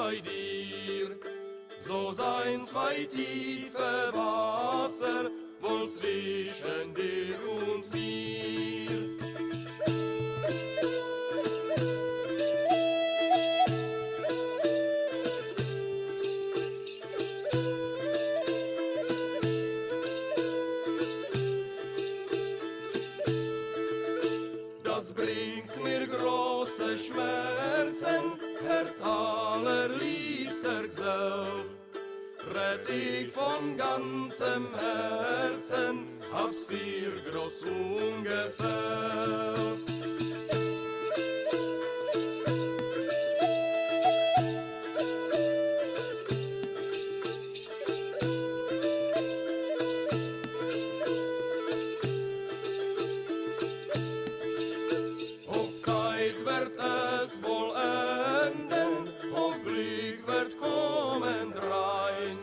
bei dir. So sein zwei tiefe Wasser wohl zwischen dir und mir. Das bringt mir große Schmerzen, Herz allerliebster Gesell. Red ich von ganzem Herzen, hab's viel groß ungefähr. Hochzeit wird es wohl enden, Glück wird kommen rein.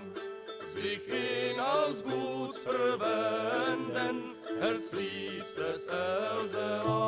Sich in als Guts verwenden, herzliebstes Elserein.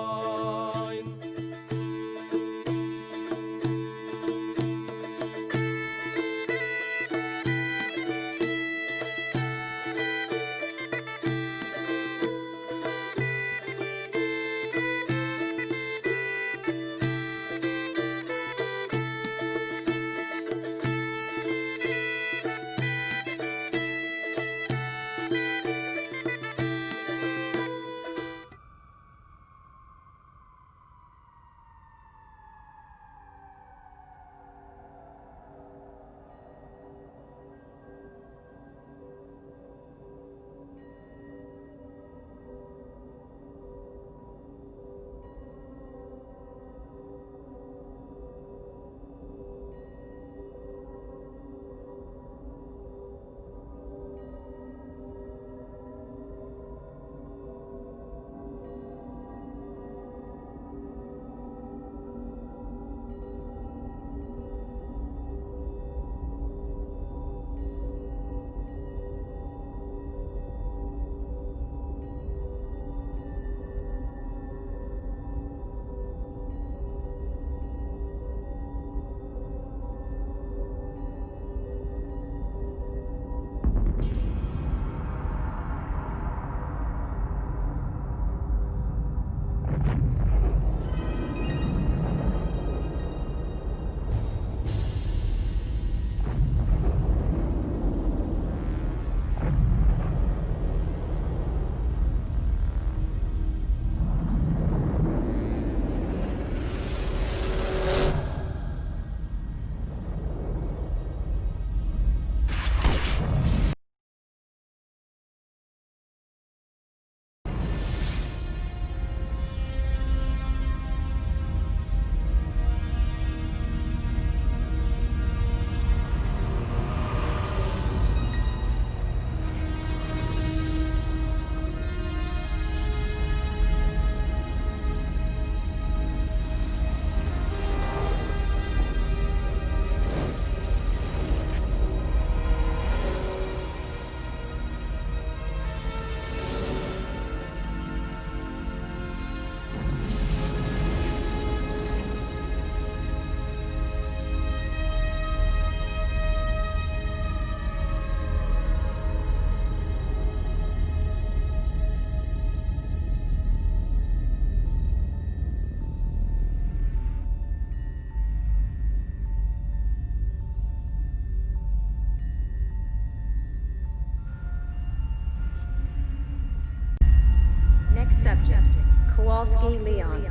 Leon.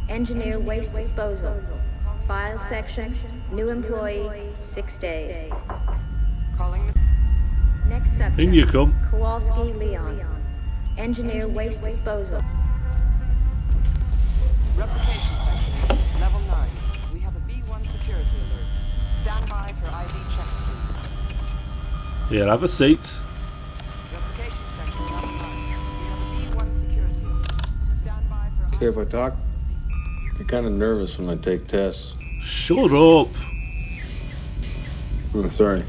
Engineer waste disposal. File section. New employee. 6 days. Calling. Next subject. In you come. Kowalski Leon. Engineer waste disposal. Replication section. Level 9. We have a B1 security alert. Stand by for ID checks, please. Here, have a seat. Replication section. Level 9. We have a B1 security alert. Stand by for Okay, if I talk, I get kind of nervous when I take tests. Shut up. Oh, sorry.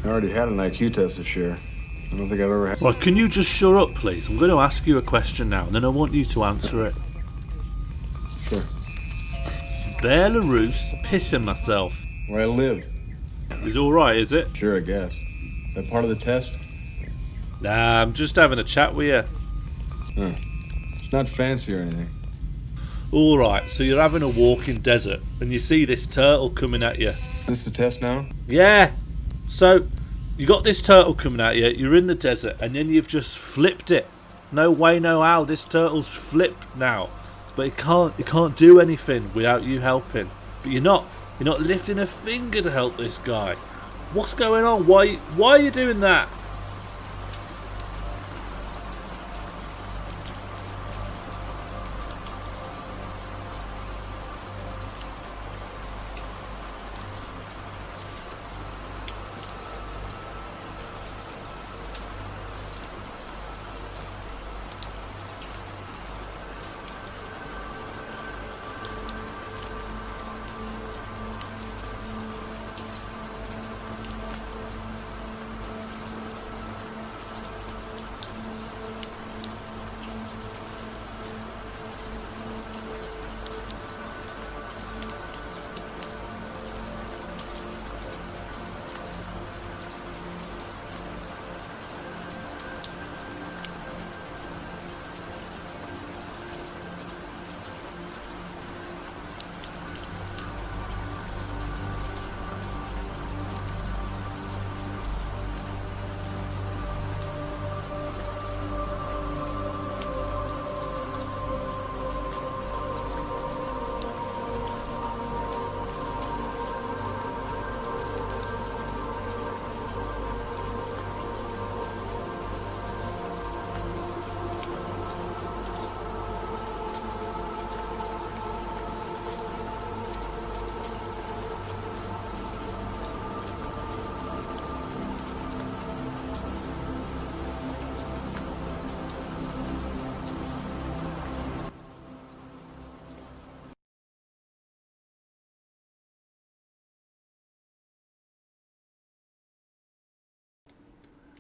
I already had an IQ test this year. I don't think I've ever had. Well, can you just shut up, please? I'm going to ask you a question now, and then I want you to answer it. Sure. Belarus, pissing myself. Where I live. Is all right, is it? Sure, I guess. Is that part of the test? Nah, I'm just having a chat with you. Huh. It's not fancy or anything. All right, so you're having a walk in desert, and you see this turtle coming at you. Is this the test now? Yeah. So you got this turtle coming at you. You're in the desert, and then you've just flipped it. No way, no how. This turtle's flipped now, but it can't do anything without you helping. But you're not lifting a finger to help this guy. What's going on? Why are you doing that?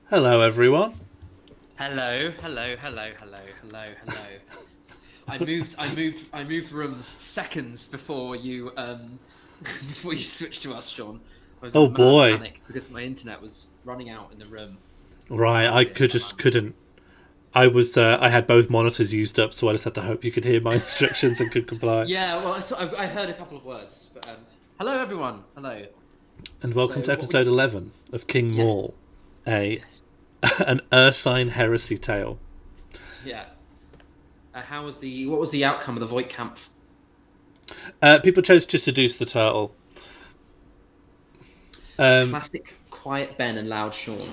Hello, everyone. Hello. I moved rooms seconds before you before you switched to us, John. I was in Oh, a mad boy. panic because my internet was running out in the room. Right, I couldn't. I was I had both monitors used up, so I just had to hope you could hear my instructions and could comply. Yeah, well, I heard a couple of words, but hello everyone. Hello. And welcome So to what episode 11 of King Yes. Morl, an Ursine heresy tale. Yeah. What was the outcome of the Voight camp? People chose to seduce the turtle. Classic quiet Ben and loud Sean.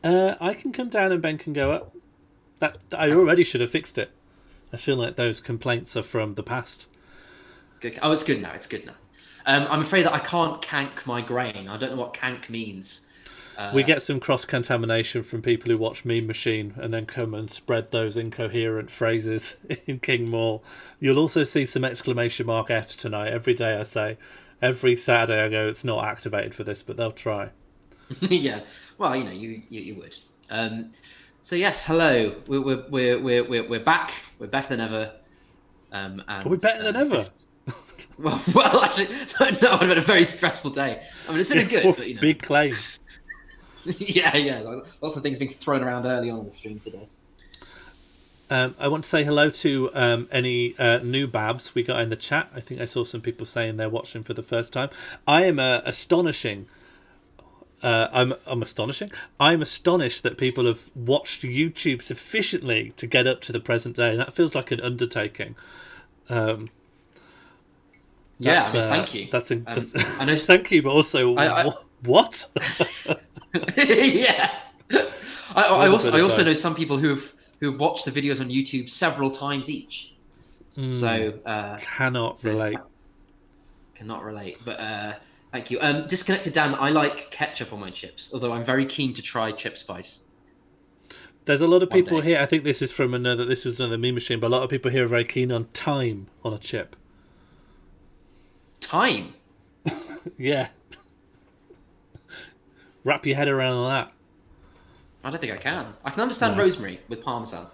I can come down and Ben can go up. I already should have fixed it. I feel like those complaints are from the past. Good. Oh, it's good now. I'm afraid that I can't cank my grain. I don't know what cank means. We get some cross-contamination from people who watch Meme Machine and then come and spread those incoherent phrases in King Morl. You'll also see some exclamation mark Fs tonight. Every day I say, every Saturday I go, it's not activated for this, but they'll try. Yeah. Well, you would. So yes, hello. We're back. We're better than ever. And, Are we better than ever? Well, actually, no, it would have been a very stressful day. I mean, it's been good, but big claims. yeah. Lots of things being thrown around early on in the stream today. I want to say hello to any new babs we got in the chat. I think I saw some people saying they're watching for the first time. I am astonishing. I'm astonished that people have watched YouTube sufficiently to get up to the present day. That feels like an undertaking. Thank you. That's I know. Thank you, but also what? Yeah. I also know some people who've watched the videos on YouTube several times each. So cannot relate. Cannot relate, but thank you. Disconnected Dan, I like ketchup on my chips, although I'm very keen to try chip spice. There's a lot of people here. I think this is another Meme Machine, but a lot of people here are very keen on thyme on a chip. Thyme? Yeah. Wrap your head around that. I don't think I can. I can understand rosemary with parmesan.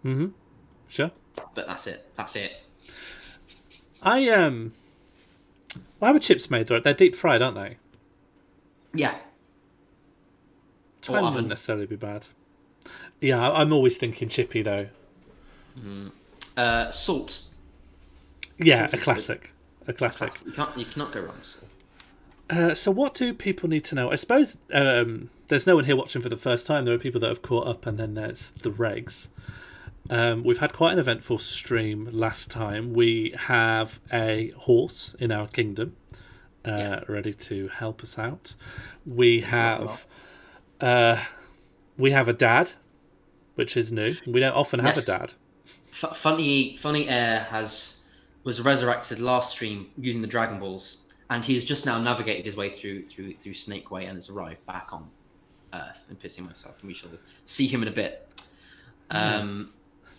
Mm-hmm. Sure. But that's it. Why were chips made? They're deep fried, aren't they? Yeah. Time oven. wouldn't necessarily be bad. Yeah, I'm always thinking chippy though. Salt. Yeah, Salt a is classic. A classic. You cannot go wrong with salt. So what do people need to know? I suppose there's no one here watching for the first time. There are people that have caught up, and then there's the regs. We've had quite an eventful stream last time. We have a horse in our kingdom ready to help us out. We have a dad, which is new. We don't often have a dad. Funny Air was resurrected last stream using the Dragon Balls, and he has just now navigated his way through Snake Way and has arrived back on Earth. I'm pissing myself, and we shall see him in a bit. In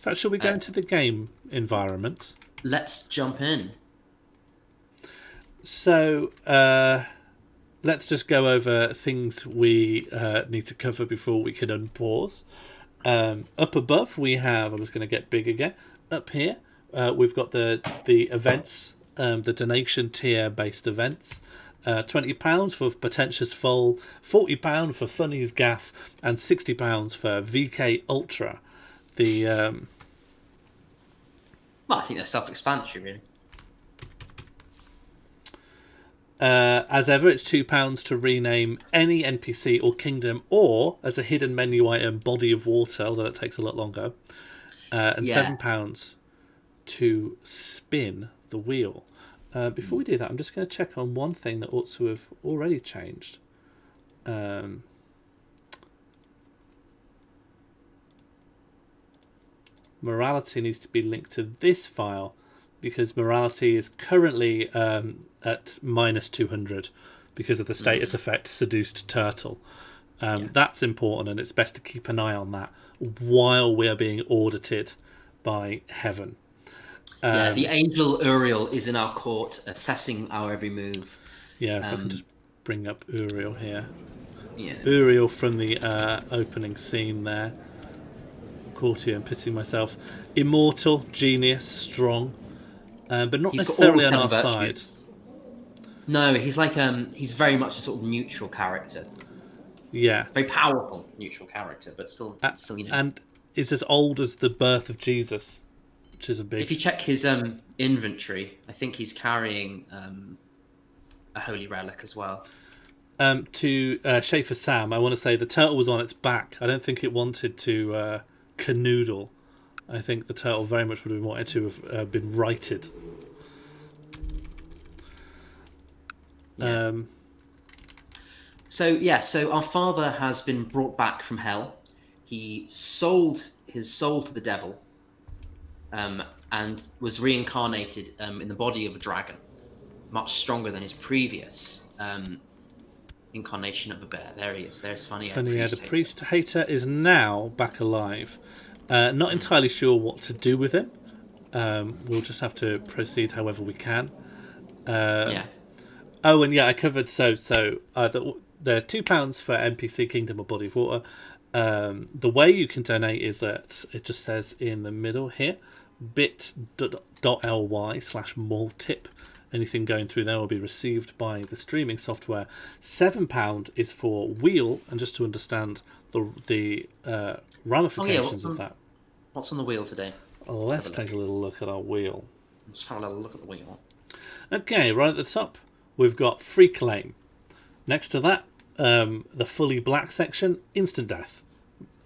fact, shall we go into the game environment? Let's jump in. So let's just go over things we need to cover before we can unpause. Up above we have, I'm just going to get big again. Up here we've got the events, the donation tier based events. £20 for Pretentious Foal, £40 for Funny's Gaff, and £60 for VK Ultra. Well, I think they're self-explanatory, really. As ever, it's £2 to rename any NPC or kingdom, or as a hidden menu item, Body of Water, although it takes a lot longer. And £7 to spin the wheel. Before we do that, I'm just going to check on one thing that ought to have already changed. Morality needs to be linked to this file, because morality is currently at minus 200 because of the status effect Seduced Turtle. That's important, and it's best to keep an eye on that while we are being audited by Heaven. The angel Uriel is in our court, assessing our every move. Yeah, if I can just bring up Uriel here. Yeah. Uriel from the opening scene there. Courtier, I'm pissing myself. Immortal, genius, strong, but not necessarily on our side. No, he's like he's very much a sort of neutral character. Yeah, very powerful neutral character, but still you know. And is as old as the birth of Jesus, which is a big. If you check his inventory, I think he's carrying a holy relic as well. To Schaefer Sam, I want to say the turtle was on its back. I don't think it wanted to canoodle. I think the turtle very much would have wanted to have been righted. Yeah. So our father has been brought back from hell. He sold his soul to the devil, and was reincarnated in the body of a dragon, much stronger than his previous incarnation of a bear. There he is. There's Funny Air. The priest hater is now back alive. Not entirely sure what to do with him. We'll just have to proceed however we can. Oh, and I covered the £2 for NPC Kingdom or Body of Water. The way you can donate is that it just says in the middle here, bit.ly/morltip. Anything going through there will be received by the streaming software. £7 is for wheel, and just to understand the ramifications of that. What's on the wheel today? Let's take a little look at our wheel. Let's have a little look at the wheel. Okay, right at the top, we've got free claim. Next to that, the fully black section, instant death.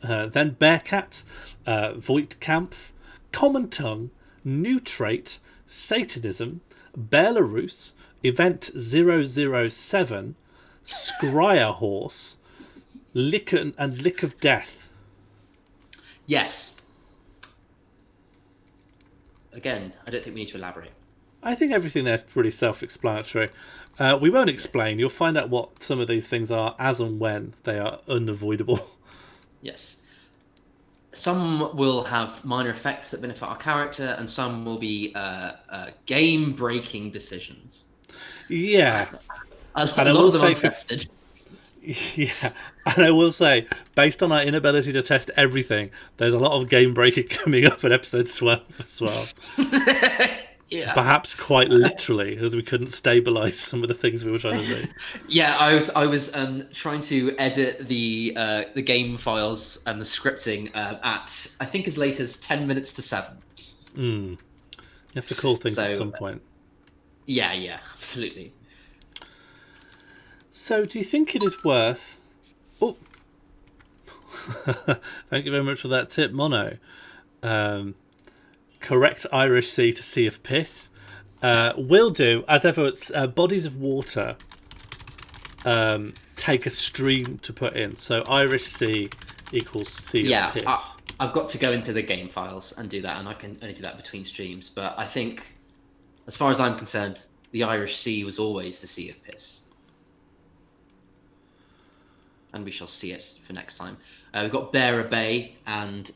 Then Bearcat, Voigtkampf, Common Tongue, New Trait, Satanism, Belarus, Event 007, Scryer Horse, Lick of Death. Yes. Again, I don't think we need to elaborate. I think everything there is pretty self-explanatory. We won't explain. You'll find out what some of these things are as and when they are unavoidable. Yes. Some will have minor effects that benefit our character, and some will be game-breaking decisions. Yeah. And I will say, yeah, and I will say, based on our inability to test everything, there's a lot of game breaking coming up in episode 12 as well. Yeah. Perhaps quite literally, as we couldn't stabilize some of the things we were trying to do. Yeah, I was trying to edit the game files and the scripting at I think as late as 10 minutes to 7. You have to call things at So some point. yeah, absolutely. So, do you think it is worth? Oh, thank you very much for that tip, Mono. Correct Irish Sea to Sea of Piss. Will do. As ever, it's bodies of water take a stream to put in. So Irish Sea equals Sea of Piss. I've got to go into the game files and do that, and I can only do that between streams. But I think, as far as I'm concerned, the Irish Sea was always the Sea of Piss. And we shall see it for next time. We've got Bearer Bay and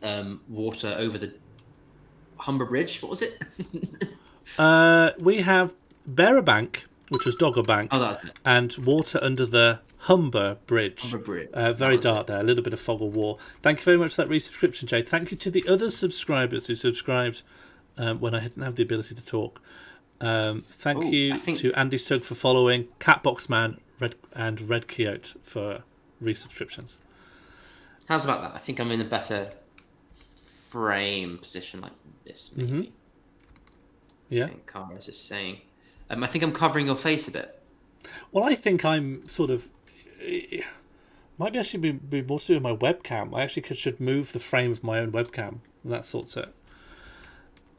water over the Humber Bridge. What was it? We have Bearer Bank, which was Dogger Bank, that's it. and water under the Humber Bridge. Humber Bridge. Very dark there, a little bit of fog of war. Thank you very much for that resubscription, Jade. Thank you to the other subscribers who subscribed when I didn't have the ability to talk. Thank you to Andy Sugg for following, Catboxman and Red Quixote for resubscriptions. How's about that? I think I'm in a better frame position like this, maybe. Mm-hmm. Yeah. I think Kara's just saying. I think I'm covering your face a bit. Well, I think I'm sort of... Might be actually be more to do with my webcam. I actually should move the frame of my own webcam, and that sorts it.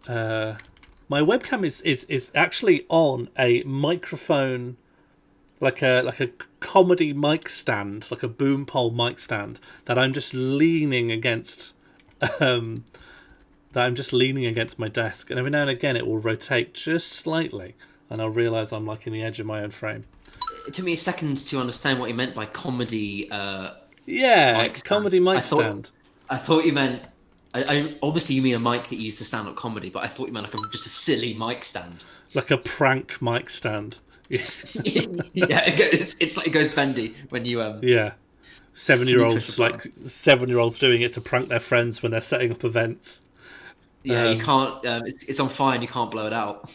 My webcam is actually on a microphone, like a comedy mic stand, like a boom pole mic stand that I'm just leaning against. That I'm just leaning against my desk, and every now and again it will rotate just slightly, and I'll realise I'm like in the edge of my own frame. It took me a second to understand what you meant by comedy. Comedy mic stand. I thought you meant. I obviously you mean a mic that you use for stand-up comedy, but I thought you meant like just a silly mic stand. Like a prank mic stand. Yeah, it's like it goes bendy when you Yeah, 7-year-olds doing it to prank their friends when they're setting up events. Yeah, you can't. It's on fire and you can't blow it out.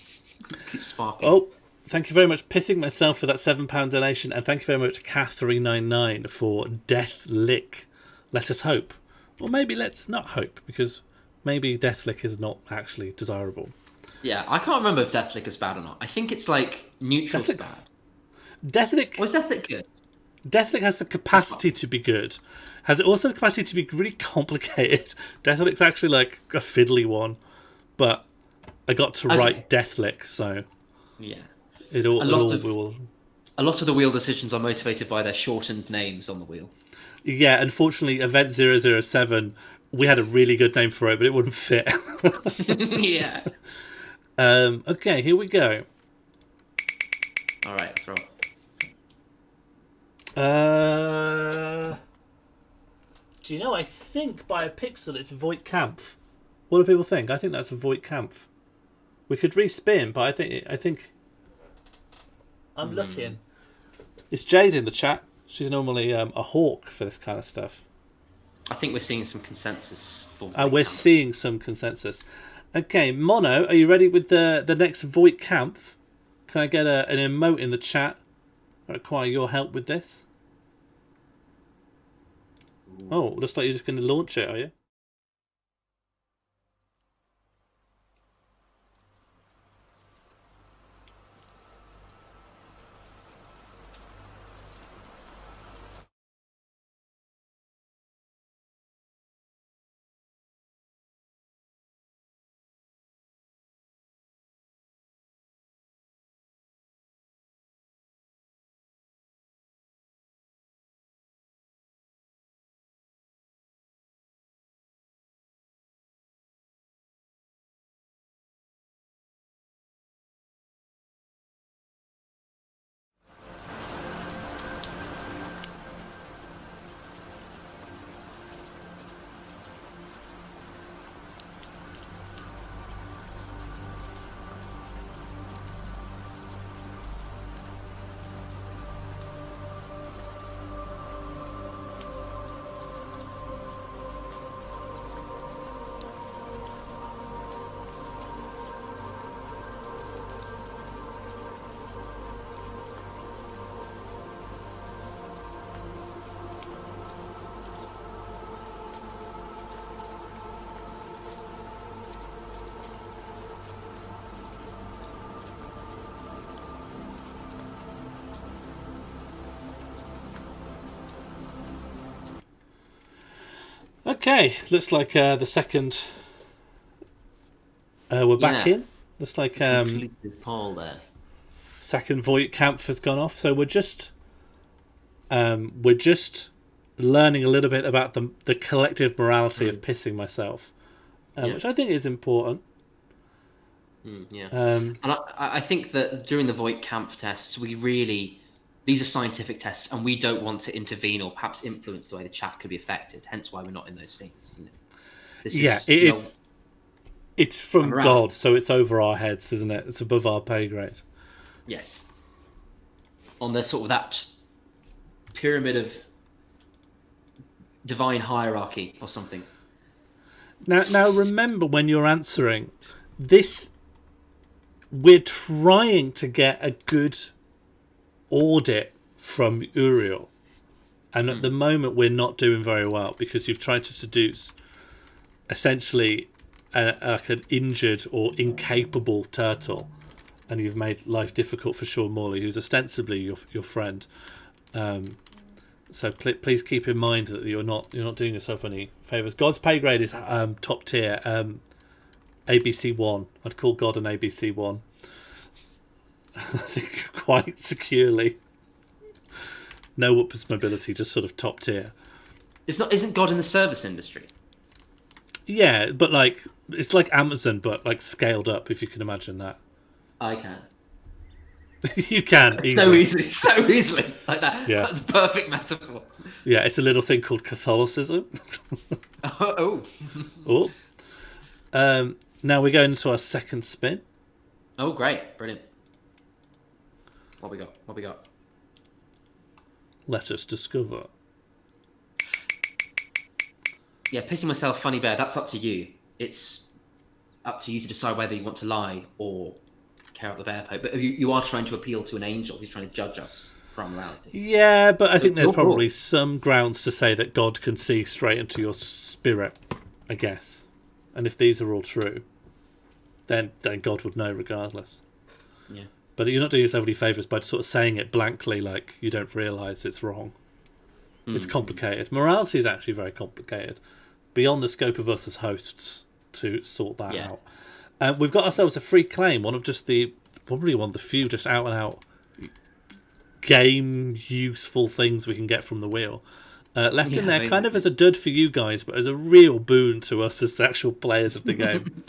Keep sparking. Oh, thank you very much, pissing myself for that £7 donation, and thank you very much, Cath399 for Death Lick. Let us hope, or maybe let's not hope, because maybe Death Lick is not actually desirable. Yeah, I can't remember if Death Lick is bad or not. I think it's like neutral to bad. Death Lick. Was Death Lick good? Death Lick has the capacity to be good. Has it also the capacity to be really complicated? Death Lick's actually like a fiddly one, but I got to write Death Lick, so yeah, a lot of the wheel decisions are motivated by their shortened names on the wheel. Yeah, unfortunately, Event 007, we had a really good name for it, but it wouldn't fit. Yeah. Okay, here we go. All right, let's roll. Do you know, I think by a pixel it's Voight Kampf. What do people think? I think that's a Voight Kampf. We could respin, but I think I'm looking. It's Jade in the chat. She's normally a hawk for this kind of stuff. I think we're seeing some consensus for we're seeing some consensus. Okay, Mono, are you ready with the next Voight Kampf? Can I get an emote in the chat? I require your help with this. Oh, looks like you're just going to launch it, are you? Okay, looks like the second. We're back Yeah. in. Looks like Conclusive poll there. second Void camp has gone off. So we're just learning a little bit about the collective morality of pissing myself, which I think is important. Yeah. And I think that during the Voight camp tests, these are scientific tests, and we don't want to intervene or perhaps influence the way the chat could be affected. Hence why we're not in those scenes. This It is. It's from God, so it's over our heads, isn't it? It's above our pay grade. Yes. On the sort of that pyramid of divine hierarchy or something. Now remember when you're answering this, we're trying to get a good audit from Uriel, and at the moment we're not doing very well because you've tried to seduce essentially like an injured or incapable turtle, and you've made life difficult for Sean Morley, who's ostensibly your friend. So please keep in mind that you're not doing yourself any favors. God's pay grade is top tier, ABC 1. I'd call God an ABC 1. I think quite securely. No upwards mobility, just sort of top tier. Isn't God in the service industry? Yeah, but like it's like Amazon, but like scaled up. If you can imagine that. I can. You can easily. so easily like that. Yeah. That's the perfect metaphor. Yeah, it's a little thing called Catholicism. Oh. Now we're going into our second spin. Oh, great. Brilliant. What we got? Let us discover. Yeah, pissing myself, funny bear, that's up to you. It's up to you to decide whether you want to lie or care about the bear poke. But you are trying to appeal to an angel who's trying to judge us for our morality. Yeah, but I think there's probably some grounds to say that God can see straight into your spirit, I guess. And if these are all true, then God would know regardless. Yeah. But you're not doing yourself any favours by sort of saying it blankly like you don't realise it's wrong. It's complicated. Morality is actually very complicated. Beyond the scope of us as hosts to sort that out. We've got ourselves a free claim, probably one of the few just out and out game useful things we can get from the wheel. Left in there kind of as a dud for you guys, but as a real boon to us as the actual players of the game.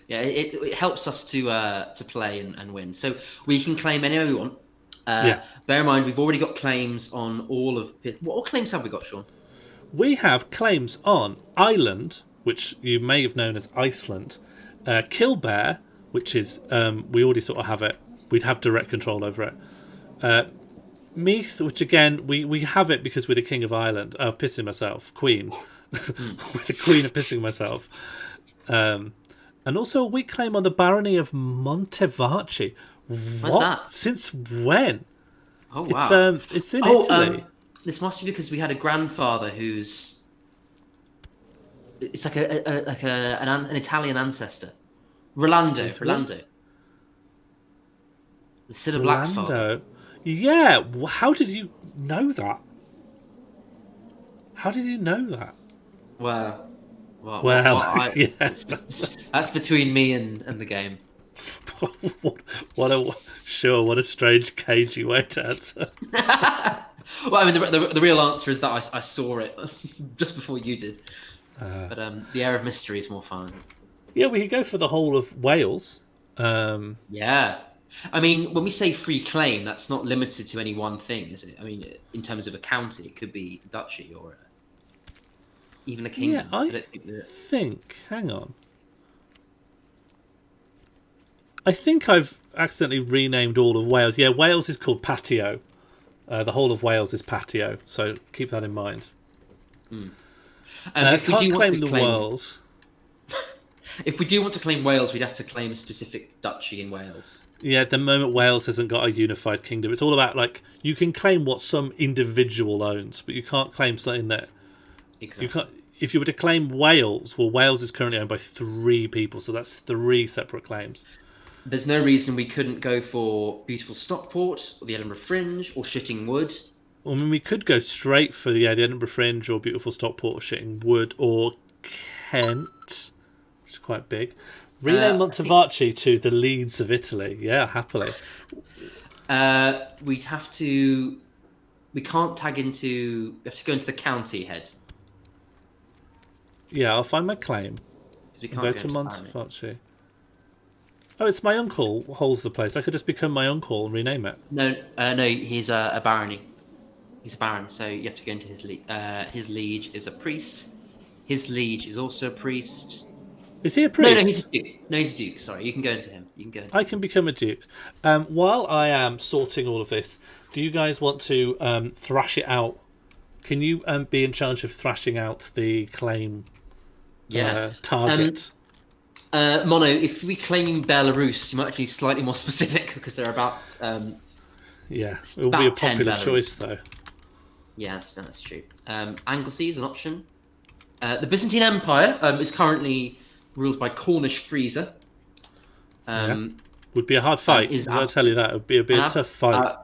Yeah, it helps us to play and win. So we can claim any way we want. Bear in mind, we've already got claims on all of... What claims have we got, Sean? We have claims on Ireland, which you may have known as Iceland, Kildare, which is... we already sort of have it. We'd have direct control over it. Meath, which again, we have it because we're the King of Ireland. Of pissing myself. Queen. We're the Queen of pissing myself. And also a weak claim on the Barony of Montevarchi. What's that? Since when? Oh, wow. It's in Italy. This must be because we had a grandfather who's... It's like an Italian ancestor. Rolando. The Cilla Black's father. Yeah. How did you know that? Well, yes. That's between me and the game. what a strange cagey way to answer. Well, I mean, the real answer is that I saw it just before you did. But the air of mystery is more fun. Yeah, we could go for the whole of Wales. Yeah. I mean, when we say free claim, that's not limited to any one thing, is it? I mean, in terms of a county, it could be a duchy or even a kingdom. Yeah, I think... Hang on. I think I've accidentally renamed all of Wales. Yeah, Wales is called Patio. The whole of Wales is Patio, so keep that in mind. If we do want claim to the world. If we do want to claim Wales, we'd have to claim a specific duchy in Wales. Yeah, at the moment Wales hasn't got a unified kingdom. It's all about, like, you can claim what some individual owns, but you can't claim something that... Exactly. You can't, if you were to claim Wales, well, Wales is currently owned by 3 people, so that's 3 separate claims. There's no reason we couldn't go for beautiful Stockport, or the Edinburgh Fringe, or Shitting Wood. I mean, we could go straight for the Edinburgh Fringe or Beautiful Stockport or Shitting Wood or Kent, which is quite big. Rename Montevarchi to the Leeds of Italy. Yeah, happily. We'd have to. We can't tag into. We have to go into the county head. Yeah, I'll find my claim. We can't Go to Montevarchi. Oh, it's my uncle who holds the place. I could just become my uncle and rename it. No, he's a barony. He's a baron, so you have to go into his liege. His liege is a priest. His liege is also a priest. Is he a priest? No, he's a duke. No, he's a duke. Sorry, you can go into him. I can become a duke. While I am sorting all of this, do you guys want to thrash it out? Can you be in charge of thrashing out the claim target? Mono, if we claim Belarus, you might actually be slightly more specific because they're about. Yeah, it will be a popular choice though. Yes, that's true. Anglesey is an option. The Byzantine Empire is currently ruled by Cornish Frieser. Would be a hard fight. I'll tell you that. It would be a bit tough fight.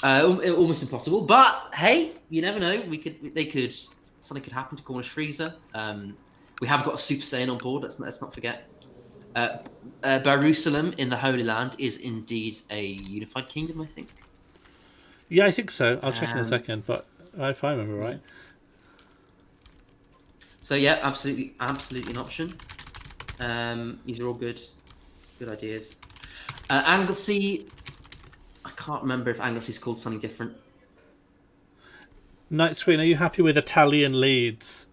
Almost impossible. But hey, you never know. Something could happen to Cornish Frieser. We have got a Super Saiyan on board. Let's not forget. Jerusalem in the Holy Land is indeed a unified kingdom, I think. Yeah, I think so. I'll check in a second, but if I remember right. So yeah, absolutely an option. These are all good ideas. Anglesey, I can't remember if Anglesey's called something different. Night Screen, are you happy with Italian Leeds?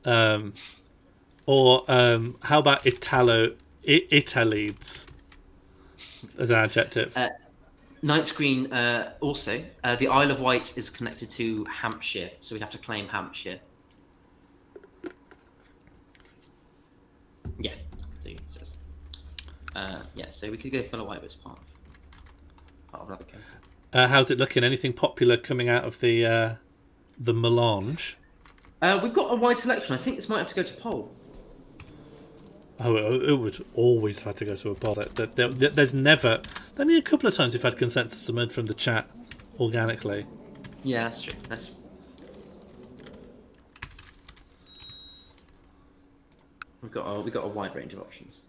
Or how about Italeeds as an adjective? Night Screen also. The Isle of Wight is connected to Hampshire, so we'd have to claim Hampshire. Yeah, so it says. So we could go for the White, but it's part of another county. How's it looking? Anything popular coming out of the melange? We've got a wide selection. I think this might have to go to poll. Oh, it would always have to go to a poll. There's never... Only a couple of times we've had consensus submitted from the chat organically. Yeah, that's true. We've got a wide range of options.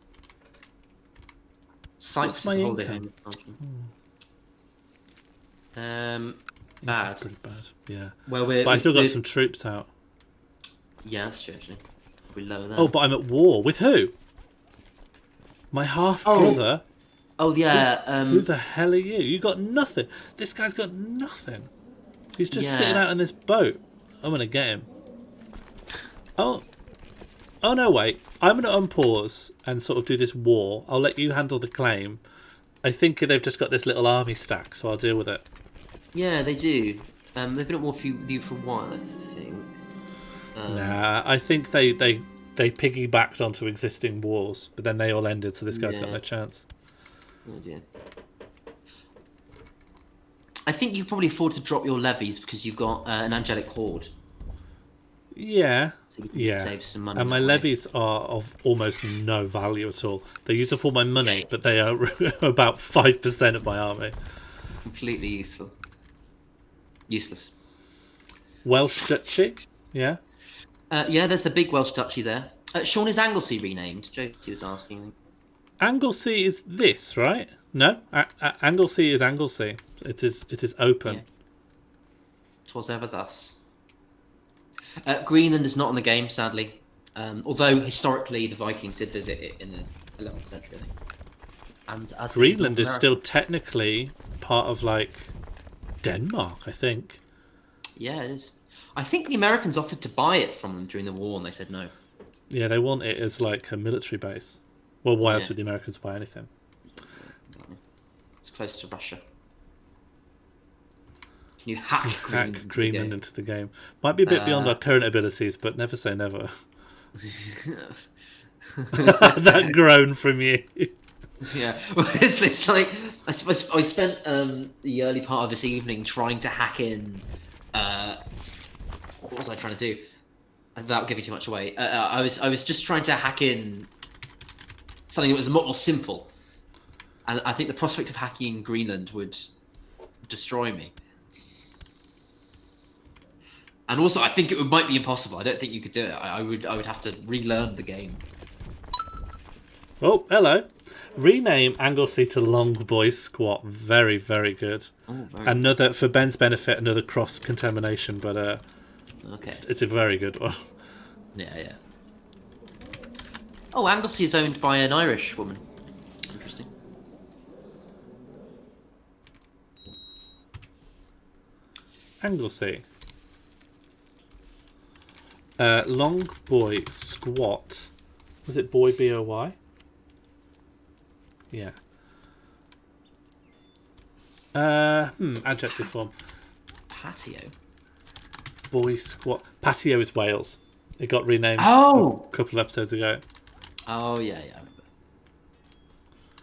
Cyprus is a holiday home option. Bad. Pretty bad. Yeah. But I still got some troops out. Yeah, that's true. Actually, we lower that. Oh, but I'm at war with who? My half brother. Oh yeah. Who the hell are you? You got nothing. This guy's got nothing. He's just sitting out on this boat. I'm gonna get him. Oh no! Wait. I'm gonna unpause and sort of do this war. I'll let you handle the claim. I think they've just got this little army stack, so I'll deal with it. Yeah, they do. They've been at war with you for a while, I think. Nah, I think they piggybacked onto existing wars, but then they all ended, so this guy's got no chance. Oh dear. I think you probably afford to drop your levies because you've got an angelic horde. Yeah. So you can save some money. And my levies are of almost no value at all. They use up all my money, but they are about 5% of my army. Completely useless. Welsh Duchy? Yeah? There's the big Welsh Duchy there. Sean, is Anglesey renamed? Josie was asking. Anglesey is this, right? No? Anglesey is Anglesey. It is open. Yeah. 'Twas ever thus. Greenland is not in the game, sadly. Although historically the Vikings did visit it in the 11th century, I think. And as Greenland is still technically part of Denmark, I think. Yeah, it is. I think the Americans offered to buy it from them during the war, and they said no. Yeah, they want it as a military base. Well, why else would the Americans buy anything? It's close to Russia. Can you hack Greenland into the game? Might be a bit beyond our current abilities, but never say never. That groan from you. Yeah, well, it's like I spent the early part of this evening trying to hack in. What was I trying to do? Without giving too much away, I was just trying to hack in something that was a lot more simple, and I think the prospect of hacking Greenland would destroy me. And also, I think it might be impossible. I don't think you could do it. I would have to relearn the game. Oh, hello. Rename Anglesey to Long Boy Squat. Very, very good. Oh, very Another, for Ben's benefit, another cross-contamination, but okay. it's a very good one. Yeah. Oh, Anglesey is owned by an Irish woman. That's interesting. Anglesey. Long Boy Squat. Was it Boy B-O-Y? Yeah. Adjective form. Patio. Boy Squat. Patio is Wales. It got renamed Oh! a couple of episodes ago. Oh yeah, I remember.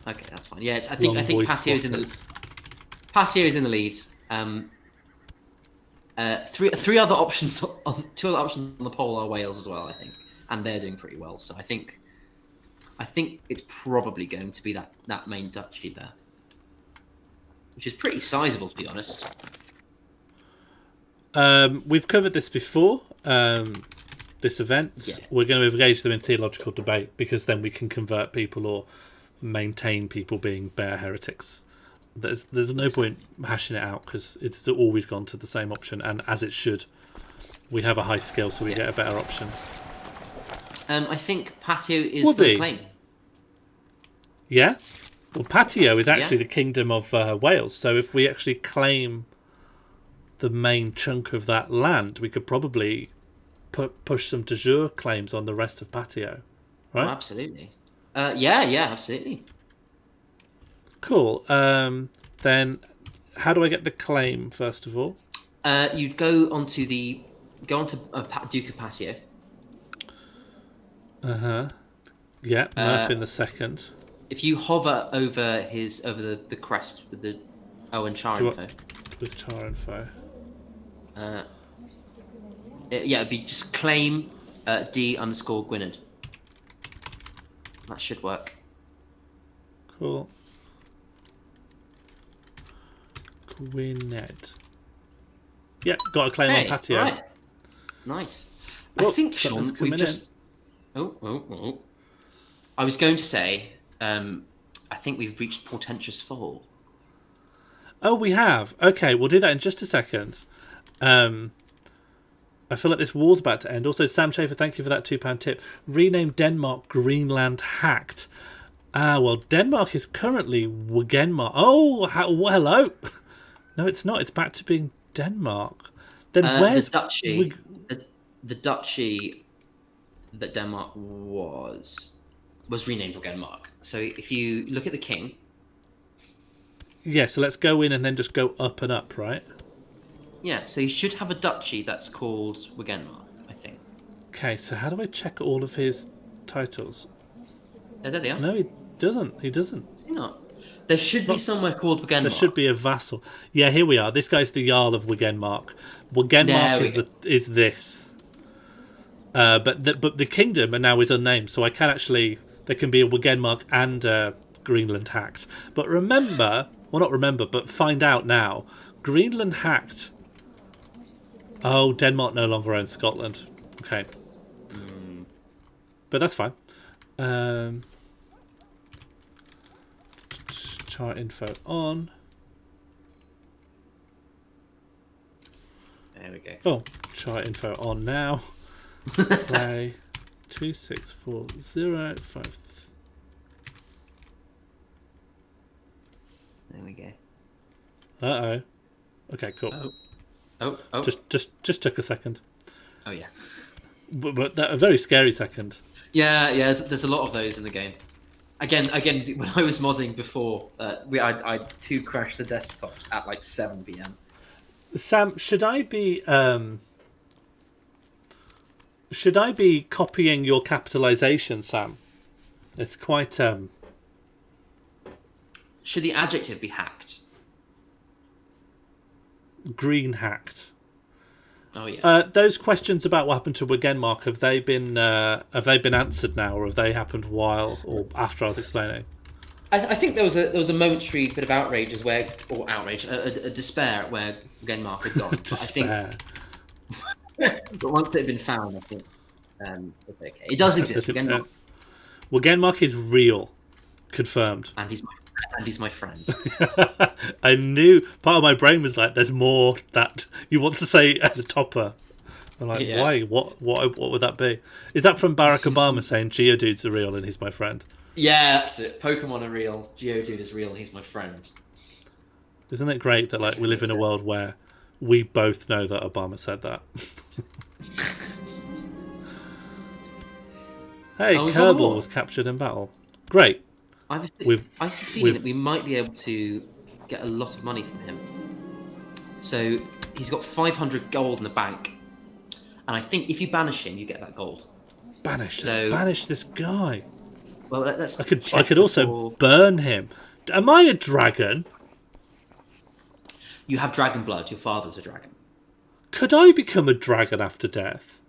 Okay, that's fine. Yeah, I think Patio's in the Patio's in the lead. Three other options on two other options on the poll are Wales as well, I think, and they're doing pretty well. So I think it's probably going to be that main duchy there, which is pretty sizable, to be honest. We've covered this before. This event, Yeah. We're going to engage them in theological debate because then we can convert people or maintain people being bare heretics. There's no point hashing it out because it's always gone to the same option, and as it should. We have a high skill, so we get a better option. I think Patio is Would the be. claim. Yeah? Well, Patio is actually the kingdom of Wales, so if we actually claim the main chunk of that land, we could probably push some de jure claims on the rest of Patio. Right? Oh, absolutely. Yeah, absolutely. Cool. Then how do I get the claim, first of all? You'd go onto Duke of Patio. Yeah, Murph in the second. If you hover over the crest with the and char info. With char info. It'd be just claim D_ Gwynedd. That should work. Cool. Gwynedd. Yeah, got a claim on Patio. Right. Nice. Well, I think, something's Sean, we coming just... Oh. I was going to say, I think we've reached Portentous Fall. Oh, we have. Okay, we'll do that in just a second. I feel like this war's about to end. Also, Sam Schaefer, thank you for that £2 tip. Rename Denmark Greenland Hacked. Well, Denmark is currently Wagenmark. Oh, hello. No, it's not. It's back to being Denmark. Then where's the duchy? The duchy that Denmark was renamed Wagenmark. So if you look at the king. Yeah, so let's go in and then just go up and up, right? Yeah, so you should have a duchy that's called Wagenmark, I think. Okay, so how do I check all of his titles? There they are. No, he doesn't. He doesn't. Is he not? There should be somewhere called Wagenmark. There should be a vassal. Yeah, here we are. This guy's the Jarl of Wagenmark. Wagenmark is this. But the kingdom now is unnamed, so I can actually... There can be a Wagenmark and Greenland Hacked. But remember... Well, not remember, but find out now. Greenland Hacked... Oh, Denmark no longer owns Scotland. Okay. But that's fine. Chart info on. There we go. Oh, chart info on now. Play 264053. There we go. Uh-oh. Okay, cool. Oh. Just took a second. Oh yeah. But a very scary second. Yeah. There's a lot of those in the game. Again, when I was modding before, I two crashed the desktops at like 7 PM. Sam, should I be copying your capitalization, Sam? It's quite Should the adjective be hacked? Green hacked. Oh yeah. Those questions about what happened to Wagenmark, have they been answered now, or have they happened while or after I was explaining? I think there was a momentary bit of outrage a despair where Wagenmark had gone. Despair. But once it had been found, I think it's okay. It does exist. Well, Genmark is real, confirmed. And he's my friend. I knew part of my brain was like, "There's more that you want to say at the topper." I'm like, why? What would that be? Is that from Barack Obama saying Geodude's are real and he's my friend? Yeah, that's it. Pokemon are real. Geodude is real. He's my friend. Isn't it great that like we live in a world where we both know that Obama said that? Hey, Kerbal was captured in battle. Great. I have a feeling that we might be able to get a lot of money from him. So he's got 500 gold in the bank. And I think if you banish him, you get that gold. Banish this guy. Well, let's. I could also burn him. Am I a dragon? You have dragon blood. Your father's a dragon. Could I become a dragon after death?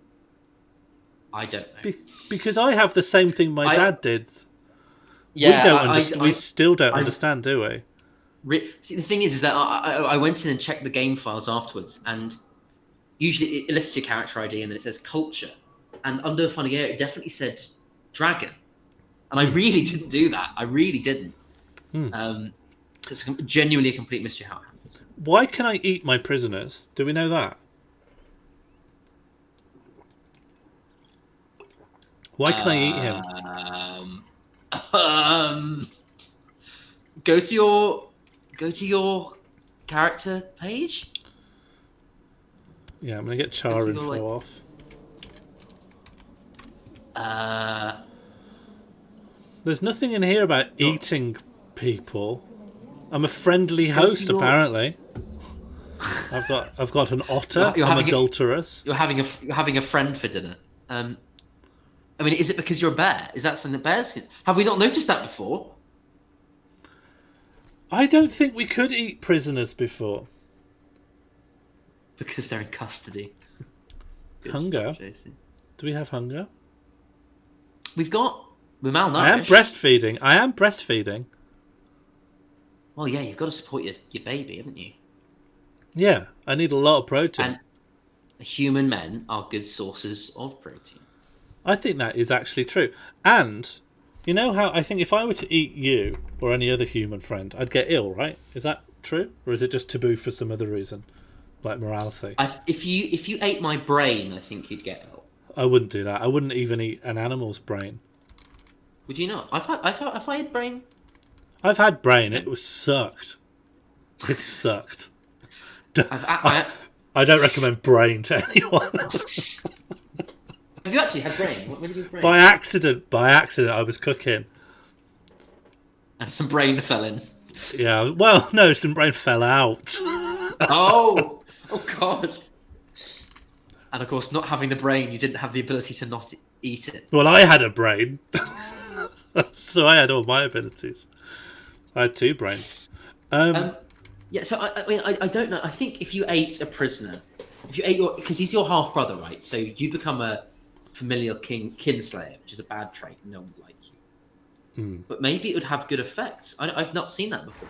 I don't know. Because I have the same thing my dad did. Yeah, we still don't understand, do we? See, the thing is that I went in and checked the game files afterwards, and usually it lists your character ID and then it says culture. And under Funny Air, it definitely said dragon. And I really didn't do that. I really didn't. So it's genuinely a complete mystery how it happens. Why can I eat my prisoners? Do we know that? Why can I eat him? Go to your character page. Yeah, I'm gonna get char info off. There's nothing in here about eating people. I'm a friendly host, apparently. I've got an otter. I'm adulterous. You're having a friend for dinner. I mean, is it because you're a bear? Is that something that bears can? Have we not noticed that before? I don't think we could eat prisoners before. Because they're in custody. Hunger? Do we have hunger? We're malnourished. I am breastfeeding. Well, yeah, you've got to support your baby, haven't you? Yeah, I need a lot of protein. And human men are good sources of protein. I think that is actually true. And you know how I think if I were to eat you or any other human friend, I'd get ill, right? Is that true? Or is it just taboo for some other reason? Like morality? If you ate my brain, I think you'd get ill. I wouldn't do that. I wouldn't even eat an animal's brain. Would you not? If I had brain? I've had brain. It was sucked. It sucked. I don't recommend brain to anyone. Have you actually had brain? When did you have brain? By accident, I was cooking. And some brain fell in. Yeah, well, no, some brain fell out. Oh God. And of course, not having the brain, you didn't have the ability to not eat it. Well, I had a brain. So I had all my abilities. I had 2 brains. Yeah, so I mean, I don't know. I think if you ate a prisoner, if you ate because he's your half brother, right? So you become a familial kinslayer, which is a bad trait. No one would like you. But maybe it would have good effects. I've not seen that before.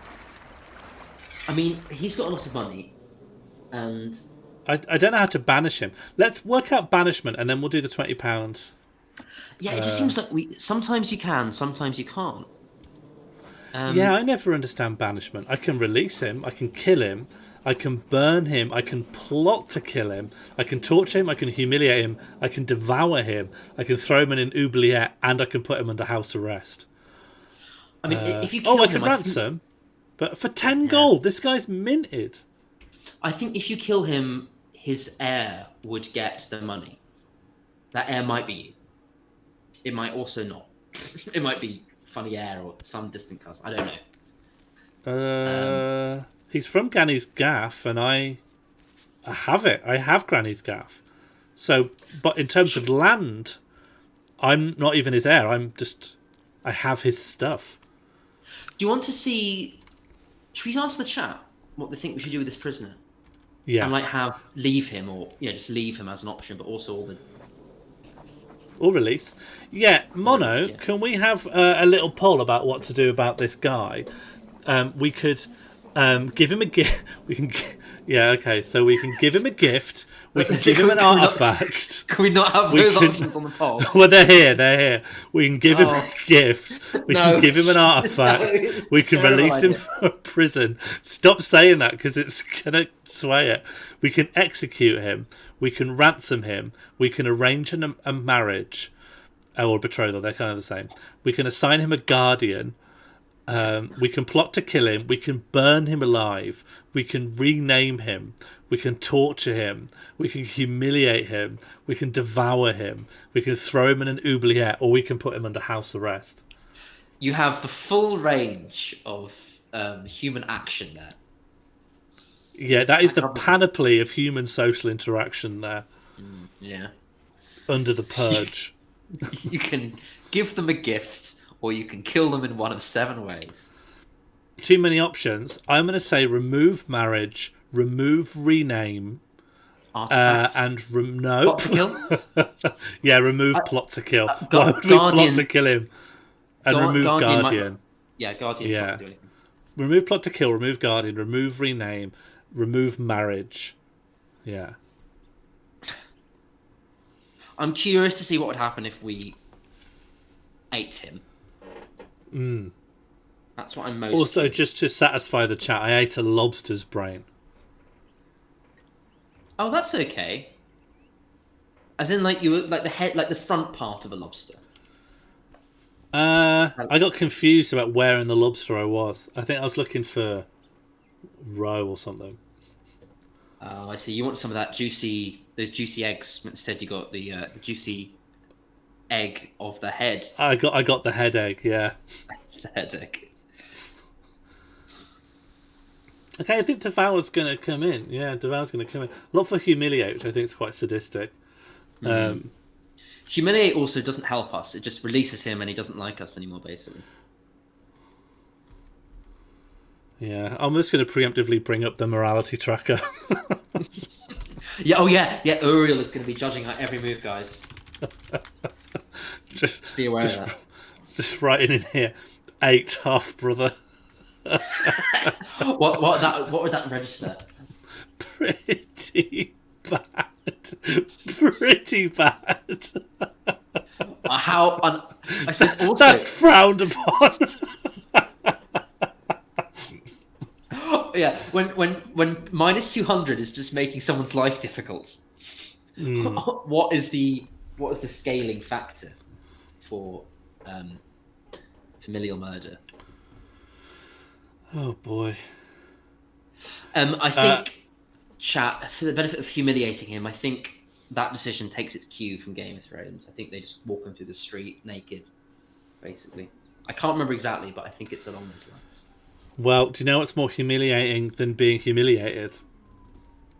I mean, he's got a lot of money, and I don't know how to banish him. Let's work out banishment, and then we'll do the £20. Yeah, it just seems like sometimes you can, sometimes you can't. Yeah, I never understand banishment. I can release him, I can kill him, I can burn him, I can plot to kill him, I can torture him, I can humiliate him, I can devour him, I can throw him in an oubliette, and I can put him under house arrest. I mean, if you kill I can ransom, but for 10 gold, this guy's minted. I think if you kill him, his heir would get the money. That heir might be you. It might also not. It might be Funny Air or some distant cousin. I don't know. He's from Granny's Gaff, and I have it. I have Granny's Gaff. So, but in terms of land, I'm not even his heir. I have his stuff. Do you want to see? Should we ask the chat what they think we should do with this prisoner? Yeah. And like leave him, or just leave him as an option, but also all the. Or release. Yeah, Mono, can we have a little poll about what to do about this guy? We could give him a gift. We can, so we can give him a gift. We can give him an artifact. Can we not have those options on the poll? Well, they're here. We can give him a gift. We can give him an artifact. it's We can terrible release him idea. from prison. Stop saying that because it's going to sway it. We can execute him. We can ransom him. We can arrange a marriage or betrothal. They're kind of the same. We can assign him a guardian. We can plot to kill him. We can burn him alive. We can rename him. We can torture him. We can humiliate him. We can devour him. We can throw him in an oubliette, or we can put him under house arrest. You have the full range of human action there. Yeah, that is the panoply of human social interaction there. Yeah. Under the purge. You can give them a gift, or you can kill them in one of 7 ways. Too many options. I'm going to say remove marriage, remove rename, Artifacts. and no. Plot to kill? Yeah, remove plot to kill. Gu- Why would we plot Guardian- to kill him? And remove guardian. Yeah, Guardian Yeah. can't do anything. Remove plot to kill, remove guardian, remove rename, remove marriage. Yeah. I'm curious to see what would happen if we ate him. That's what I'm most... Also, just to satisfy the chat, I ate a lobster's brain. Oh, that's okay. As in, like, you were, like, the head, like, the front part of a lobster. I got confused about where in the lobster I was. I think I was looking for roe or something. Oh, I see. You want some of that those juicy eggs. Instead, you got the juicy egg of the head. I got the head egg, yeah. The head egg. Okay, I think Devour's going to come in. Yeah, Devour's going to come in. A lot for Humiliate, which I think is quite sadistic. Humiliate also doesn't help us. It just releases him and he doesn't like us anymore, basically. Yeah, I'm just going to preemptively bring up the morality tracker. Yeah, oh yeah. Yeah, Uriel is going to be judging our every move, guys. just Be aware of that. Just writing in here, 8 half brother. What would that register? Pretty bad. Pretty bad. I suppose also That's frowned upon. yeah, when minus 200 is just making someone's life difficult. What is the scaling factor for familial murder? Oh boy. I think, chat, for the benefit of humiliating him, I think that decision takes its cue from Game of Thrones. I think they just walk him through the street naked, basically. I can't remember exactly, but I think it's along those lines. Well, do you know what's more humiliating than being humiliated?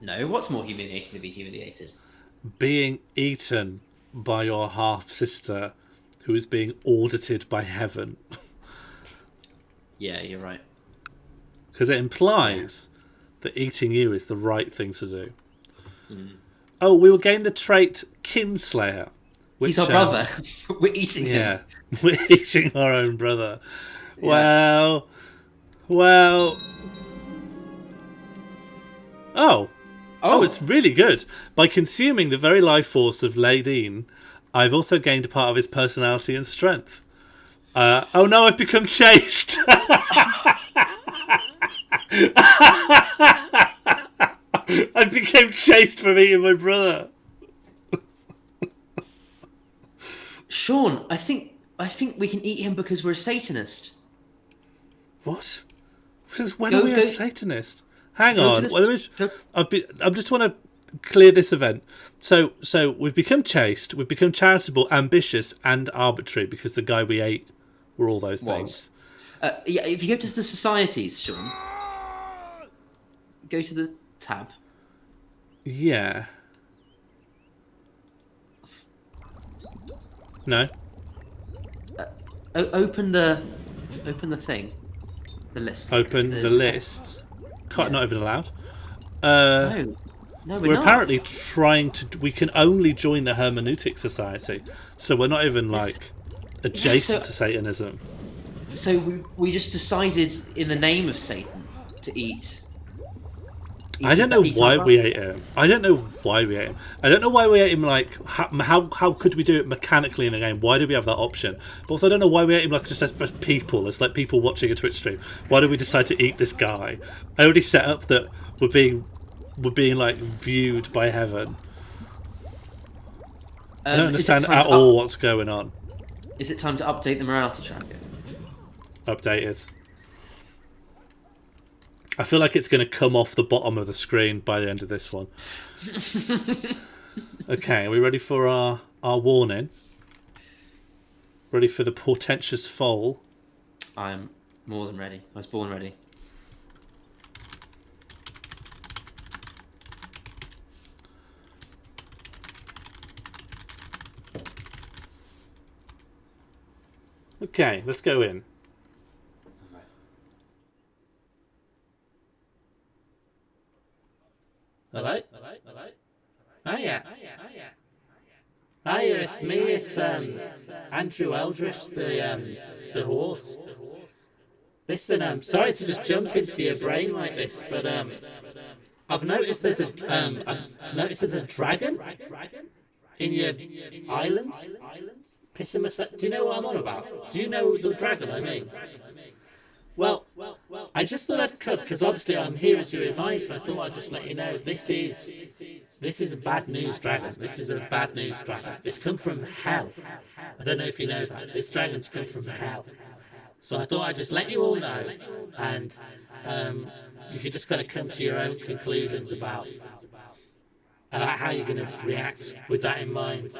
No, what's more humiliating than be humiliated? Being eaten by your half-sister who is being audited by heaven. Yeah, you're right. Because it implies that eating you is the right thing to do. Oh, we will gain the trait Kinslayer. He's our brother. We're eating him. Yeah, we're eating our own brother. Yeah. Well. Oh, it's really good. By consuming the very life force of Ladine, I've also gained a part of his personality and strength. Oh no, I've become chaste. I became chaste from eating my brother. Sean, I think we can eat him because we're a Satanist. What? Since when are we a Satanist? Hang on. I just want to clear this event. So we've become chaste, we've become charitable, ambitious, and arbitrary because the guy we ate were all those things. Yeah, if you go to the societies, Sean, go to the tab. Yeah. No. Open the thing. The list. Open the list. Yeah. Not even allowed. No, we're not. apparently trying to. We can only join the Hermeneutic Society, so we're not even like adjacent to Satanism. So we just decided in the name of Satan to eat. I don't know why we ate him. I don't know why we ate him. I don't know why we ate him. Like, how could we do it mechanically in the game? Why did we have that option? But also, I don't know why we ate him like just as people, as like people watching a Twitch stream. Why did we decide to eat this guy? I already set up that we're being like viewed by heaven. I don't understand at all what's going on. Is it time to update the morality tracker? Updated. I feel like it's going to come off the bottom of the screen by the end of this one. Okay, are we ready for our warning? Ready for the portentous fall? I'm more than ready. I was born ready. Okay, let's go in. Hello? Hiya. Hiya, it's me, it's Andrew Eldridge, the horse. Listen, I'm sorry to just jump into your brain like this, but I've noticed there's a dragon in your island. Pissing myself. Do you know what I'm on about? Do you know the dragon I mean? Well, I just thought I'd cut because obviously I'm here as your advisor. I thought I'd just let you know this is a bad news dragon. This is a bad news dragon. It's come from hell. I don't know if you know that. This dragon's come from hell. So I thought I'd just let you all know, and you could just kind of come to your own conclusions about how you're going to react with that in mind.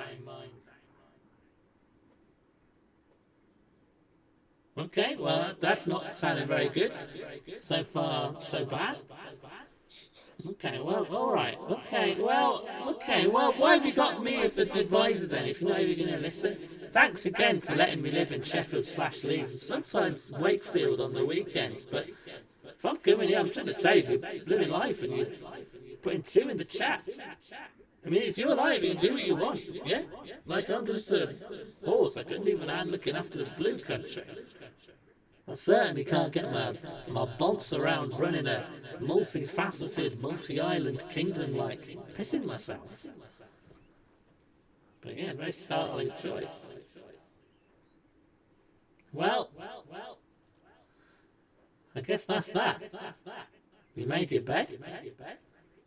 Okay, well, that's not sounding very good. So far, so bad. Okay, well, all right. Okay, well, why have you got me as an advisor then if you're not even going to listen? Thanks again for letting me live in Sheffield/Leeds and sometimes Wakefield on the weekends, but if I'm coming here, I'm trying to save you living life and you're putting 2 in the chat. I mean, it's your life, you can do what you want, yeah? Like, I'm just a horse, I couldn't even hand looking after the blue country. I certainly can't get my bonce around running a multifaceted, multi-island kingdom like pissing myself. But yeah, very startling choice. Well, I guess that's that. You made your bed?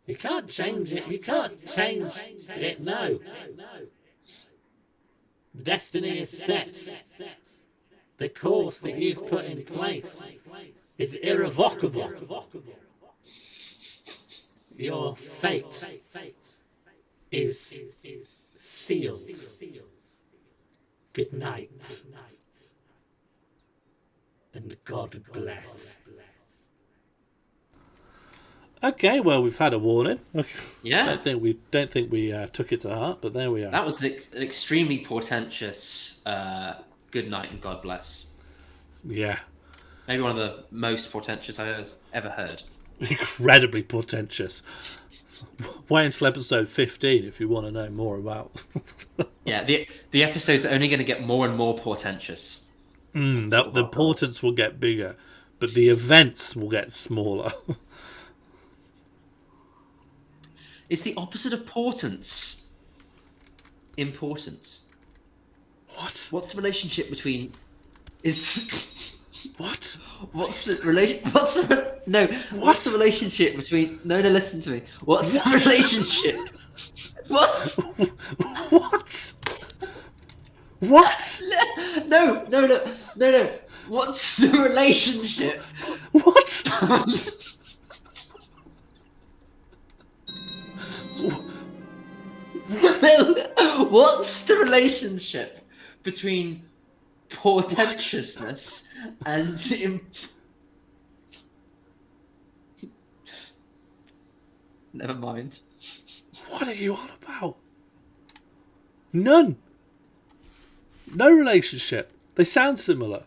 You can't change it. You can't change it, no. Destiny is set. The course that you've put in place is irrevocable. Your fate is sealed. Good night. And God bless. Okay, well, we've had a warning. Yeah. Don't think we took it to heart, but there we are. That was an extremely portentous good night and God bless. Yeah. Maybe one of the most portentous I've ever heard. Incredibly portentous. Wait until episode 15 if you want to know more about. Yeah, the episode's only going to get more and more portentous. The portents will get bigger, but the events will get smaller. It's the opposite of portents. Importance. What? What's the relationship between? What? What's the relationship between? No, listen to me. What's the relationship? What? What? No. What's the relationship? What? What's the relationship between portentousness and never mind. What are you on about? None. No relationship. They sound similar.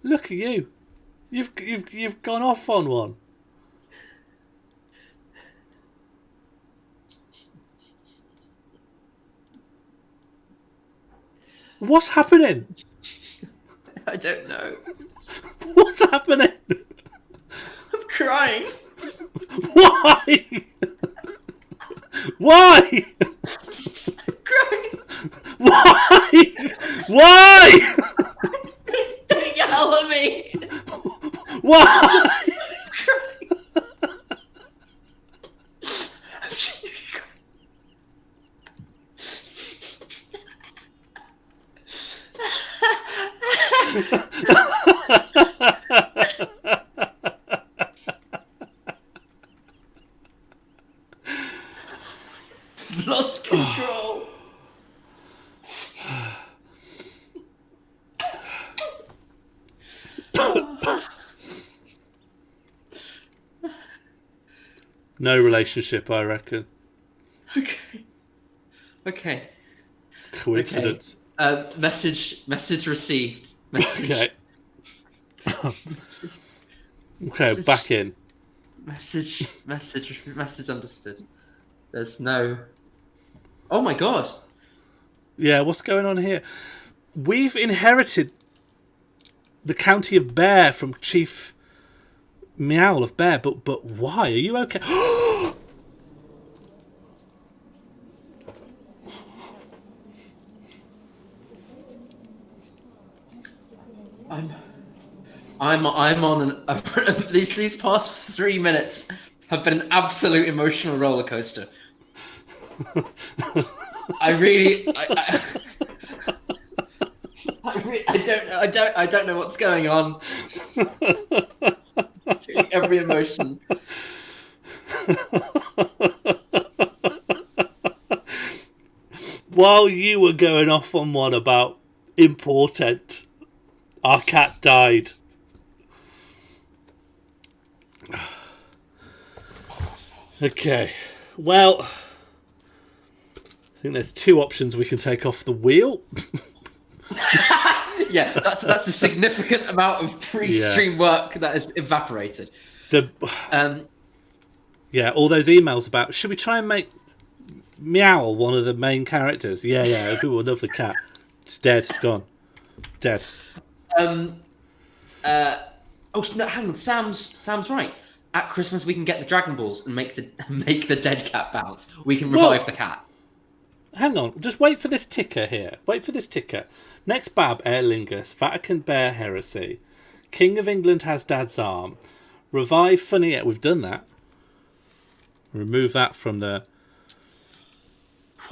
Look at you. You've gone off on one. What's happening? I don't know. What's happening? I'm crying. Why? Why? Why? Why? Don't yell at me! Why? Lost control. No relationship, I reckon. Okay. Coincidence. Message received. Message. Okay. Okay, back in. Message understood. There's no. Oh my god. Yeah, what's going on here? We've inherited the county of Bear from Chief Meow of Bear, but why? Are you okay? I'm on these past 3 minutes have been an absolute emotional roller coaster. I don't know what's going on. Feeling every emotion. While you were going off on one about important, our cat died. Okay, well, I think there's two options we can take off the wheel. Yeah, that's a significant amount of pre-stream work that has evaporated. Yeah, all those emails about should we try and make Meow one of the main characters? Yeah, people would love the cat. It's dead. It's gone. Dead. Oh no! Hang on. Sam's right. At Christmas, we can get the Dragon Balls and make the dead cat bounce. We can revive the cat. Hang on. Just wait for this ticker here. Wait for this ticker. Next Bab Aer Lingus, Vatican Bear Heresy, King of England has Dad's arm, revive Funny. We've done that. Remove that from the.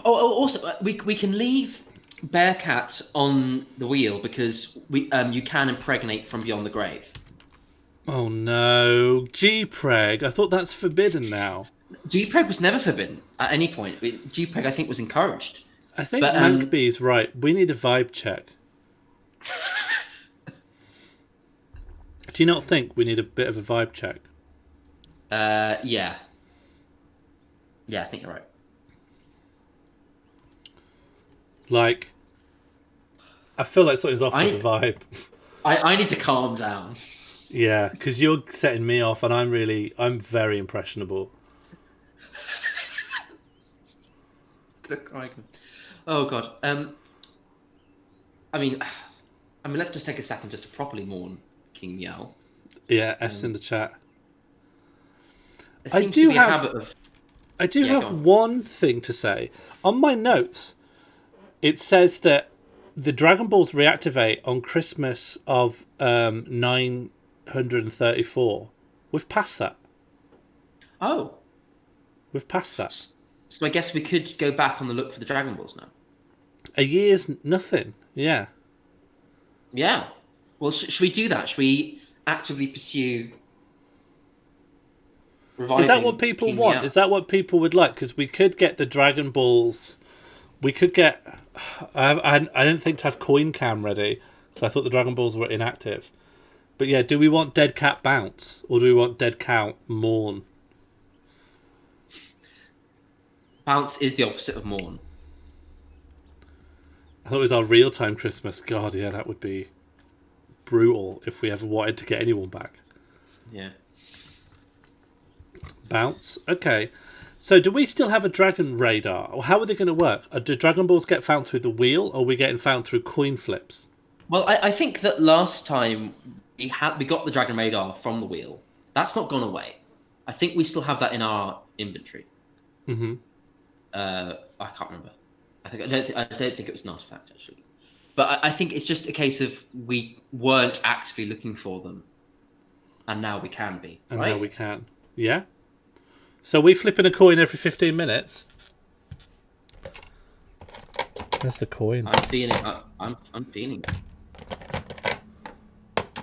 Oh, also we can leave Bearcat on the wheel because you can impregnate from beyond the grave. Oh no, G-Preg. I thought that's forbidden now. G-Preg was never forbidden at any point. G-Preg, I think, was encouraged. I think Mankby's right. We need a vibe check. Do you not think we need a bit of a vibe check? Yeah. Yeah, I think you're right. Like, I feel like something's off with the vibe. I need to calm down. Yeah, because you're setting me off, and I'm very impressionable. Oh god. I mean, let's just take a second just to properly mourn King Meow. Yeah, F's in the chat. There seems to be a habit of. I do have one thing to say. On my notes, it says that the Dragon Balls reactivate on Christmas of 934. We've passed that. Oh. We've passed that. So I guess we could go back on the look for the Dragon Balls now. A year's nothing. Yeah. Yeah. Well, should we do that? Should we actively pursue reviving? Is that what people King want? Meow? Is that what people would like? Because we could get the Dragon Balls. We could get. I didn't think to have Coin Cam ready, so I thought the Dragon Balls were inactive. But yeah, do we want Dead Cat Bounce or do we want Dead Cow Mourn? Bounce is the opposite of mourn. I thought it was our real-time Christmas. God, yeah, that would be brutal if we ever wanted to get anyone back. Yeah. Bounce. Okay. So do we still have a dragon radar? Or how are they going to work? Do Dragon Balls get found through the wheel or are we getting found through coin flips? Well, I think that last time we got the Dragon Radar from the wheel. That's not gone away. I think we still have that in our inventory. Mm-hmm. I can't remember. I don't think it was an artifact actually, but I think it's just a case of we weren't actively looking for them, and now we can be. And right? now we can. Yeah. So we flipping a coin every 15 minutes. Where's the coin? I'm feeling. I'm feeling.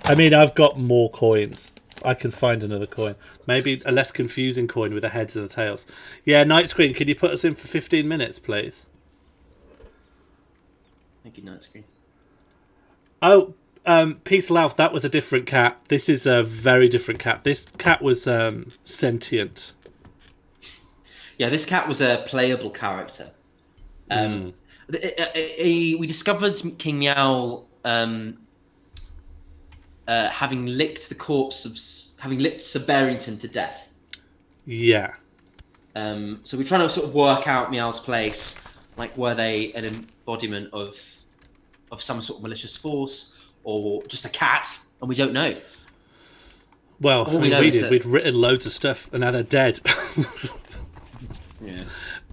I mean, I've got more coins. I can find another coin. Maybe a less confusing coin with the heads and the tails. Yeah, Night Screen, could you put us in for 15 minutes, please? Thank you, Night Screen. Oh, Peace Lauf, that was a different cat. This is a very different cat. This cat was sentient. Yeah, this cat was a playable character. We discovered King Meow having licked Sir Barrington to death. Yeah. So we're trying to sort of work out Meow's place. Like, were they an embodiment of some sort of malicious force, or just a cat? And we don't know. Well, All we know is that we'd written loads of stuff, and now they're dead. Yeah.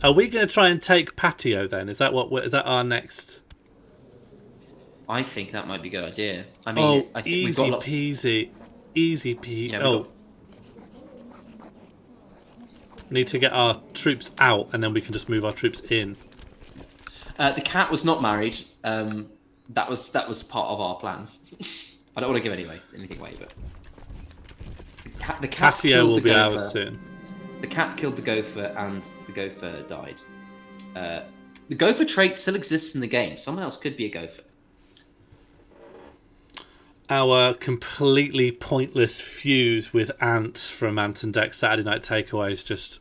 Are we going to try and take Patio then? Is that our next? I think that might be a good idea. I mean, I think we've got lots... peasy, easy peasy. Yeah, We need to get our troops out, and then we can just move our troops in. The cat was not married. That was part of our plans. I don't want to give anything away, but the cat Patio killed will the be gopher. ours soon. The cat killed the gopher, and the gopher died. The gopher trait still exists in the game. Someone else could be a gopher. Our completely pointless fuse with Ant from Ant and Deck's Saturday Night Takeaway is just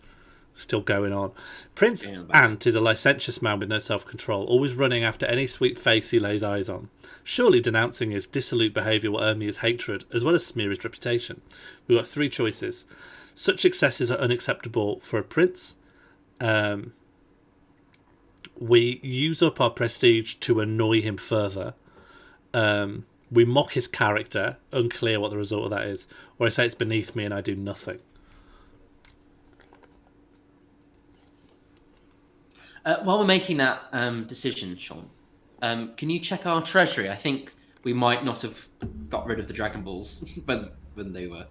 still going on. Prince Ant is a licentious man with no self-control, always running after any sweet face he lays eyes on. Surely denouncing his dissolute behaviour will earn me his hatred, as well as smear his reputation. We've got 3 choices. Such excesses are unacceptable for a prince. We use up our prestige to annoy him further. We mock his character, unclear what the result of that is. Or I say it's beneath me and I do nothing. While we're making that decision, Sean, can you check our treasury? I think we might not have got rid of the Dragon Balls when they were.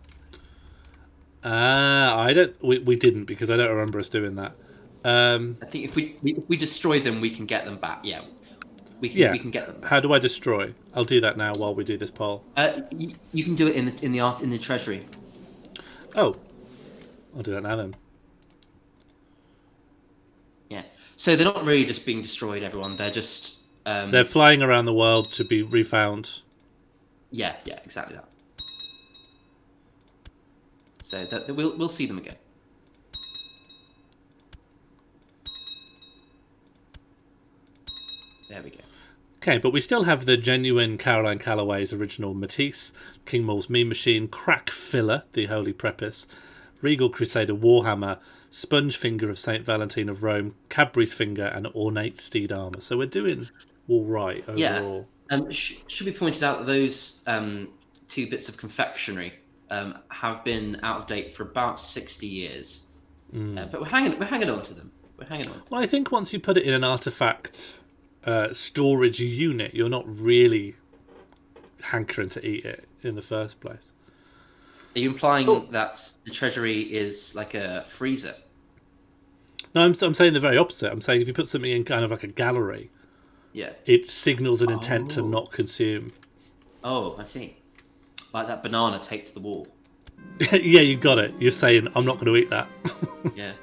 We didn't, because I don't remember us doing that. I think if we destroy them, we can get them back. Yeah. We can get them back. How do I destroy? I'll do that now while we do this poll. You can do it in the treasury. Oh, I'll do that now then. Yeah. So they're not really just being destroyed, everyone. They're just they're flying around the world to be refound. Yeah, exactly that. So that we'll see them again. There we go. Okay, but we still have the genuine Caroline Calloway's original Matisse, King Maul's Mean Machine, Crack Filler, the Holy Prepuce, Regal Crusader Warhammer, Sponge Finger of St. Valentine of Rome, Cadbury's Finger, and Ornate Steed Armour. So we're doing all right overall. Yeah. Should be pointed out that those 2 bits of confectionery have been out of date for about 60 years. But we're hanging on to them. Well, I think once you put it in an artifact storage unit, you're not really hankering to eat it in the first place. Are you implying that the treasury is like a freezer? No, I'm saying the very opposite. I'm saying if you put something in kind of like a gallery, it signals an intent to not consume. Oh, I see. Like that banana taped to the wall. Yeah, you got it. You're saying, I'm not going to eat that. Yeah.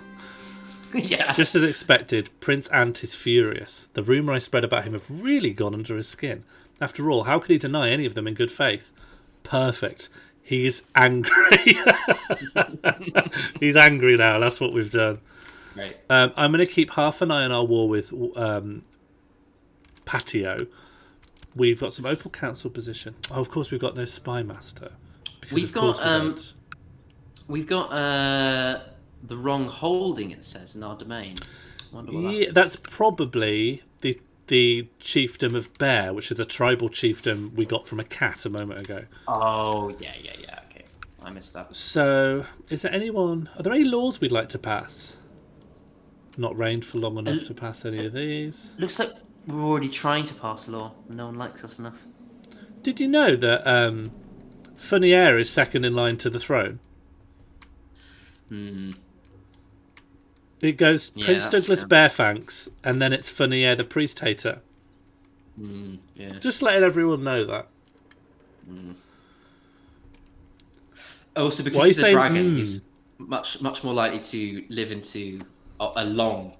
Yeah. Just as expected, Prince Ant is furious. The rumour I spread about him have really gone under his skin. After all, how could he deny any of them in good faith? Perfect. He is angry. He's angry now. That's what we've done. Right. I'm going to keep half an eye on our war with Patio. We've got some Opal Council position. Oh, of course, we've got no Spy Master. We've got the wrong holding, it says, in our domain. That's probably the chiefdom of Bear, which is a tribal chiefdom we got from a cat a moment ago. Oh, yeah, okay. I missed that. So, is there anyone? Are there any laws we'd like to pass? Not reigned for long enough to pass any of these. Looks like we're already trying to pass a law. No one likes us enough. Did you know that Funnier is second in line to the throne? It goes Prince Douglas Barefanks, and then it's Funnier the Priest Hater. Yeah. Just letting everyone know that. Also, because he's a dragon, he's much more likely to live into a long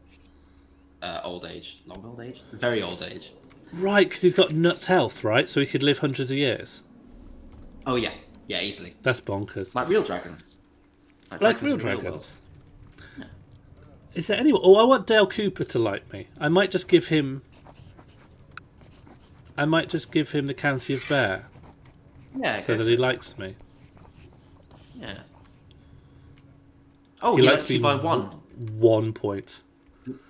old age. Long old age? Very old age. Right, because he's got nuts health, right? So he could live hundreds of years. Oh, yeah. Yeah, easily. That's bonkers. Like real dragons. Like real dragons. Yeah. Is there anyone? Oh, I want Dale Cooper to like me. I might just give him the County of Bear. Yeah. So that he likes me. Yeah. Oh, he likes me by 1. 1 point.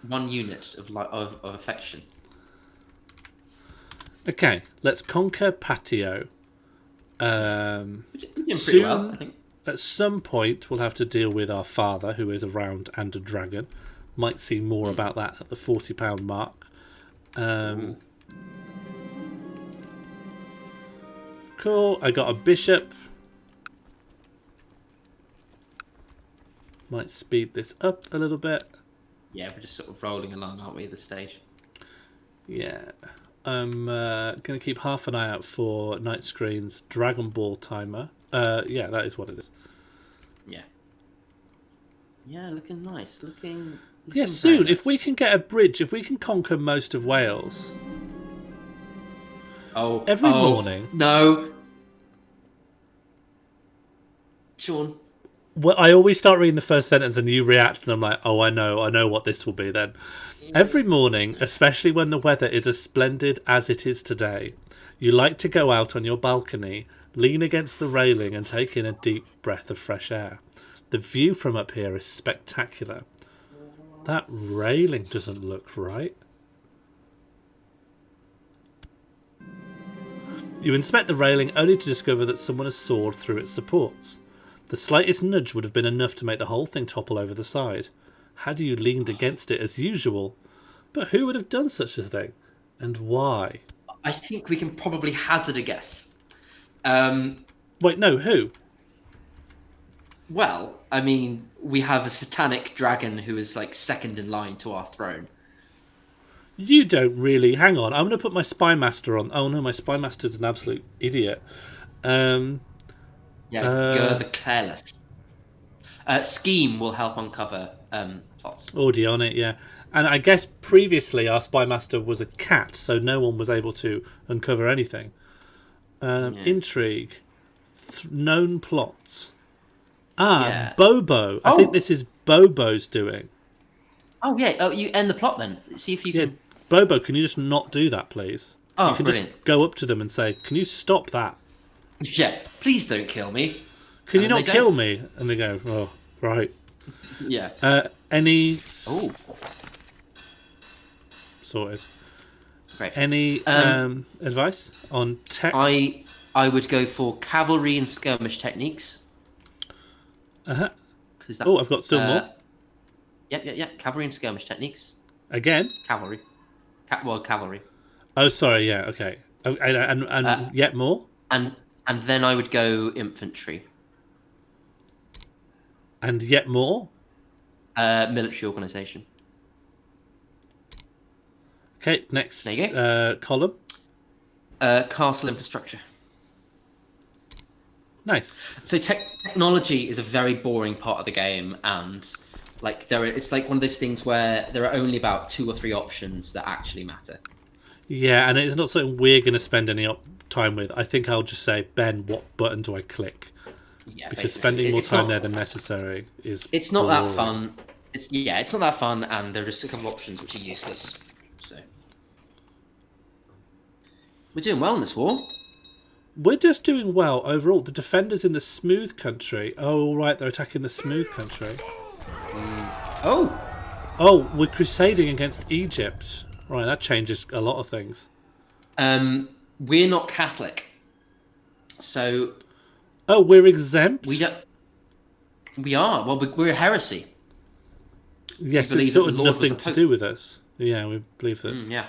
1 unit of affection. Okay, let's conquer Patio. We're doing pretty Soon, well, I think. At some point, we'll have to deal with our father, who is around and a dragon. Might see more about that at the £40 mark. Cool. I got a bishop. Might speed this up a little bit. Yeah, we're just sort of rolling along, aren't we, at this stage? Yeah. I'm going to keep half an eye out for Night Screen's Dragon Ball timer. Yeah, that is what it is. Yeah. Yeah, looking nice. Looking yeah, soon, nice. If we can get a bridge, if we can conquer most of Wales. Every morning. No. Sean. Well, I always start reading the first sentence and you react and I'm like, oh, I know what this will be then. Every morning, especially when the weather is as splendid as it is today, you like to go out on your balcony, lean against the railing and take in a deep breath of fresh air. The view from up here is spectacular. That railing doesn't look right. You inspect the railing only to discover that someone has sawed through its supports. The slightest nudge would have been enough to make the whole thing topple over the side. Had you leaned against it as usual? But who would have done such a thing? And why? I think we can probably hazard a guess. Wait, no, who? Well, I mean, we have a satanic dragon who is like second in line to our throne. You don't really... Hang on, I'm going to put my Spy Master on. Oh no, my Spy Master's an absolute idiot. Go the careless. Scheme will help uncover plots. Already on it, yeah. And I guess previously our Spy Master was a cat, so no one was able to uncover anything. Intrigue. Known plots. Bobo. I think this is Bobo's doing. Oh, yeah. Oh, you end the plot then. See if you can... Bobo, can you just not do that, please? Oh, you can brilliant. Just go up to them and say, can you stop that? Yeah, please don't kill me. Can you not kill me? And they go, oh, right. Yeah. Any... Oh. Sorted. Great. Any advice on tech? I would go for cavalry and skirmish techniques. Uh-huh. Oh, I've got still more. Yep. Cavalry and skirmish techniques. Again? Cavalry. Cavalry. Oh, sorry, yeah, okay. And yet more? And then I would go infantry. And yet more? Military organisation. Okay, next there you go. Column. Castle infrastructure. Nice. So technology is a very boring part of the game, and like it's like one of those things where there are only about 2 or 3 options that actually matter. Yeah, and it's not something we're going to spend any time with. I think I'll just say, Ben, what button do I click? Yeah, because spending more time there than necessary is. It's not that fun. It's not that fun, and there are just a couple of options which are useless. So we're doing well in this war. We're just doing well overall. The defenders in the smooth country. Oh, right, they're attacking the smooth country. Oh, we're crusading against Egypt. Right, that changes a lot of things. We're not Catholic, so Oh, we're exempt? We don't. We are. Well, we're a heresy. Yes, believe it's sort that of the Lord was nothing a to pope. do with us. Yeah, we believe that Yeah.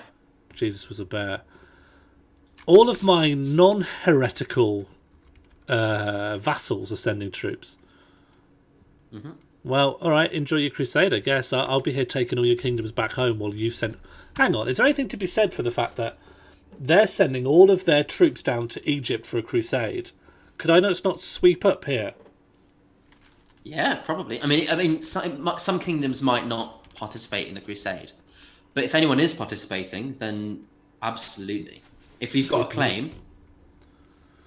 Jesus was a bear. All of my non-heretical vassals are sending troops. Mm-hmm. Well, all right, enjoy your crusade, I guess. I'll be here taking all your kingdoms back home while you send... Hang on, is there anything to be said for the fact that they're sending all of their troops down to Egypt for a crusade? Could I not sweep up here? Yeah, probably. I mean, some kingdoms might not participate in the crusade, but if anyone is participating, then absolutely. If you've got a claim,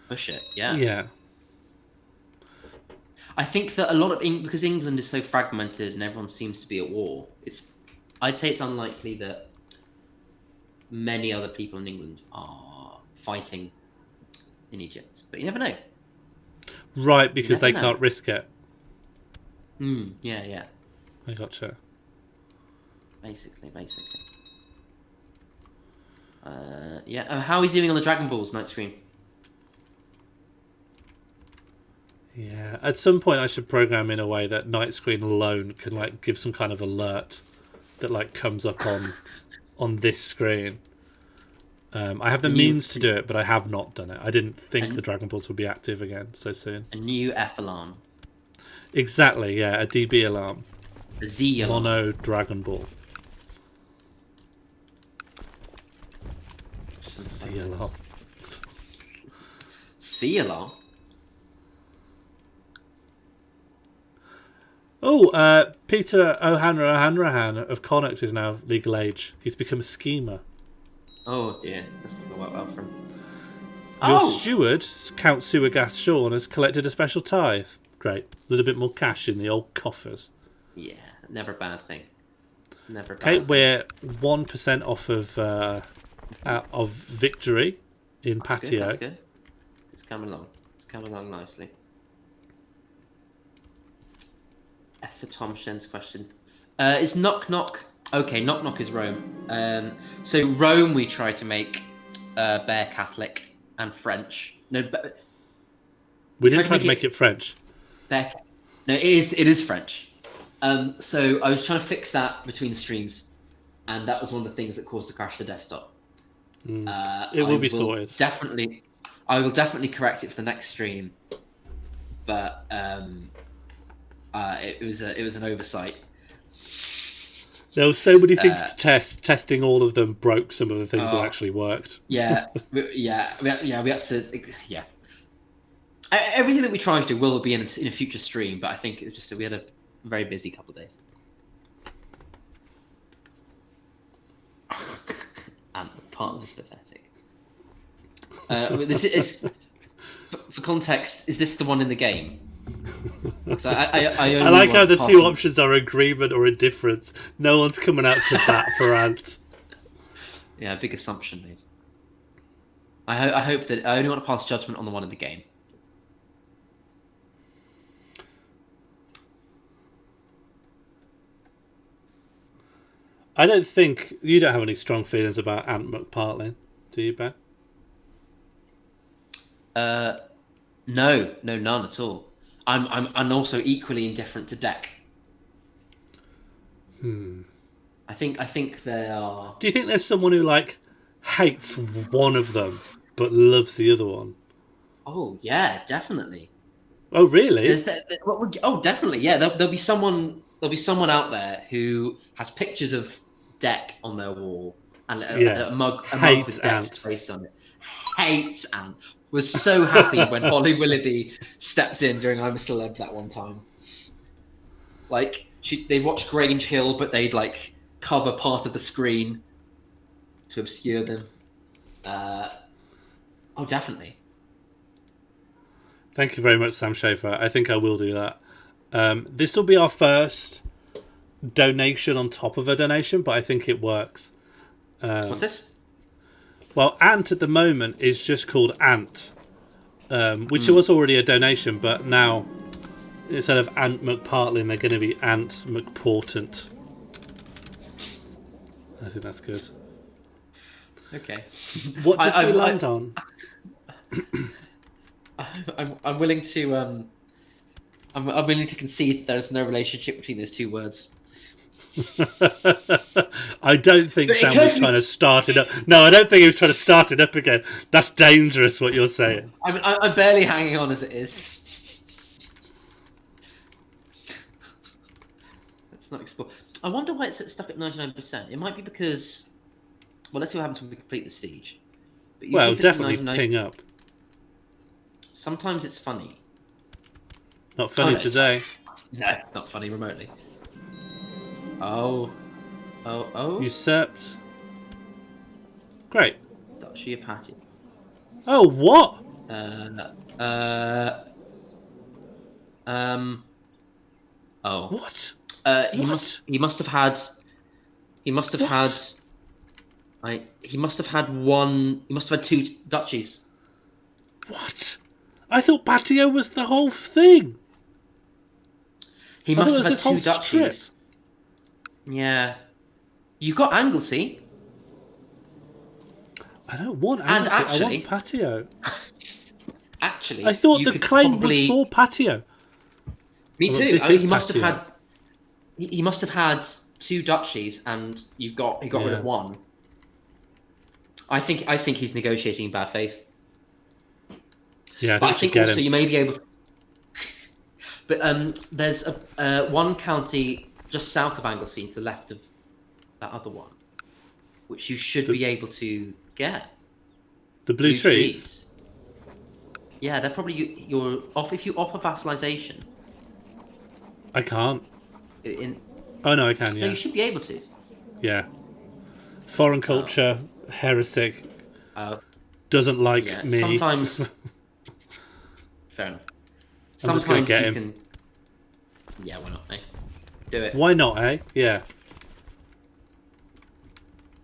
push it. Yeah. Yeah. I think that a lot of because England is so fragmented and everyone seems to be at war. I'd say it's unlikely that many other people in England are fighting in Egypt, but you never know. Right, because they know. can't risk it. Yeah. I gotcha. Basically. Yeah. How are we doing on the Dragon Balls night screen? Yeah, at some point I should program in a way that night screen alone can like give some kind of alert that like comes up on this screen. I have the means to do it, but I have not done it. I didn't think the Dragon Balls would be active again so soon. A new F alarm. Exactly, yeah, a DB alarm. A Z alarm. Mono Dragon Ball. Z alarm. C alarm? Oh, Peter O'Hanrahan of Connacht is now legal age. He's become a schemer. Oh dear, that's not going to work well for him. Your steward, Count Suagas Sean, has collected a special tithe. Great. A little bit more cash in the old coffers. Yeah, never a bad thing. Never a bad Okay, thing. we're 1% off of victory in That's Patio. Good, that's good. It's coming along nicely. F for Tom Shen's question. Is Knock Knock... Okay, Knock Knock is Rome. So Rome we try to make Bear Catholic and French. No, but We didn't try to make it French. Bear... No, it is French. So I was trying to fix that between streams, and that was one of the things that caused the crash of the desktop. It will be sorted. I will definitely correct it for the next stream, but it was an oversight. There were so many things to test. Testing all of them broke some of the things that actually worked. Yeah, we had to. Yeah, everything that we try to do will be in a future stream, but I think it was just we had a very busy couple of days. And part of this pathetic. This is for context. Is this the one in the game? I like how the two options are agreement or indifference. No one's coming out to bat for Ant. Yeah, big assumption made. I hope that I only want to pass judgment on the one in the game. I don't think you don't have any strong feelings about Ant McPartlin, do you, Ben? No, none at all. I'm also equally indifferent to Deck. I think there are. Do you think there's someone who like hates one of them but loves the other one? Oh yeah, definitely. Oh really? Oh definitely, yeah. There'll be someone out there who has pictures of Deck on their wall and a mug with Deck's face on it. Hates Ant. Was so happy when Holly Willoughby stepped in during I'm a Celeb that one time. Like they watched Grange Hill, but they'd like cover part of the screen to obscure them. Oh, definitely. Thank you very much, Sam Schaefer. I think I will do that. This will be our first donation on top of a donation, but I think it works. What's this? Well, Ant at the moment is just called Ant, which was already a donation, but now instead of Ant McPartlin, they're going to be Ant McPortant. I think that's good. Okay. What did we land on? I'm willing to I'm willing to concede there's no relationship between those two words. I don't think But it Sam was occurs to me- trying to start it up. No, I don't think he was trying to start it up again. That's dangerous, what you're saying. I'm barely hanging on as it is. Let's not explore. I wonder why it's stuck at 99%. It might be because... Well, let's see what happens when we complete the siege. But usually Well, if it's at definitely 99 ping up. Sometimes it's funny. Not funny no, today. No, not funny remotely. Oh. Usurped. Great. Duchy of Patty. Oh, what? Oh. What? He What? must have had two duchies. What? I thought Patio was the whole thing. He I thought must it have was had this two whole strip. duchies. Yeah. You've got Anglesey. I don't want And Anglesey, I actually- want Patio. Actually, I thought you the could claim probably... was for Patio. Me Well, too. this I mean, is he must have Patio. had. He must have had two duchies, and he got rid Yeah. of one. I think he's negotiating in bad faith. Yeah, But I I think think we should also get him. you may be able to. But there's one county just south of Anglesey, to the left of that other one, which you should be able to get. The blue trees. Yeah, they're probably you're off if you offer vassalization. I can't. In, Oh no, I can. No, Yeah, you should be able to. yeah. Foreign culture, heretic, Uh, doesn't like yeah, me. sometimes. Fair enough. I'm just gonna Sometimes get you him. can. Yeah, why not? Eh? Do it. Why not? Yeah.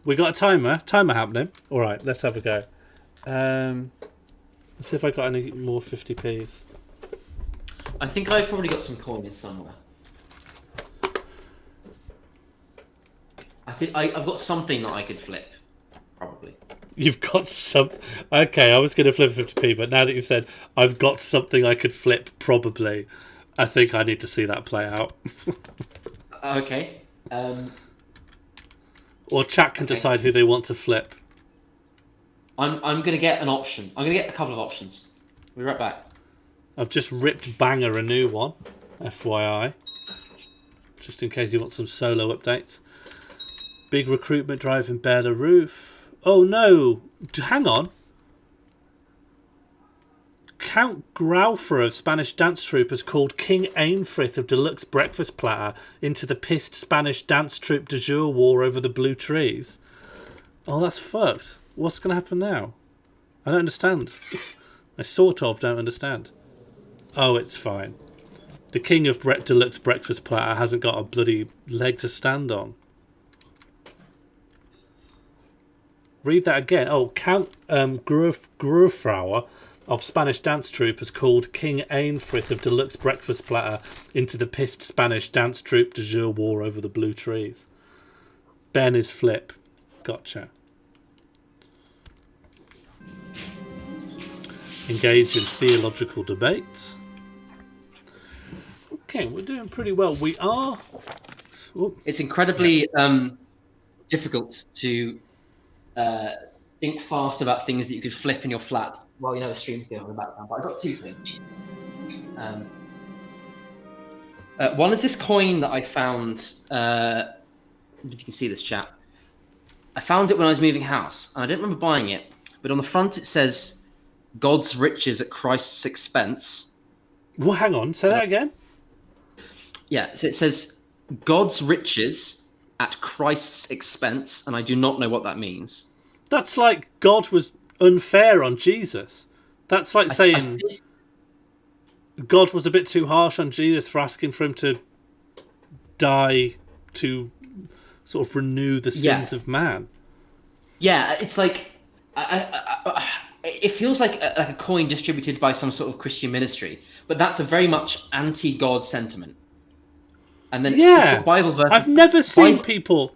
We got a timer happening. All right, let's have a go. Let's see if I got any more 50p's. I think I've probably got some coins somewhere. I've got something that I could flip, probably. You've got some. Okay, I was going to flip 50p, but now that you've said I've got something I could flip, probably, I think I need to see that play out. Okay. Or chat can decide who they want to flip. I'm gonna get an option. I'm gonna get a couple of options. We'll be right back. I've just ripped Banger a new one, FYI. Just in case you want some solo updates. Big recruitment drive in Belarus. Oh no! Hang on. Count Graufer of Spanish dance troupe has called King Ainfrith of Deluxe Breakfast Platter into the pissed Spanish dance troupe de jour war over the blue trees. Oh, that's fucked. What's going to happen now? I don't understand. I sort of don't understand. Oh, it's fine. The King of Deluxe Breakfast Platter hasn't got a bloody leg to stand on. Read that again. Oh, Count Grufrauer of Spanish dance troupe has called King Ainfrith of Deluxe Breakfast Platter into the pissed Spanish dance troupe de jour war over the blue trees. Ben is flip. Gotcha. Engage in theological debate. Okay, we're doing pretty well. We are... Oh, It's incredibly difficult to think fast about things that you could flip in your flat while you know a stream's going on in the background. But I've got two things. One is this coin that I found. I don't know if you can see this, chat. I found it when I was moving house, and I don't remember buying it. But on the front it says, "God's riches at Christ's expense." well, hang on. Say that again. Yeah, so it says, "God's riches at Christ's expense," and I do not know what that means. That's like God was unfair on Jesus. That's like saying God was a bit too harsh on Jesus for asking for him to die to sort of renew the sins of man. Yeah, it's like it feels like a coin distributed by some sort of Christian ministry, but that's a very much anti-God sentiment. And then it's got Bible verse. I've never seen people.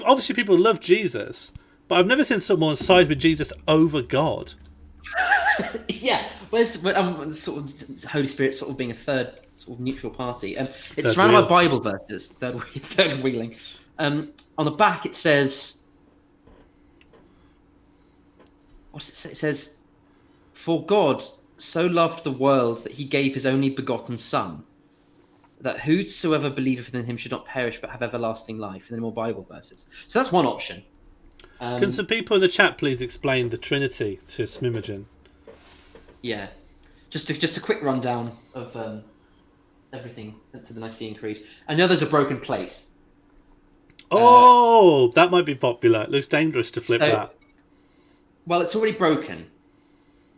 Obviously, people love Jesus, but I've never seen someone side with Jesus over God. Yeah, where's sort of Holy Spirit sort of being a third sort of neutral party? It's Third surrounded wheel. by Bible verses. Third wheeling. On the back it says, what does it say? It says, "For God so loved the world that he gave his only begotten Son, that whosoever believeth in him should not perish but have everlasting life." And then more Bible verses. So that's one option. Can some people in the chat please explain the Trinity to Smimogen? Yeah, just a quick rundown of everything to the Nicene Creed. I know there's a broken plate. Oh, that might be popular. It looks dangerous to flip So- that. Well, it's already broken.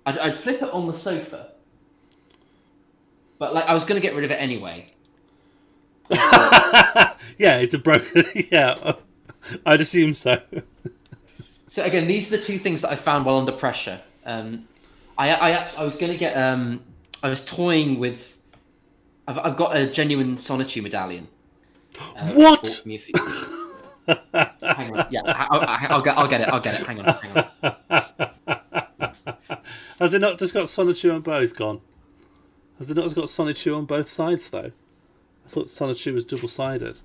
I'd flip it on the sofa, but like I was going to get rid of it anyway. Yeah, it's a broken. Yeah, I'd assume so. So again, these are the two things that I found while under pressure. I was going to get. I was toying with. I've got a genuine Sonichu medallion. What? Bought me a few- Hang on. Yeah, I'll get it. Hang on. Has it not just got Sonichu on both gone? Has it not just got Sonichu on both sides though? I thought Sonichu was double-sided.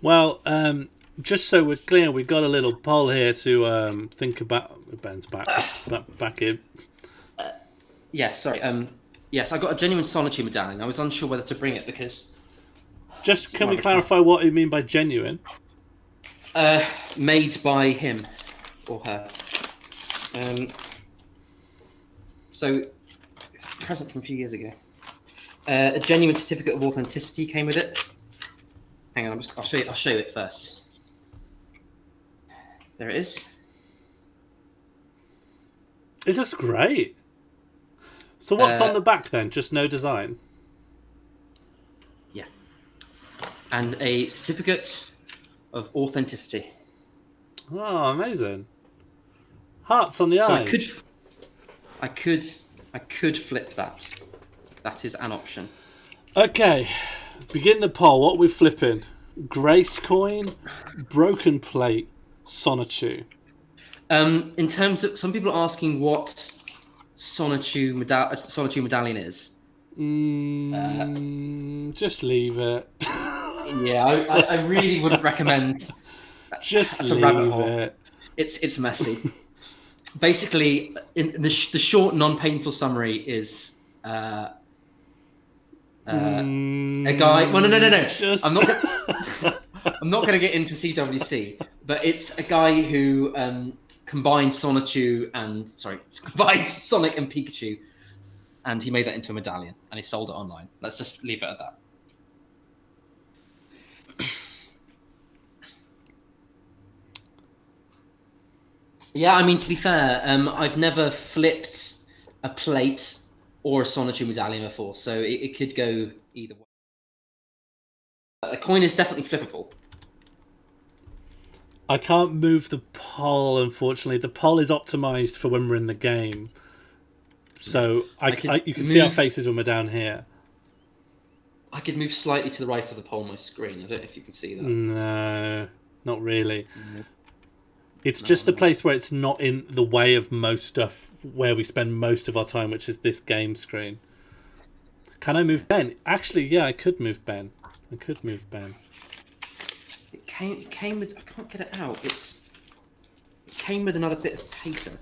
Well, just so we're clear, we've got a little poll here to think about. Ben's back in. Yeah, sorry. Yes, I got a genuine Sonichu medallion. I was unsure whether to bring it because Just can we clarify what you mean by genuine? made by him or her. So it's a present from a few years ago. A genuine certificate of authenticity came with it. Hang on, I'll show you it first. There it is. It looks great. So what's on the back then? Just no design? Yeah. And a certificate of authenticity. Oh, amazing. Hearts on the So eyes. I could flip that. That is an option. Okay, begin the poll. What are we flipping? Grace coin, broken plate, Sonichu. In terms of some people are asking what Sonichu medallion is. Just leave it. Yeah, I really wouldn't recommend. Just That's a rabbit leave hole. it. It's messy. Basically, in the short, non-painful summary is a guy. Well, no. Just... I'm not going to get into CWC, but it's a guy who combined Sonic and Pikachu, and he made that into a medallion, and he sold it online. Let's just leave it at that. Yeah, I mean, to be fair, I've never flipped a plate or a Sonichu medallion before, so it could go either way. A coin is definitely flippable. I can't move the poll, unfortunately. The poll is optimized for when we're in the game. So you can see our faces when we're down here. I could move slightly to the right of the poll on my screen. I don't know if you can see that. No, not really. It's just the place where it's not in the way of most stuff where we spend most of our time, which is this game screen. Can I move Ben? Actually, yeah, I could move Ben. It came with. I can't get it out. It came with another bit of paper.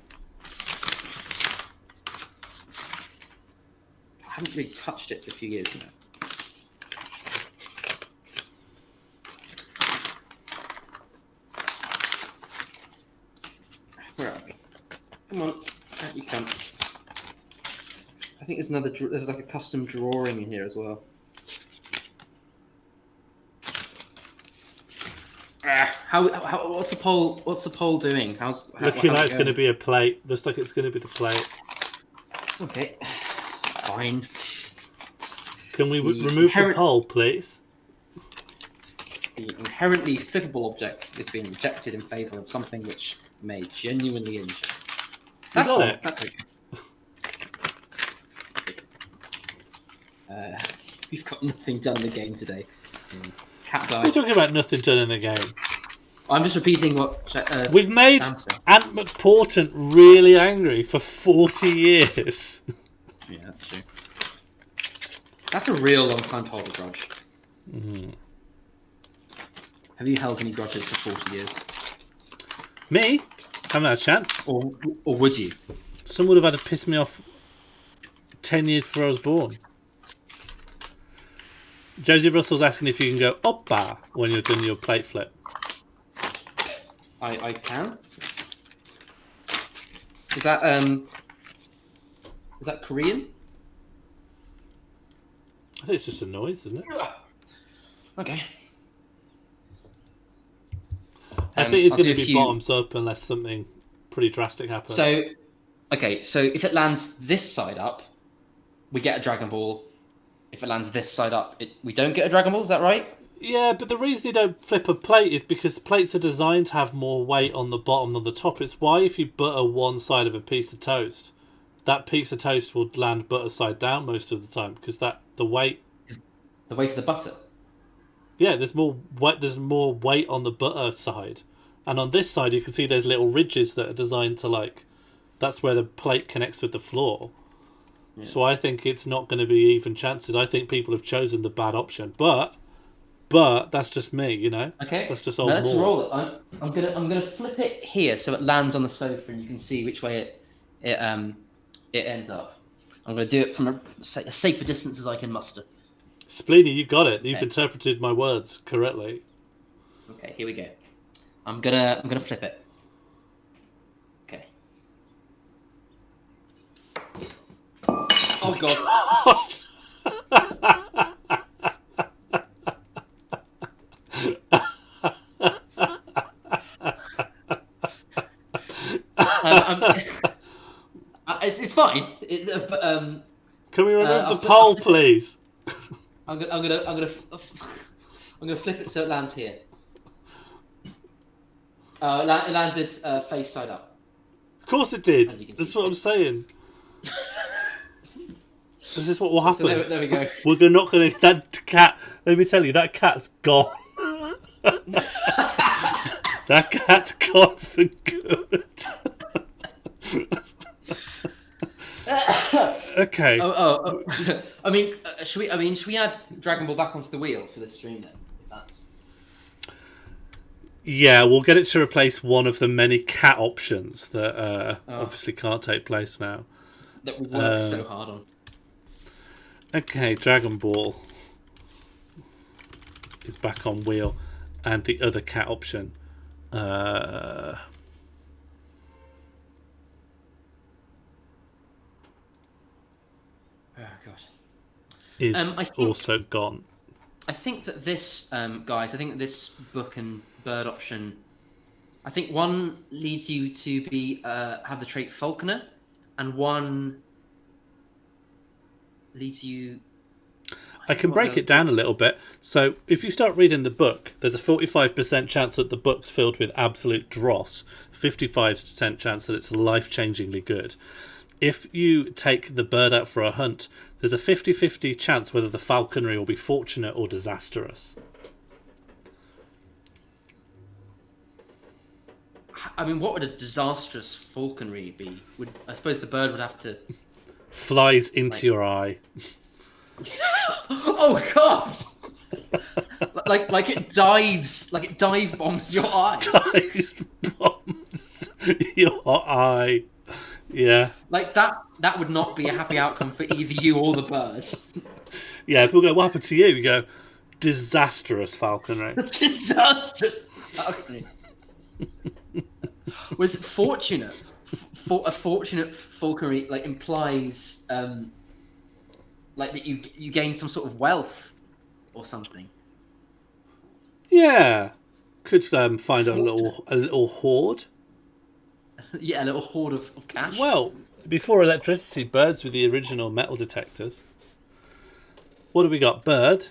I haven't really touched it for a few years now. Where are we? Come on, out you come. I think there's like a custom drawing in here as well. What's the poll? What's the poll doing? Looking like it's going to be a plate. Looks like it's going to be the plate. Okay, fine. Can we remove the poll, please? The inherently flippable object is being rejected in favour of something which may genuinely injure. That's got fine. it. That's okay. We've got nothing done in the game today. Cat We're died. talking about nothing done in the game. I'm just repeating what We've made Sam said. Ant McPortant really angry for 40 years. Yeah, that's true. That's a real long time to hold a grudge. Have you held any grudges for 40 years? Me? Haven't had a chance. Or would you? Someone would have had to piss me off 10 years before I was born. Josie Russell's asking if you can go oppa when you're doing your plate flip. I can. Is that Korean? I think it's just a noise, isn't it? Okay. I think it's I'll going do to a be few- bottoms up unless something pretty drastic happens. So if it lands this side up, we get a Dragon Ball. If it lands this side up, we don't get a Dragon Ball. Is that right? Yeah, but the reason you don't flip a plate is because plates are designed to have more weight on the bottom than the top. It's why if you butter one side of a piece of toast, that piece of toast will land butter side down most of the time because the weight. The weight of the butter. Yeah, there's more weight on the butter side, and on this side you can see there's little ridges that are designed to that's where the plate connects with the floor. Yeah. So I think it's not going to be even chances. I think people have chosen the bad option, but that's just me, you know. Okay. That's just old. Let's roll it. I'm gonna flip it here so it lands on the sofa and you can see which way it ends up. I'm gonna do it from as safe a distance as I can muster. Spleeny, you got it. You've interpreted my words correctly. Okay, here we go. I'm gonna flip it. Okay. Oh god. It's fine. Can we remove the poll, please? I'm gonna flip it so it lands here. It landed face side up. Of course it did. That's what I'm saying. This is what will happen. So there we go. We're not going to... That cat... Let me tell you, that cat's gone. That cat's gone for good. Okay. I mean, should we add Dragon Ball back onto the wheel for this stream then? That's... Yeah, we'll get it to replace one of the many cat options that obviously can't take place now. That we worked so hard on. Okay, Dragon Ball is back on wheel, and the other cat option. Oh god. Is also gone. I think that this, guys, I think that this book and bird option, I think one leads you to be have the trait Falconer, and one leads you... I can break it down a little bit. So if you start reading the book, there's a 45% chance that the book's filled with absolute dross, 55% chance that it's life-changingly good. If you take the bird out for a hunt, there's a 50-50 chance whether the falconry will be fortunate or disastrous. I mean, what would a disastrous falconry be? I suppose the bird would have to... Flies into your eye. Oh god! like it dives, like it dive bombs your eye. Dive bombs your eye. Yeah. Like that would not be a happy outcome for either you or the bird. Yeah, people go, what happened to you? You go, disastrous falconry. Disastrous falconry. Was fortunate? A fortunate falconry implies that you gain some sort of wealth or something. Yeah, could find a little hoard. Yeah, a little hoard of cash. Well, before electricity, birds were the original metal detectors. What do we got? Bird.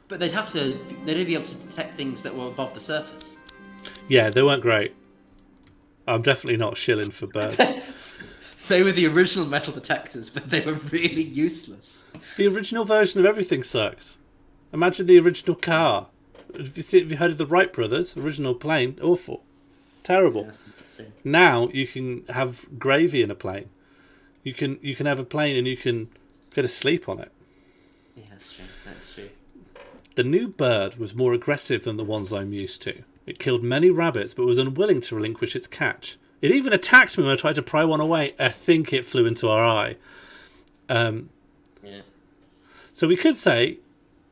But they'd be able to detect things that were above the surface. Yeah, they weren't great. I'm definitely not shilling for birds. They were the original metal detectors, but they were really useless. The original version of everything sucked. Imagine the original car. Have you heard of the Wright brothers? Original plane, awful, terrible. Yeah, that's true. Now you can have gravy in a plane. You can have a plane and you can go to sleep on it. Yeah, that's true. That's true. The new bird was more aggressive than the ones I'm used to. It killed many rabbits, but was unwilling to relinquish its catch. It even attacked me when I tried to pry one away. I think it flew into our eye. Yeah. So we could say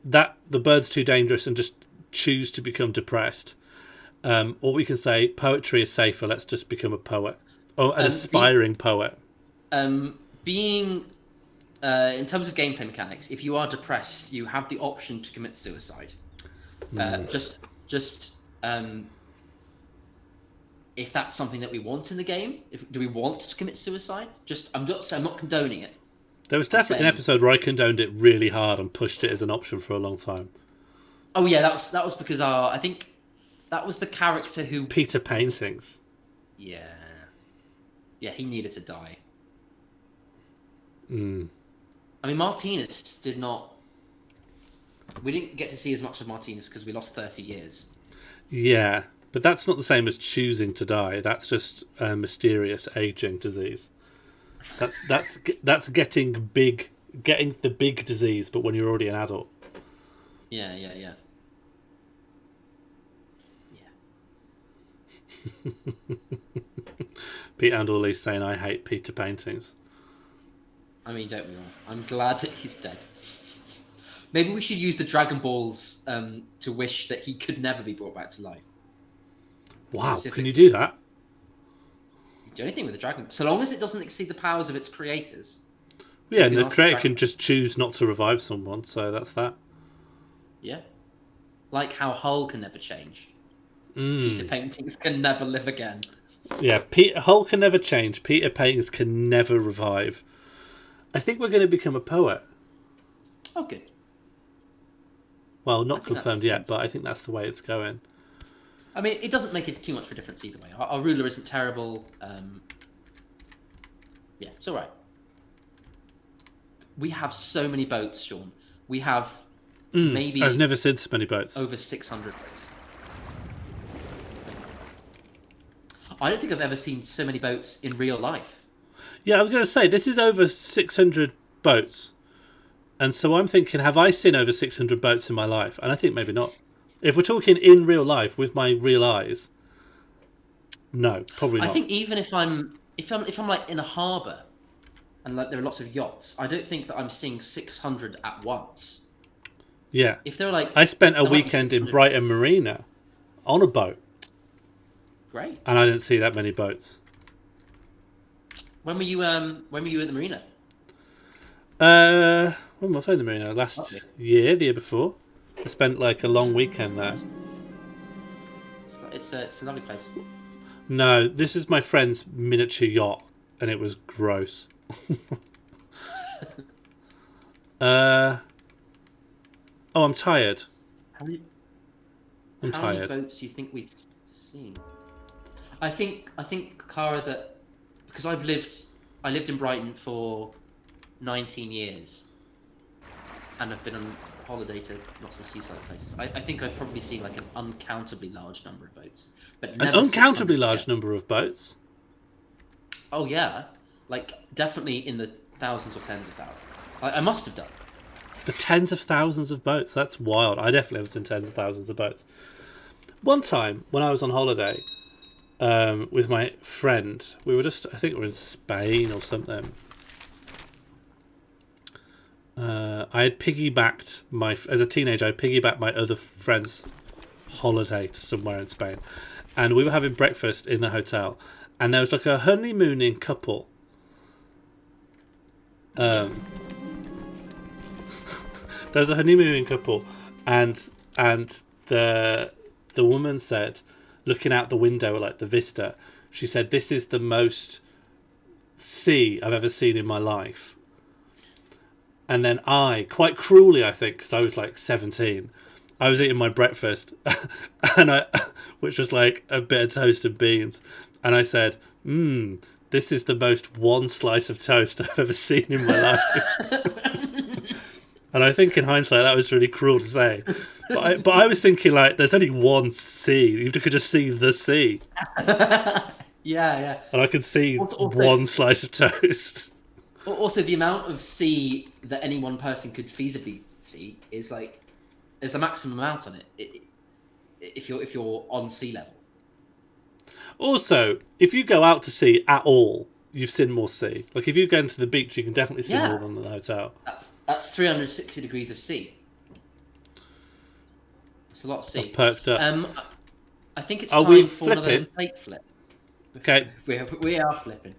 that the bird's too dangerous and just choose to become depressed. Or we can say poetry is safer, let's just become a poet. Or an aspiring poet. Being in terms of gameplay mechanics, if you are depressed, you have the option to commit suicide. If that's something that we want in the game, do we want to commit suicide? I'm not condoning it. There was definitely an episode where I condoned it really hard and pushed it as an option for a long time. Oh yeah, that was because I think that was the character who Peter Paintings. Yeah, he needed to die. I mean, Martiinpus did not. We didn't get to see as much of Martiinpus because we lost 30 years. Yeah, but that's not the same as choosing to die. That's just a mysterious aging disease. That's getting the big disease, but when you're already an adult. Yeah. Pete Andorley's saying, I hate Peter Paintings. I mean, don't we all? I'm glad that he's dead. Maybe we should use the Dragon Balls to wish that he could never be brought back to life. Wow, can you do that? Do anything with the dragon, so long as it doesn't exceed the powers of its creators. Yeah, and the creator can just choose not to revive someone, so that's that. Yeah. Like how Hull can never change. Peter Paintings can never live again. Yeah, Hull can never change. Peter Paintings can never revive. I think we're going to become a poet. Oh, good. Well, not confirmed yet, but I think that's the way it's going. I mean, it doesn't make it too much of a difference either way. Our ruler isn't terrible. Yeah, it's all right. We have so many boats, Sean. We have maybe... I've never seen so many boats. Over 600 boats. I don't think I've ever seen so many boats in real life. Yeah, I was going to say, this is over 600 boats. And so I'm thinking, have I seen over 600 boats in my life? And I think maybe not. If we're talking in real life with my real eyes, no, probably not. I think even if I'm like in a harbour and like there are lots of yachts, I don't think that I'm seeing 600 at once. Yeah. If they're like, I spent a weekend in Brighton Marina on a boat. Great. And I didn't see that many boats. When were you at the marina? When was I in the marina? Last year, the year before. I spent like a long weekend there. It's a lovely place. No, this is my friend's miniature yacht, and it was gross. I'm tired. How many tired. boats do you think we've seen? I think Cara, that because I lived in Brighton for 19 years, and I've been on holiday to lots of seaside places. I think I've probably seen like an uncountably large number of boats, but an uncountably large number of boats. Oh yeah, like definitely in the thousands or tens of thousands. I must have done. The tens of thousands of boats. That's wild. I definitely have seen tens of thousands of boats. One time when I was on holiday with my friend, we were I think we were in Spain or something. I had piggybacked as a teenager. I piggybacked my other friend's holiday to somewhere in Spain, and we were having breakfast in the hotel, and there was like a honeymooning couple. There's a honeymooning couple, and the woman said, looking out the window, like the vista, she said, "This is the most sea I've ever seen in my life." And then I, quite cruelly, I think, because I was like 17, I was eating my breakfast, which was like a bit of toast and beans, and I said, "This is the most one slice of toast I've ever seen in my life." And I think in hindsight that was really cruel to say. But I was thinking, like, there's only one sea. You could just see the sea. Yeah. And I could see Also, one slice of toast. Also, the amount of sea that any one person could feasibly see is like there's a maximum amount on it. If you're on sea level. Also, if you go out to sea at all, you've seen more sea. Like, if you go into the beach, you can definitely see more than the hotel. That's 360 degrees of sea. That's a lot of sea. I've perked up. I think it's Are time we for another flipping? plate flip. Okay. We are flipping.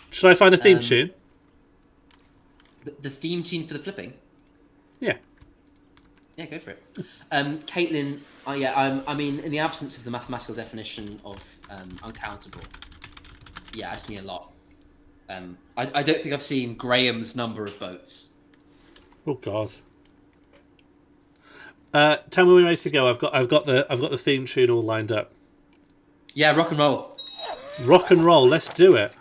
Should I find a theme tune? The theme tune for the flipping? Yeah. Yeah, go for it. Caitlin, I mean, in the absence of the mathematical definition of uncountable, yeah, I've seen a lot. I don't think I've seen Graham's number of boats. Oh God. Tell me when you're ready to go. I've got the theme tune all lined up. Yeah, rock and roll. Rock and roll. Let's do it.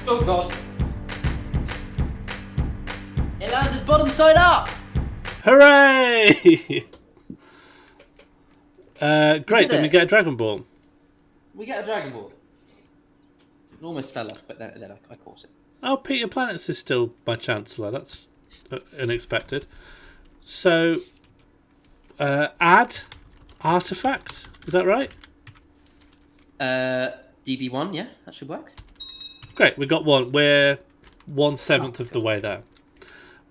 Oh God! It landed bottom side up. Hooray! Great. Then we it. get a Dragon Ball. We get a Dragon Ball. It almost fell off, but then I caught it. Oh, Peter Planets is still my Chancellor. That's unexpected. So, add artifact. Is that right? DB1, yeah, that should work. Great, we got one. We're 1/7 of the way there.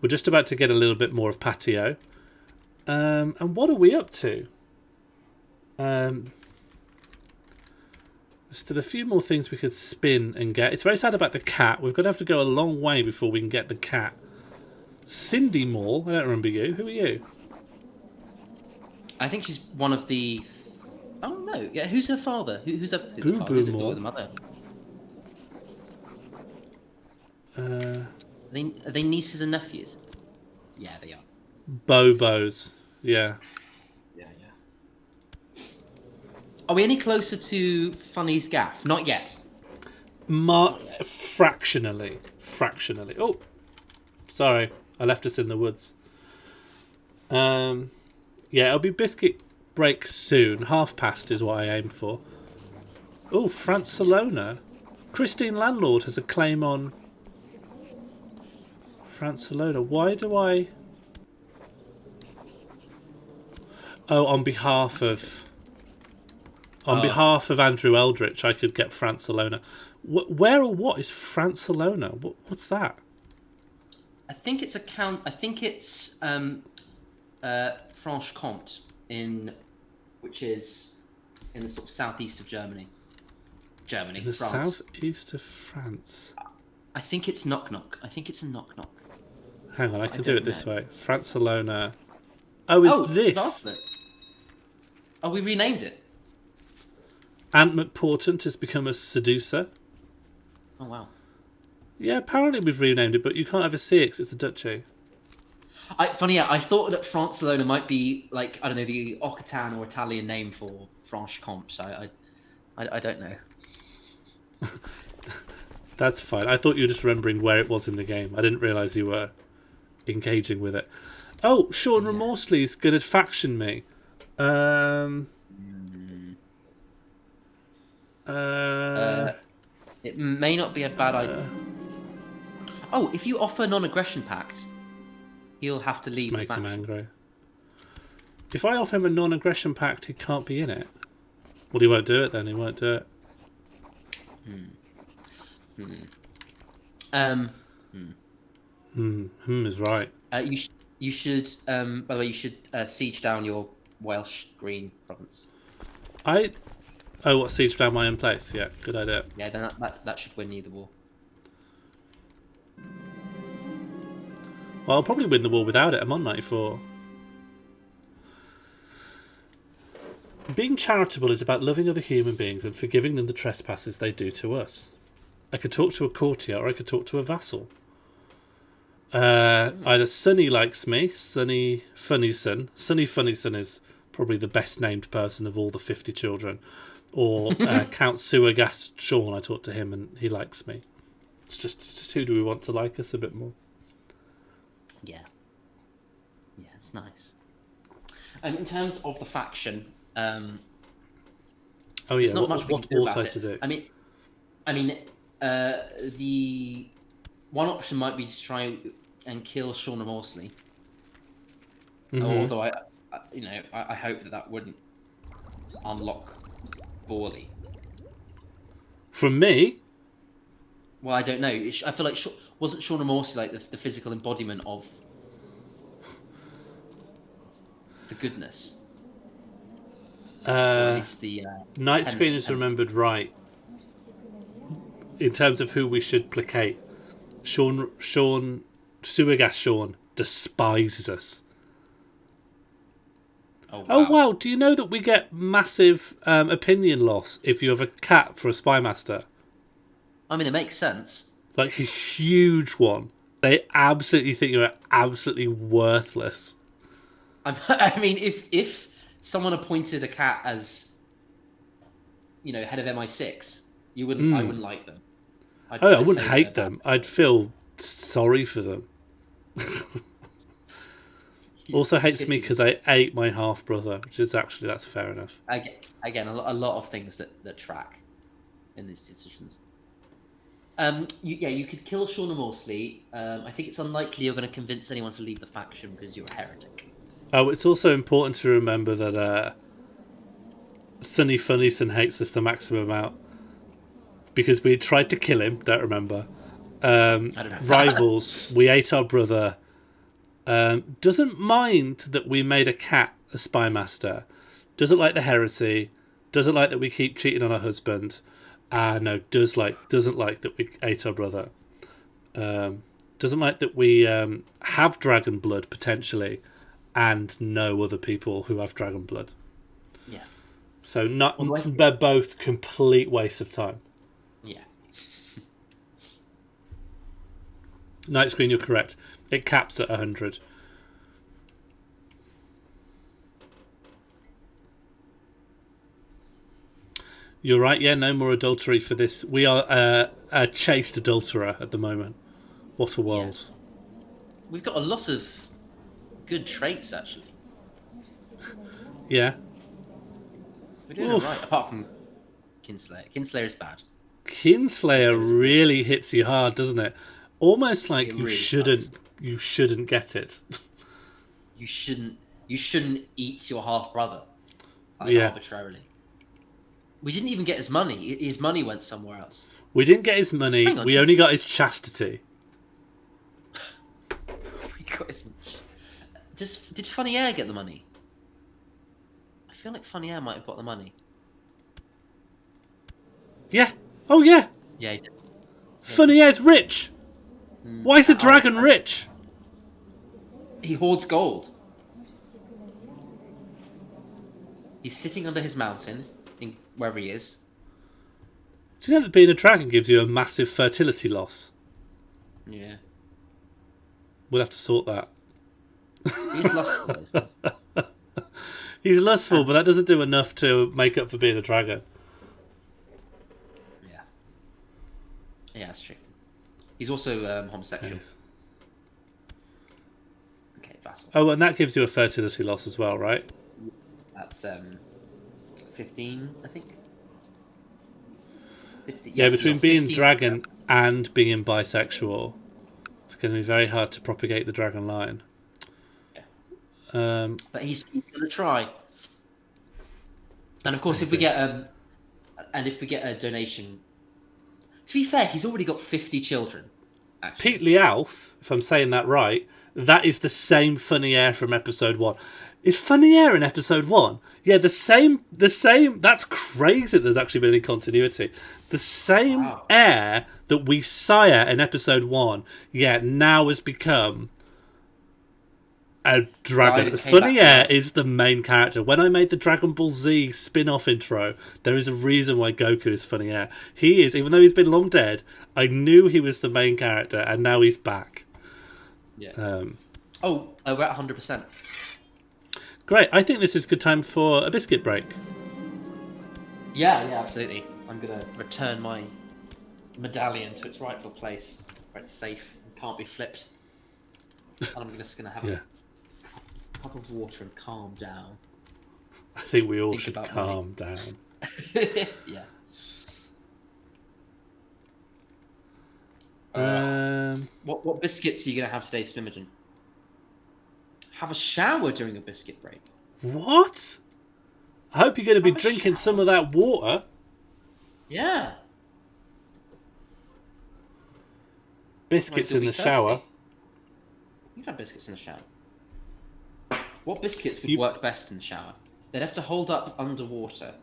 We're just about to get a little bit more of patio. And what are we up to? There's still a few more things we could spin and get. It's very sad about the cat. We're going to have to go a long way before we can get the cat. Cindy Morl, I don't remember you. Who are you? I think she's one of the... Oh, no. Yeah, who's her father? Who's the father? Boo Who's Morl. the mother? Uh, Are they nieces and nephews? Yeah, they are. Bobos. Yeah. Yeah. Are we any closer to Funny's gaff? Not yet. Fractionally. Oh, sorry. I left us in the woods. Yeah, it'll be biscuit break soon. past is what I aim for. Oh, Francelona. Christine Landlord has a claim on Francelona. Why do I... Oh, on behalf of Andrew Eldritch, I could get Francelona. Where or what is Francelona? What's that? I think it's Franche-Comté which is in the sort of southeast of Germany. In the France. southeast of France. I think it's Knock. I think it's a Knock. Hang on, I can do it this know. way. Francelona. Oh, is this? Lovely. Oh, we renamed it. Ant McPortant has become a seducer. Oh, wow. Yeah, apparently we've renamed it, but you can't ever see it 'cause it's the duchy. I thought that Francelona might be like, I don't know, the Occitan or Italian name for Franche-Comté, so I don't know. That's fine. I thought you were just remembering where it was in the game. I didn't realise you were engaging with it. Oh, Sean Remorseley's going to faction me. It may not be a bad idea. Oh, if you offer non-aggression pact, he'll have to leave the Make him faction. angry. If I offer him a non-aggression pact, he can't be in it. Well, he won't do it then. He won't do it. Is right. You should. By the way, you should siege down your Welsh Green province. Oh, what, siege down my own place? Yeah, good idea. Yeah, then that should win you the war. Well, I'll probably win the war without it. I'm on 94. Being charitable is about loving other human beings and forgiving them the trespasses they do to us. I could talk to a courtier or I could talk to a vassal. Either Sonny likes me, Sonny Funnyson. Sonny Funnyson is probably the best named person of all the 50 children. Or Count Suagast Sean. I talked to him and he likes me. It's just who do we want to like us a bit more? Yeah. Yeah, it's nice. In terms of the faction, oh yeah, there's not much we what can do ought about I to do? The one option might be to try and kill Shauna Morsley. Although I hope that wouldn't unlock Borley. From me? Well, I don't know. I feel like wasn't Shauna Morsley like the physical embodiment of the goodness? Or at least the Night Screen is remembered right in terms of who we should placate. Sean Suagast Sean despises us. Oh wow! Do you know that we get massive opinion loss if you have a cat for a spymaster? I mean, it makes sense. Like a huge one. They absolutely think you're absolutely worthless. I mean, if someone appointed a cat as, head of MI6, I wouldn't like them. I wouldn't hate them. I'd feel sorry for them. Also hates me because I ate my half brother, which is that's fair enough. Again, a lot of things that track in these decisions. You could kill Shauna Morsley. I think it's unlikely you're going to convince anyone to leave the faction because you're a heretic. Oh, it's also important to remember that Sonny Funnison hates us the maximum amount because we tried to kill him. Don't remember. I don't know. Rivals. We ate our brother. Doesn't mind that we made a cat a spymaster. Doesn't like the heresy. Doesn't like that we keep cheating on our husband. Doesn't like that we ate our brother. Doesn't like that we have dragon blood potentially, and know other people who have dragon blood. Yeah. So they're both complete waste of time. Yeah. Night Screen, you're correct. It caps at 100. You're right, yeah, no more adultery for this. We are a chaste adulterer at the moment. What a world. Yeah. We've got a lot of good traits, actually. Yeah. We're doing all right, apart from Kinslayer. Kinslayer is bad. Kinslayer really hits you hard, doesn't it? Almost like It you really shouldn't get it. You shouldn't eat your half brother arbitrarily. We didn't even get his money. His money went somewhere else. We didn't get his money. We only got his chastity. We got his. Did Funny Air get the money? I feel like Funny Air might have got the money. Yeah. Oh yeah. Yeah, he did. Funny Air's rich. Why is the dragon rich? He hoards gold. He's sitting under his mountain, wherever he is. Do you know that being a dragon gives you a massive fertility loss? Yeah. We'll have to sort that. He's lustful. He's lustful, but that doesn't do enough to make up for being a dragon. Yeah. Yeah, that's true. He's also homosexual. Yes. Okay, vassal. Oh, and that gives you a fertility loss as well, right? That's 15, I think. 50, Yeah, between being 15, dragon and being bisexual, it's going to be very hard to propagate the dragon line. Yeah. But he's going to try. And of course, if we get a donation, to be fair, he's already got 50 children. Actually. Pete Lealth, if I'm saying that right, that is the same Funny Air from episode 1. Is Funny Air in episode 1? Yeah, the same. That's crazy that there's actually been any continuity. The same air that we sire in episode 1, now has become a dragon. Funny Air is the main character. When I made the Dragon Ball Z spin-off intro, there is a reason why Goku is Funny Air. He is, even though he's been long dead, I knew he was the main character, and now he's back. Yeah. We're at 100%. Great. I think this is a good time for a biscuit break. Yeah, absolutely. I'm gonna return my medallion to its rightful place, where it's safe and can't be flipped. And I'm just gonna have Yeah. a cup of water and calm down. I think we all Think should about calm down. Yeah. What biscuits are you gonna have today, Spimogen? Have a shower during a biscuit break. What? I hope you're going to be Have a drinking some shower. of that water. Yeah. Biscuits Otherwise you'll in be the shower. thirsty. You can have biscuits in the shower. What biscuits would work best in the shower? They'd have to hold up underwater.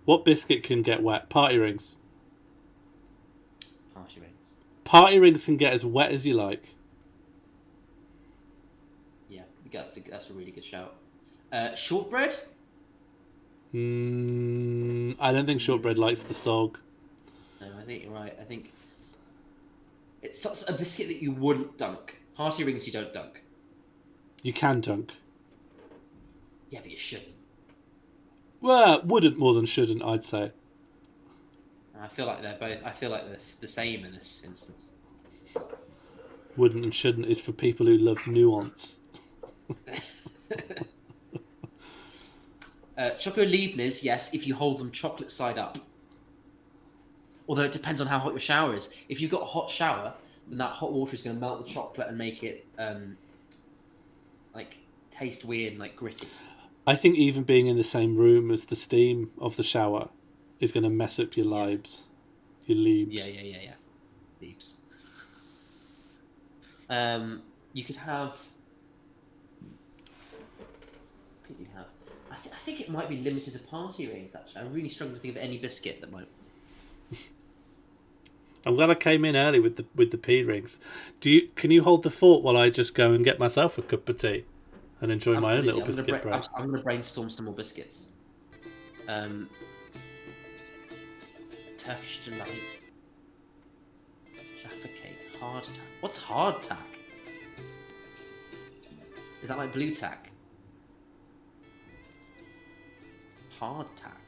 What biscuit can get wet? Party rings. Party rings. Party rings can get as wet as you like. Yeah, that's a really good shout. Shortbread? I don't think shortbread likes the sog. No, I think you're right. I think it's such a biscuit that you wouldn't dunk. Party rings you don't dunk. You can dunk. Yeah, but you shouldn't. Well, wouldn't more than shouldn't, I'd say. I feel like they're both. I feel like they're the same in this instance. Wouldn't and shouldn't is for people who love nuance. Choco Liebners, yes, if you hold them chocolate side up. Although it depends on how hot your shower is. If you've got a hot shower, then that hot water is going to melt the chocolate and make it like taste weird and like gritty. I think even being in the same room as the steam of the shower is going to mess up your lives. Your leaves. Yeah. Leaves. You could have. What could you have? I think it might be limited to party rings. Actually, I'm really struggling to think of any biscuit that might. I'm glad I came in early with the pea rings. Can you hold the fort while I just go and get myself a cup of tea and enjoy my own little biscuit break? I'm going to brainstorm some more biscuits. Turkish delight, Jaffa cake, hardtack. What's hardtack? Is that like blue tack? Hardtack.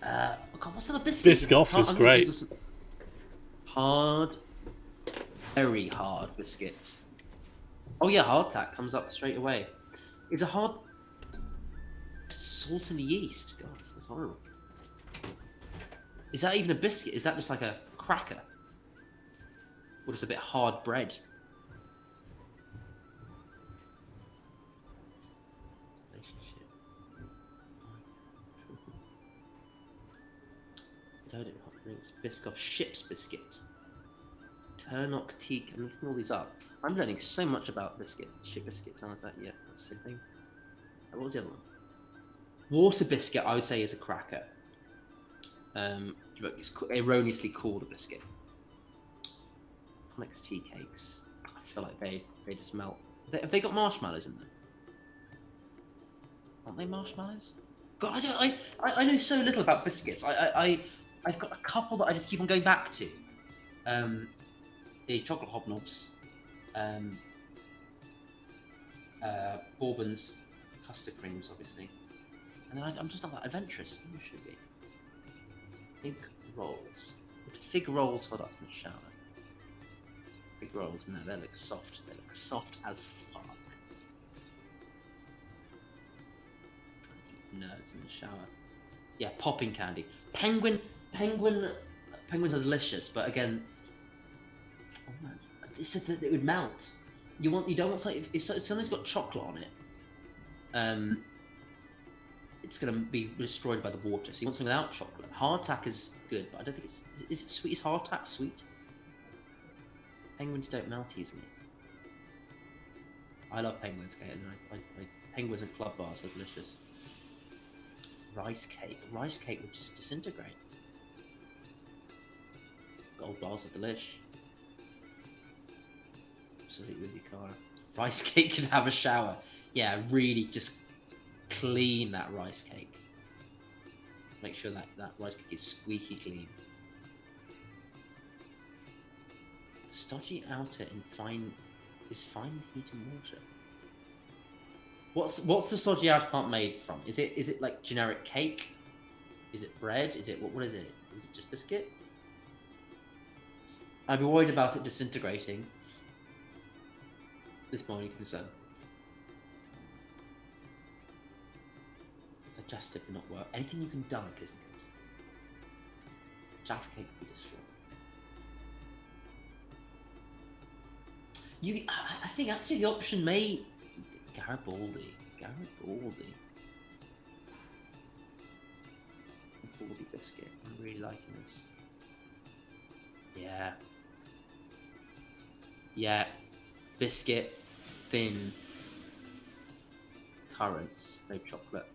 Oh God, what's another biscuit? Biscoff is great. Hard, very hard biscuits. Oh yeah, hardtack comes up straight away. It's a hard salt and yeast. God, that's horrible. Is that even a biscuit? Is that just like a cracker? Or just a bit hard bread? Relationship. Hot drinks. Biscoff ship's biscuit. Turnock teak. I'm looking all these up. I'm learning so much about ship biscuits. Aren't that? Yeah, that's the same thing. What was the other one? Water biscuit, I would say, is a cracker. But it's erroneously called a biscuit. Onyx tea cakes. I feel like they just melt. Have they got marshmallows in them? Aren't they marshmallows? God, I know so little about biscuits. I've got a couple that I just keep on going back to. The chocolate hobnobs, bourbons, custard creams, obviously, and then I'm just not that adventurous. Maybe I should be. Fig rolls. Would fig rolls hold up in the shower? Fig rolls, no, they look soft. They look soft as fuck. Nerds in the shower. Yeah, popping candy. Penguins are delicious, but again, oh man, it said that it would melt. You don't want something if something's got chocolate on it. It's going to be destroyed by the water. So you want something without chocolate. Hardtack is good, but I don't think is it sweet? Is hardtack sweet? Penguins don't melt easily. I love penguins, okay? And penguins and club bars are delicious. Rice cake. Rice cake would just disintegrate. Gold bars are delish. Absolutely with your car. Rice cake could have a shower. Yeah, really just clean that rice cake. Make sure that rice cake is squeaky clean. Stodgy outer in fine heat and water. What's the stodgy outer part made from? Is it like generic cake, Is it bread? Is it what is it? Is it just biscuit? I'd be worried about it disintegrating. This my only concern. Digestive will not work. Anything you can dunk isn't good. Jaffa cake will be destroyed. I think actually the option may Garibaldi. Garibaldi biscuit. I'm really liking this. Yeah. Yeah. Biscuit, thin, currants, no chocolate.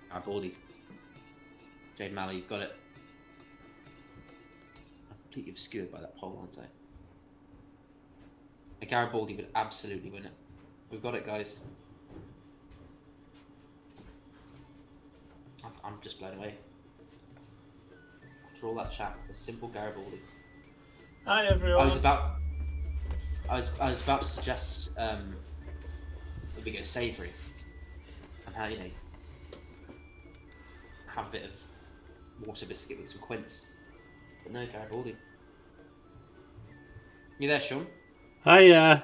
Garibaldi. Jade Malley, you've got it. I'm completely obscured by that poll, aren't I? A Garibaldi would absolutely win it. We've got it, guys. I'm just blown away. After all that chat, a simple Garibaldi. Hi everyone. I was about to suggest that we go savoury and how have a bit of water biscuit with some quince, but no Garibaldi. You there, Sean? Hi.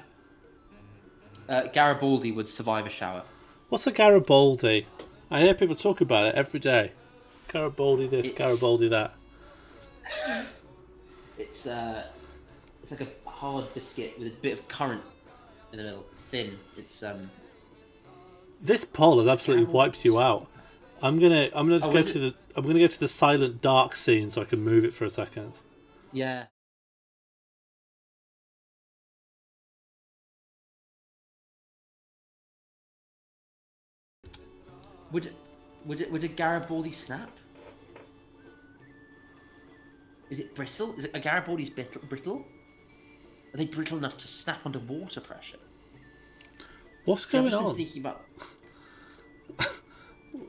Garibaldi would survive a shower. What's a Garibaldi? I hear people talk about it every day. Garibaldi this, Garibaldi that. It's like a hard biscuit with a bit of currant in the middle. It's thin. It's This poll has absolutely wiped you out. I'm gonna go to the silent dark scene so I can move it for a second. Yeah. Would a Garibaldi snap? Is it brittle? Is it a Garibaldi's brittle? Are they brittle enough to snap under water pressure? What's going I've on? been thinking about.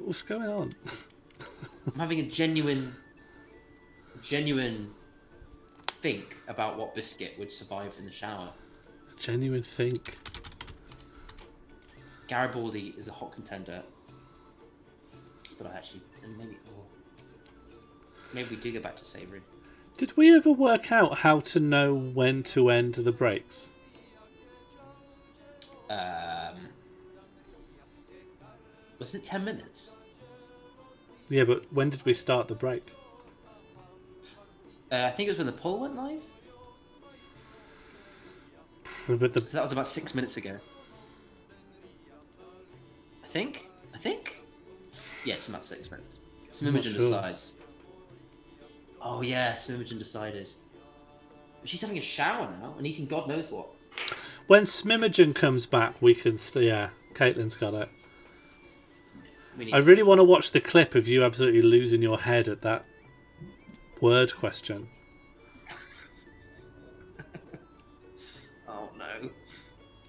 What's going on? I'm having a genuine think about what biscuit would survive in the shower. Genuine think. Garibaldi is a hot contender, but maybe we do go back to savoury. Did we ever work out how to know when to end the breaks? Wasn't it 10 minutes? Yeah, but when did we start the break? I think it was when the poll went live. But So that was about 6 minutes ago. I think? Yeah, it's been about 6 minutes. Smimogen decides. Oh yeah, Smimogen decided. But she's having a shower now and eating God knows what. When Smimogen comes back, we can... yeah, Caitlin's got it. I really want to watch the clip of you absolutely losing your head at that word question. Oh no.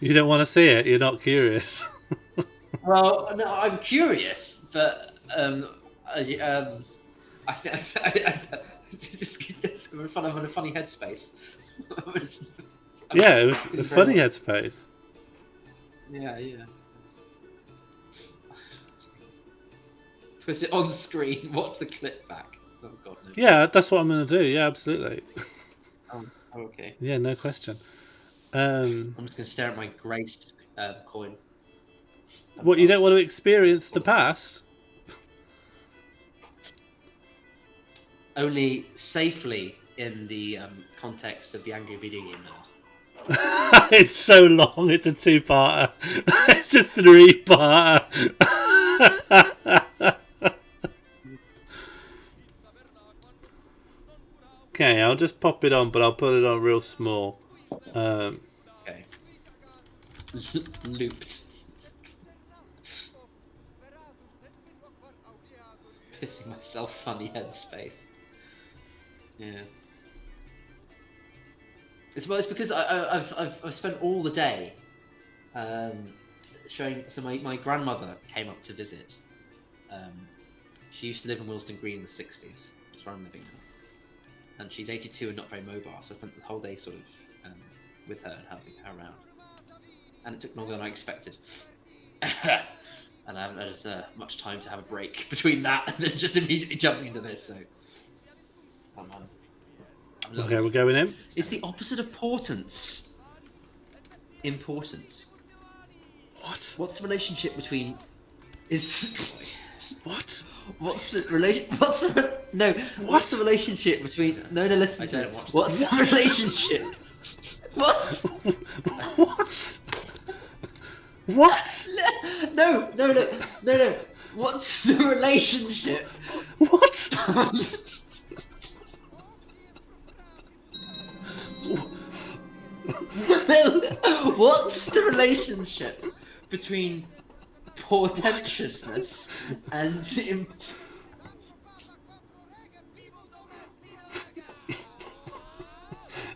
You don't want to see it? You're not curious? Well, no, I'm curious, but I just I'm in a funny headspace. Yeah, it was a funny headspace. Yeah. Put it on screen. Watch the clip back. Oh God. No. Yeah, that's what I'm going to do. Yeah, absolutely. Oh, okay. Yeah, no question. I'm just going to stare at my Grace coin. What, you don't want to experience the past? Only safely in the context of the angry video game now. It's so long. It's a 2-parter. It's a 3-parter. Okay, I'll just pop it on, but I'll put it on real small. Okay. Looped. Pissing myself funny headspace. Yeah. It's because I've spent all the day showing. So my grandmother came up to visit. She used to live in Willesden Green in the 60s. That's where I'm living now. And she's 82 and not very mobile, so I spent the whole day sort of with her and helping her around. And it took longer than I expected. and I haven't had much time to have a break between that and then just immediately jumping into this. So, I'm Okay, we're going in. It's the opposite of portents. Importance. What? What's the relationship between? What? What's the relation? What's the relationship between? No, listen. I don't watch. What's the relationship? What? What? What? No. What's the relationship? What? What's the relationship between portentousness and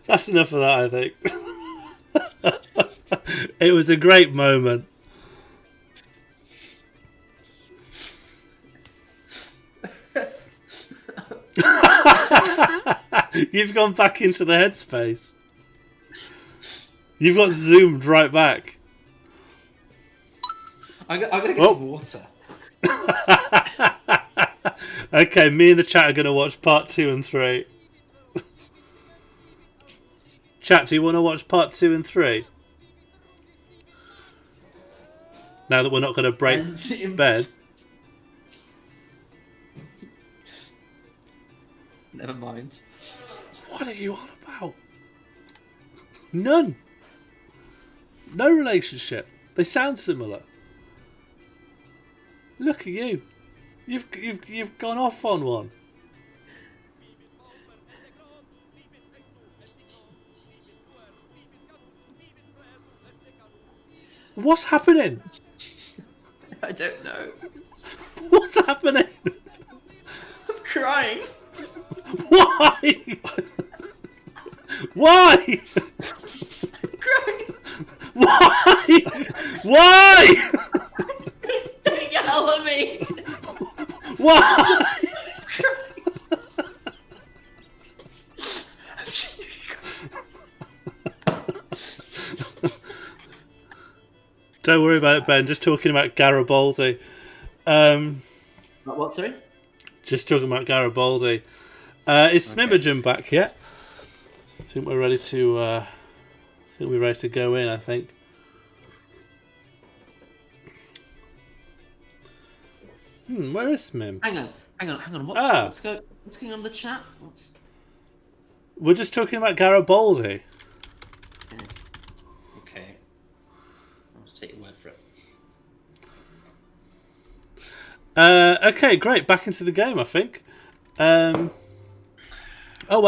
That's enough of that, I think. It was a great moment. You've gone back into the headspace. You've got zoomed right back. I'm gonna get some water. Okay, me and the chat are going to watch part 2 and 3. Chat, do you want to watch part 2 and 3? Now that we're not going to break bed. Never mind. What are you on about? None. No relationship. They sound similar. Look at you. You've gone off on one. What's happening? I don't know. What's happening? I'm crying. Why? Why? I'm crying. Why? Why? Don't yell at me. Why? Don't worry about it, Ben. Just talking about Garibaldi. What, sorry? Just talking about Garibaldi. Is Smimergen back yet? I think we're ready to. We're ready to go in. I think. Where is Smim? Hang on. What's going on in the chat? We're just talking about Garibaldi. Okay. I'll just take your word for it. Okay, great. Back into the game, I think. I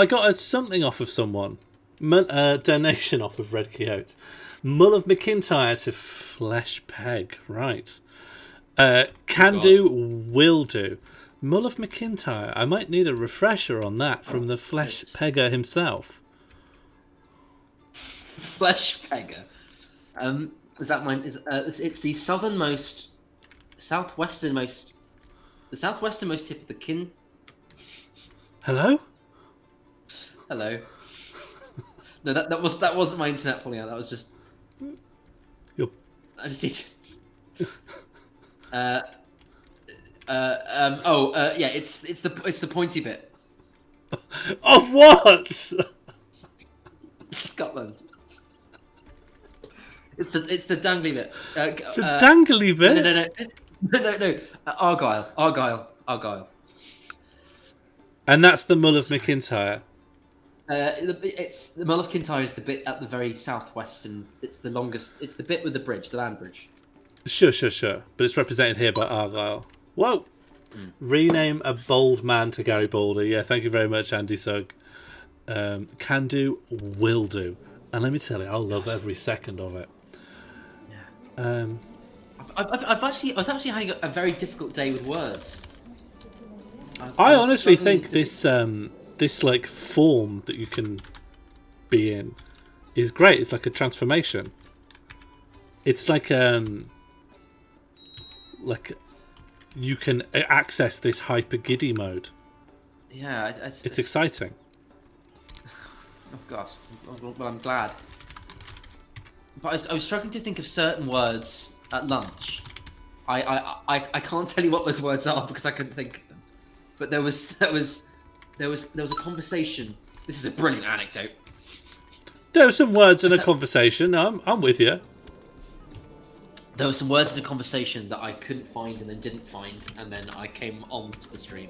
got something off of someone. Donation off of Red Quixote. Mull of McIntyre to Flesh Peg. Right. Can do, will do. Mull of McIntyre. I might need a refresher on that from the Flesh Pegger himself. Flesh Pegger. Is that mine? It's the southernmost tip of the kin. Hello? Hello. No, that wasn't my internet falling out. That was just. Yep. I just need to. It's the pointy bit. Of what? Scotland. It's the dangly bit. The dangly bit? No. Argyle. And that's the Mull of McIntyre. It's the Mull of McIntyre is the bit at the very southwestern. It's the longest. It's the bit with the bridge, the land bridge. Sure. But it's represented here by Argyle. Whoa! Rename a bold man to Garibaldi. Yeah, thank you very much, Andy Sugg. Can do, will do. And let me tell you, I'll love every second of it. Yeah. I was actually having a very difficult day with words. I honestly think this like form that you can be in is great. It's like a transformation. It's like you can access this hyper giddy mode. Yeah, it's exciting. Oh gosh, well I'm glad. But I was struggling to think of certain words at lunch I can't tell you what those words are because I couldn't think of them. But there was a conversation. This is a brilliant anecdote. There were some words in a conversation. I'm with you. There were some words in a conversation that I couldn't find and then didn't find, and then I came on to the stream.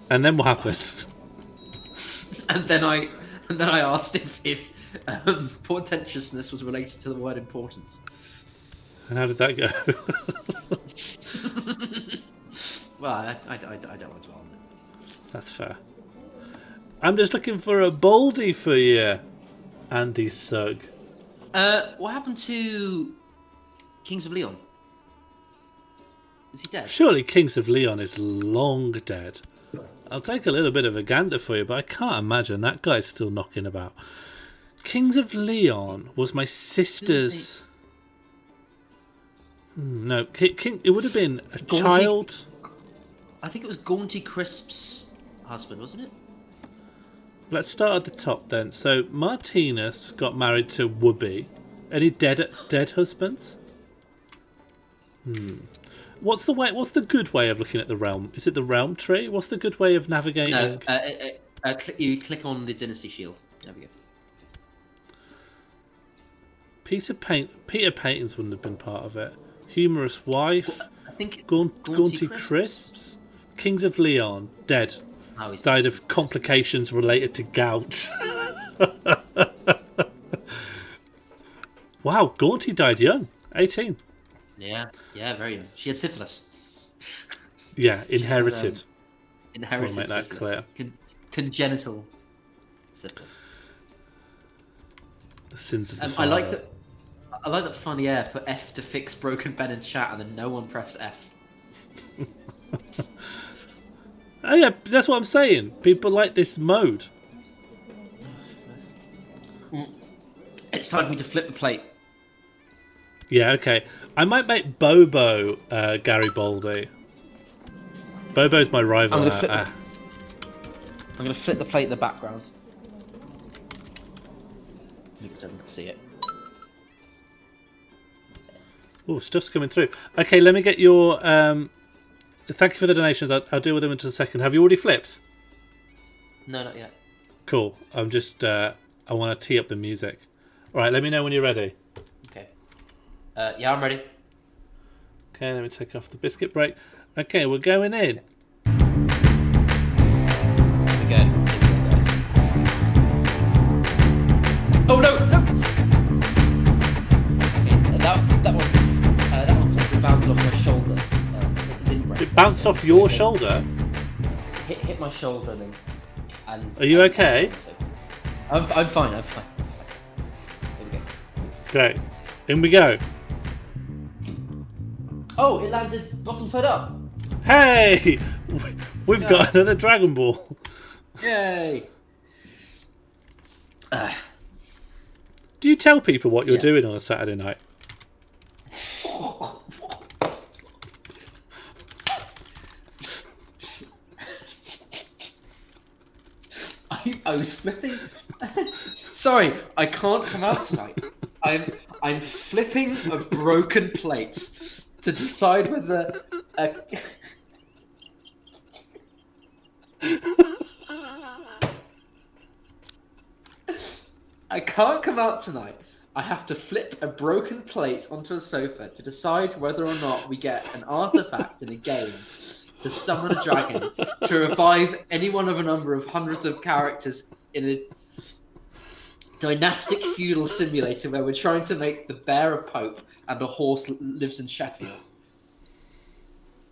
And then what happened? And then I asked if portentousness was related to the word importance. And how did that go? Well, I don't want to dwell on it. That's fair. I'm just looking for a Baldy for you, Andy Sugg. What happened to Kings of Leon? Is he dead? Surely Kings of Leon is long dead. I'll take a little bit of a gander for you, but I can't imagine that guy's still knocking about. Kings of Leon was my sister's... No, King. It would have been a child. I think it was Gaunty Crisp's husband, wasn't it? Let's start at the top then. So Martiinpus got married to Whoopi. Any dead husbands? What's the good way of looking at the realm? Is it the realm tree? What's the good way of navigating? No, you click on the dynasty shield. There we go. Peter Payton's wouldn't have been part of it. Humorous wife. I think Gaunty Crisps. Kings of Leon dead. Oh, he's Died of complications related to gout. Wow, Gaunty died young, 18. Yeah, very young. She had syphilis. Yeah, inherited. Inherited We'll make that syphilis. clear. Congenital syphilis. The sins of the I father. like that Funny Air put F to fix broken Ben in chat, and then no one pressed F. Oh yeah, that's what I'm saying. People like this mode. It's time for me to flip the plate. Yeah, okay. I might make Bobo Gary Baldy. Bobo's my rival. I'm gonna flip the plate in the background. You don't see it. Oh, stuff's coming through. Okay, let me get your... Thank you for the donations. I'll deal with them in a second. Have you already flipped? No, not yet. Cool. I'm just... I want to tee up the music. All right, let me know when you're ready. Okay. Yeah, I'm ready. Okay, let me take off the biscuit break. Okay, we're going in. Okay. Oh no! Okay, that one sort of bounced off my shoulder. It didn't break. It bounced off your shoulder? Hit my shoulder and Are you okay? I'm fine. There we go. Great. In we go. Oh, it landed bottom side up. Hey! We've got another Dragon Ball. Yay! Do you tell people what you're doing on a Saturday night? I was flipping. Sorry, I can't come out tonight. I'm flipping a broken plate to decide whether. I can't come out tonight. I have to flip a broken plate onto a sofa to decide whether or not we get an artifact in a game to summon a dragon to revive any one of a number of hundreds of characters in a dynastic feudal simulator where we're trying to make the bear a pope and a horse lives in Sheffield.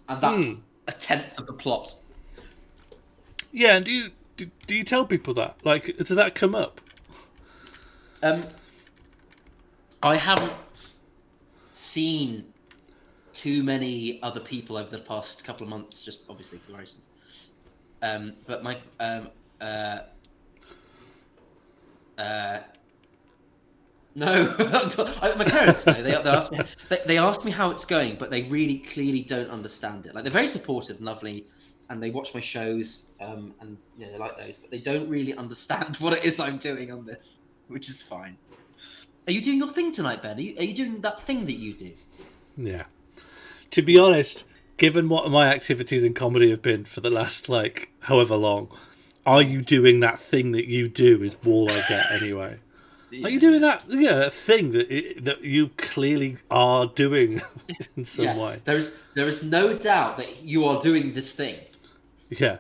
And that's a tenth of the plot. Yeah, and do you tell people that? Like, does that come up? I haven't seen too many other people over the past couple of months, just obviously for reasons. But my no, my parents know. They asked me how it's going, but they really clearly don't understand it. Like, they're very supportive and lovely, and they watch my shows, and they like those, but they don't really understand what it is I'm doing on this, which is fine. Are you doing your thing tonight, Ben? Are you doing that thing that you do? Yeah. To be honest, given what my activities in comedy have been for the last, like, however long, are you doing that thing that you do is all I get anyway. Are you doing that thing that you clearly are doing in some way? There is no doubt that you are doing this thing. Yeah.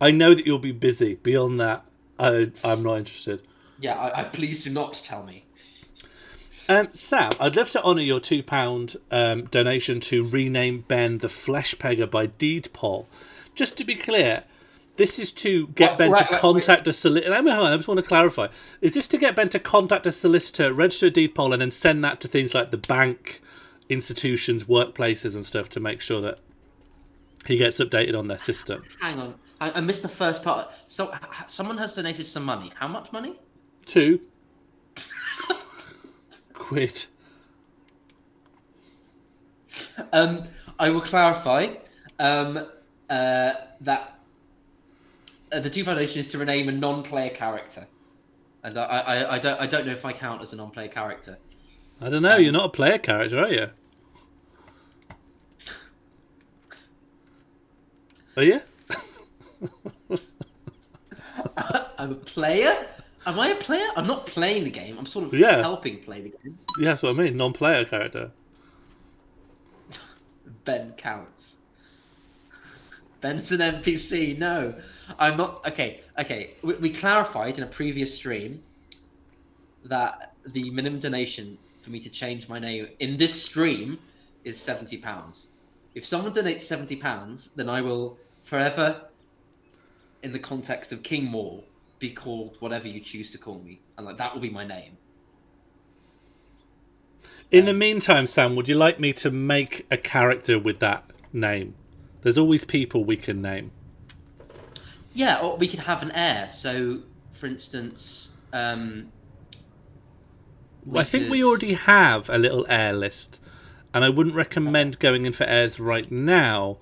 I know that you'll be busy. Beyond that, I'm not interested. Yeah, I please do not tell me. Sam, I'd love to honour your £2 donation to rename Ben the Flesh Pegger by Deed Poll. Just to be clear, this is to get Ben to contact a solicitor. I just want to clarify. Is this to get Ben to contact a solicitor, register a deed poll, and then send that to things like the bank, institutions, workplaces and stuff to make sure that he gets updated on their system? Hang on. I missed the first part. So, someone has donated some money. How much money? 2 quid. I will clarify that the £2 donation is to rename a non-player character, and I don't know if I count as a non-player character. I don't know. You're not a player character, are you? Are you? I'm a player? Am I a player? I'm not playing the game. I'm sort of helping play the game. Yeah, that's what I mean. Non-player character. Ben counts. Ben's an NPC. No, I'm not. Okay. We clarified in a previous stream that the minimum donation for me to change my name in this stream is £70. If someone donates £70, then I will forever, in the context of King Morl, be called whatever you choose to call me, and like that will be my name. In the meantime, Sam, would you like me to make a character with that name? There's always people we can name. Yeah, or we could have an heir. So, for instance, I think we already have a little heir list, and I wouldn't recommend going in for heirs right now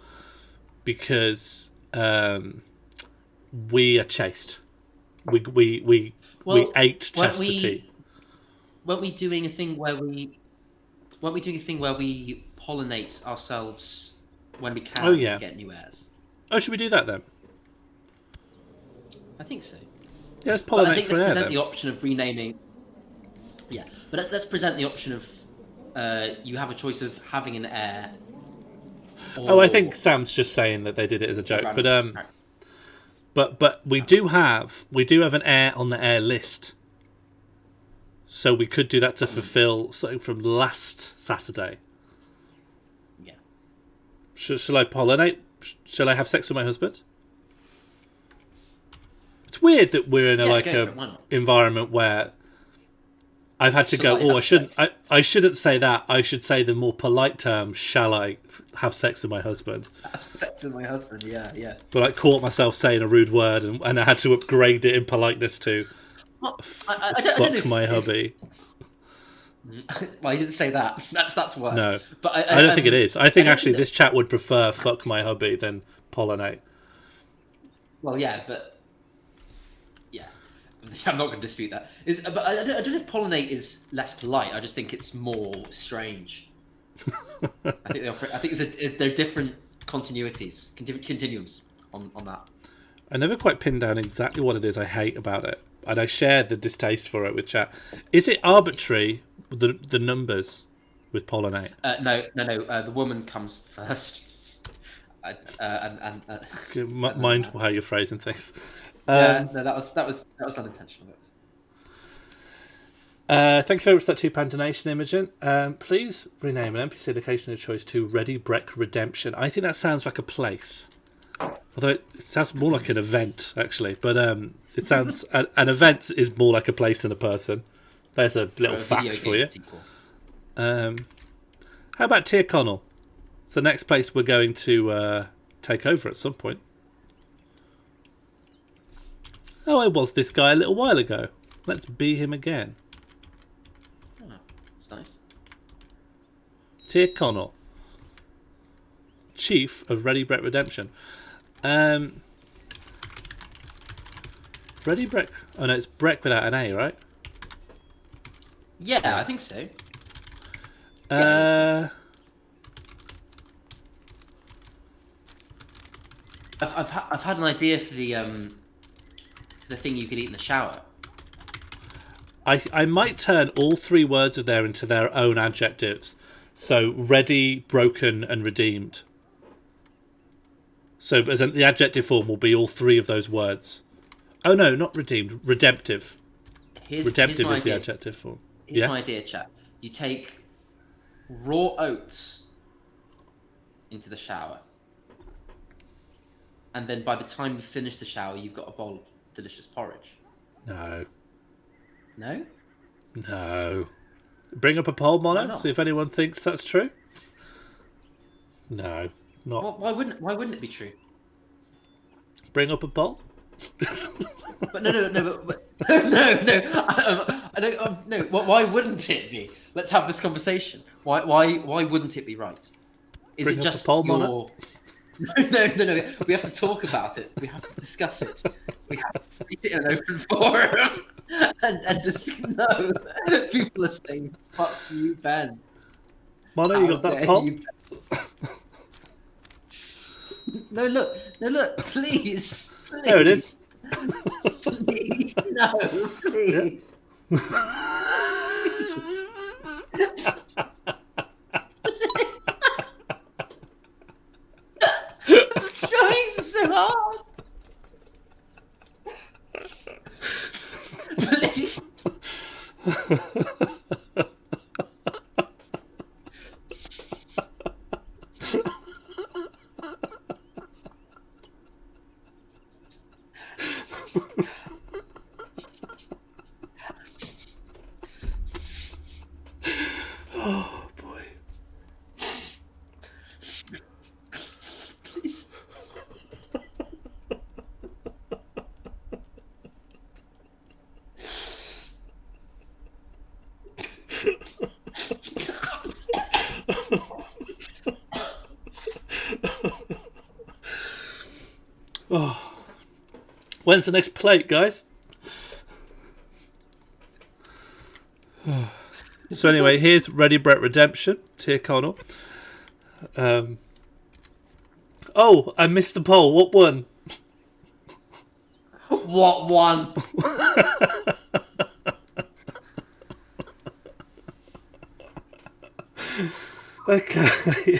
because we are chaste. We ate chastity. Weren't we doing a thing where we pollinate ourselves when we can to get new heirs? Oh, should we do that then? I think so. Yeah, let's pollinate for an heir. Let's present the option of renaming. Yeah, but let's present the option of you have a choice of having an heir. I think Sam's just saying that they did it as a joke, but we do have an heir on the heir list, so we could do that to fulfil something from last Saturday. Yeah. Shall I pollinate? Shall I have sex with my husband? It's weird that we're in a environment where I've had to go. Oh, I shouldn't say that. I should say the more polite term. Shall I have sex with my husband? Have sex with my husband. Yeah. But I caught myself saying a rude word, and I had to upgrade it in politeness to fuck my hubby. Well, you didn't say that. That's worse. No, but I don't think it is. I think actually this chat would prefer "fuck my hubby" than pollinate. Well, yeah, but. I'm not going to dispute that. But I don't know if pollinate is less polite. I just think it's more strange. I think they're different continuities, continuums on that. I never quite pinned down exactly what it is I hate about it, and I share the distaste for it with chat. Is it arbitrary, the numbers with pollinate? No. The woman comes first. Mind how you're phrasing things. No, that was unintentional. Thank you very much for that £2 donation, Imogen. Please rename an NPC location of choice to Ready Breck Redemption. I think that sounds like a place, although it sounds more like an event actually. But it sounds an event is more like a place than a person. There's a little fact for you. How about Tyrconnell? It's the next place we're going to take over at some point. Oh, I was this guy a little while ago. Let's be him again. Oh, that's nice. Tyrconnell, Chief of Ready Breck Redemption. Ready Breck. Oh no, it's Breck without an A, right? Yeah, I think so. I've had an idea for the thing you could eat in the shower. I might turn all 3 words of there into their own adjectives. So ready, broken, and redeemed. So as the adjective form will be all 3 of those words. Oh no, not redeemed. Redemptive. Redemptive is the adjective form. Here's my idea, chap. You take raw oats into the shower, and then by the time you finish the shower, you've got a bowl of delicious porridge. No. No? No. Bring up a poll, Mono. See if anyone thinks that's true. No, not. Well, why wouldn't it be true? Bring up a poll. But no. Why wouldn't it be? Let's have this conversation. Why wouldn't it be right? Is Bring it up just a poll, your... Mono. No. We have to talk about it. We have to discuss it. We have to treat it in an open forum. And just no. People are saying, "Fuck you, Ben." Mono, you got that poll? No, look, please. There it is. Please, no, please. I'm trying so hard. Please. Oh boy. Please. Oh. When's the next plate, guys? So anyway, here's Ready Brett Redemption, Tier Connell. Oh, I missed the poll. What won? What one? Okay.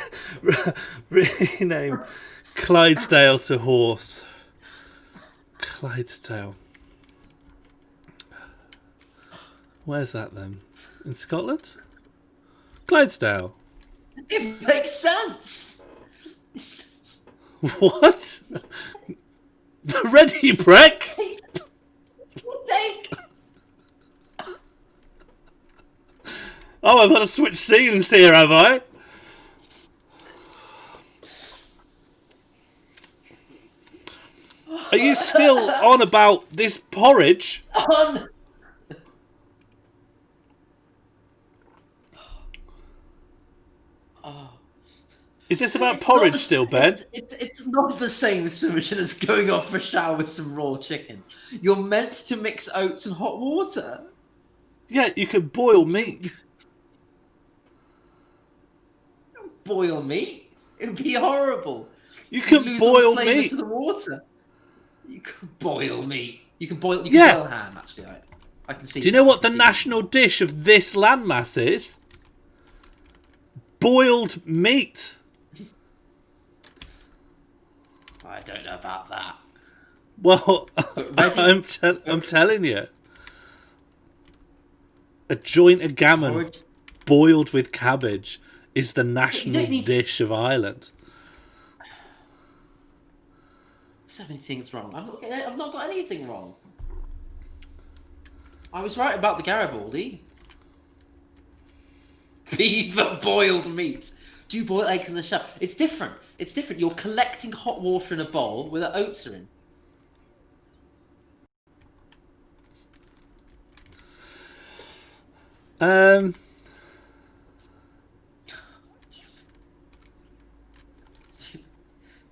Rename Clydesdale to horse. Clydesdale. Where's that then? In Scotland? Clydesdale. It makes sense. What? Ready, Breck? Take. Oh, I've got to switch scenes here, have I? Are you still on about this porridge? On. Is this about porridge still, Ben? It's not the same swimming as going off for a shower with some raw chicken. You're meant to mix oats and hot water. Yeah, you can boil meat. Boil meat? It would be horrible. You can lose boil all the flavour meat. to the water. You can boil meat. You can boil. You can Yeah. boil ham. Actually, I can see. Do you know what the national dish of this landmass is? Boiled meat. I don't know about that. Well, I'm telling you. A joint of gammon Porridge. boiled with cabbage is the national need- dish of Ireland. So many things wrong. I've not got anything wrong. I was right about the Garibaldi. Beaver boiled meat. Do you boil eggs in the shower? It's different. It's different. You're collecting hot water in a bowl where the oats are in.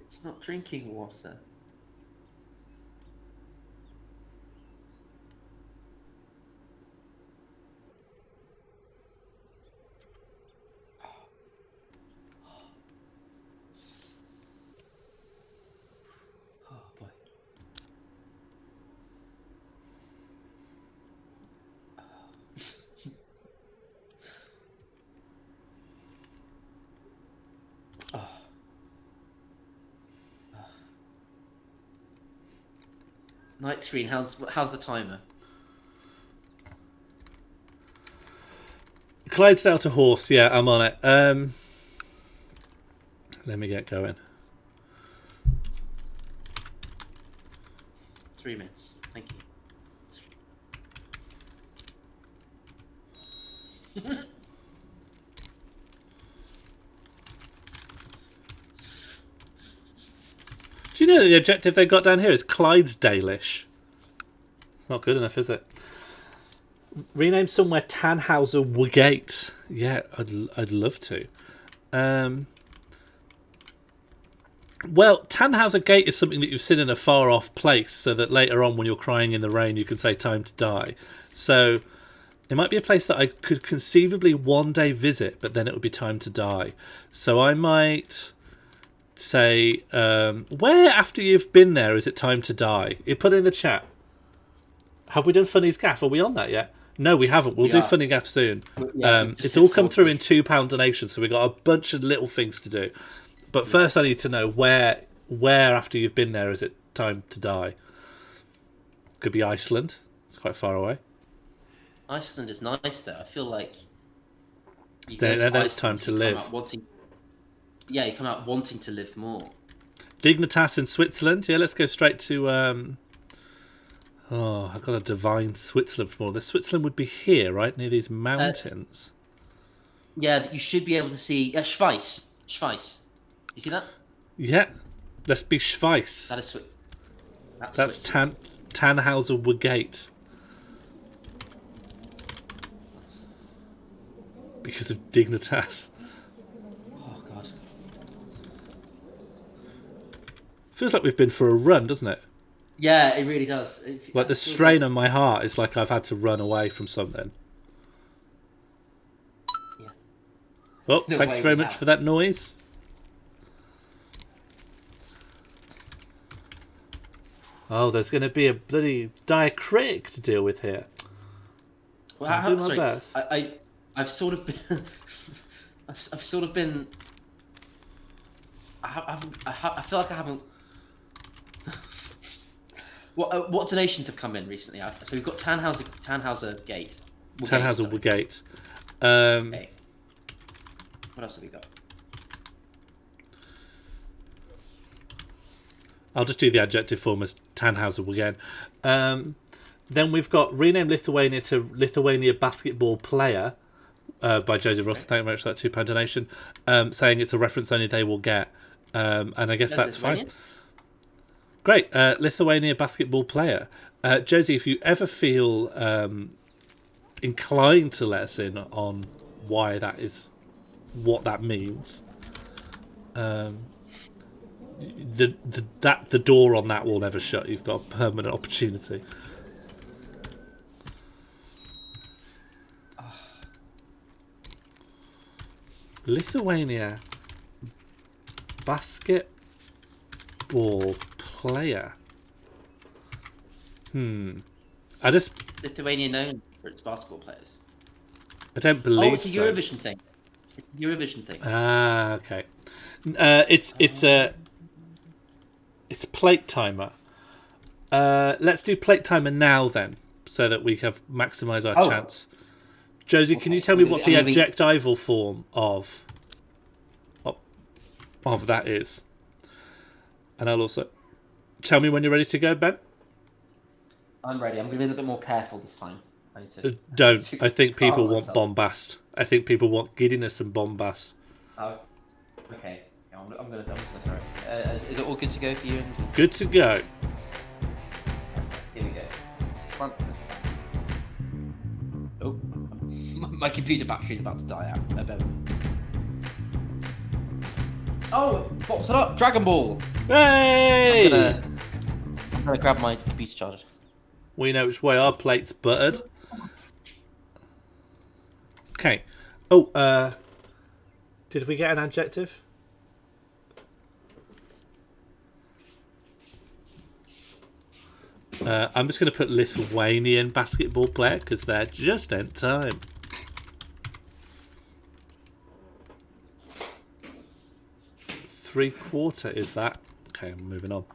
It's not drinking water. Night screen. How's the timer? Clydesdale to horse. Yeah, I'm on it. Let me get going. 3 minutes. Thank you. Do you know the adjective they got down here is Clydesdale-ish? Not good enough, is it? Rename somewhere Tannhauser Woodgate. Yeah, I'd love to. Well, Tannhauser Gate is something that you've seen in a far-off place, so that later on, when you're crying in the rain, you can say "time to die." So it might be a place that I could conceivably one day visit, but then it would be time to die. So I might say, where after you've been there is it time to die? You put it in the chat. Have we done Funny's Gaff? Are we on that yet? No, we haven't. We'll do Funny Gaff soon. Yeah, it's all come through in £2 donations, so we've got a bunch of little things to do. But first I need to know where after you've been there is it time to die? Could be Iceland. It's quite far away. Iceland is nice though. I feel like Then it's time to live. You come out wanting to live more. Dignitas in Switzerland. Yeah, let's go straight to... I've got a divine Switzerland from all this. Switzerland would be here, right? Near these mountains. Yeah, you should be able to see... Schweiz. You see that? Yeah. Let's be Schweiz. That is That's Tannhauser Woodgate. Because of Dignitas. Oh, God. Feels like we've been for a run, doesn't it? Yeah, it really does. Like the strain on my heart is like I've had to run away from something. Yeah. Oh, thank you very much for that noise. Oh, there's going to be a bloody diacritic to deal with here. Well, I'll do my best. I've sort of been... I've sort of been... I feel like I haven't... What donations have come in recently? So we've got Tannhauser Gate. Tannhauser Woodgate. Okay. What else have we got? I'll just do the adjective form as Tannhauser again. Then we've got rename Lithuania to Lithuania basketball player by Joseph Ross. Thank you very much for that £2 donation. Saying it's a reference only they will get. And I guess that's fine. Great. Lithuania basketball player. Josie, if you ever feel inclined to let us in on why that is, what that means, the door on that will never shut. You've got a permanent opportunity. Lithuania basketball player. Lithuania known for its basketball players. I don't believe. Oh, it's a Eurovision thing. It's a Eurovision thing. Ah, okay. It's plate timer. Let's do plate timer now then, so that we have maximise our chance. Josie, can you tell me what the adjectival form of that is? And I'll also tell me when you're ready to go, Ben. I'm ready. I'm going to be a little bit more careful this time. Don't. I think people want bombast. I think people want giddiness and bombast. Oh, okay. I'm going to sorry. Is it all good to go for you? Good to go. Here we go. Come on. Oh, my computer battery is about to die out. Oh, pops it up! Dragon Ball! Hey! I'm gonna grab my computer charger. We know which way our plate's buttered. Okay. Oh, did we get an adjective? I'm just going to put Lithuanian basketball player because they're just in time. Three-quarter is that? Okay, I'm moving on.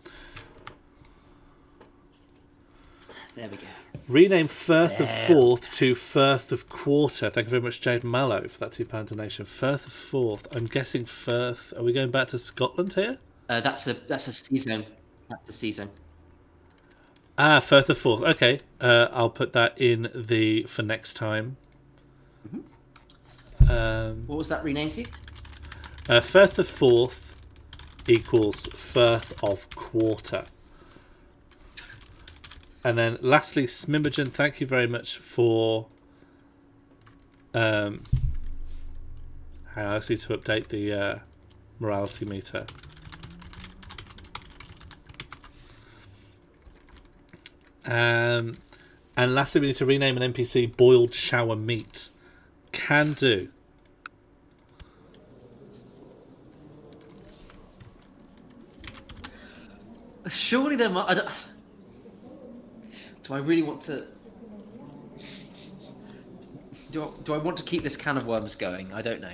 There we go. Rename Firth of Forth to Firth of Quarter. Thank you very much, Jade Mallow, for that £2 donation. Firth of Forth. I'm guessing Firth. Are we going back to Scotland here? That's a sea zone. That's a sea zone. Ah, Firth of Forth. Okay, I'll put that in for next time. What was that renamed to? Firth of Forth equals Firth of Quarter. And then lastly, Smimogen, thank you very much for... I also need to update the morality meter. And lastly, we need to rename an NPC Boiled Shower Meat. Can do. Surely there might... Do I really want to... Do I want to keep this can of worms going? I don't know.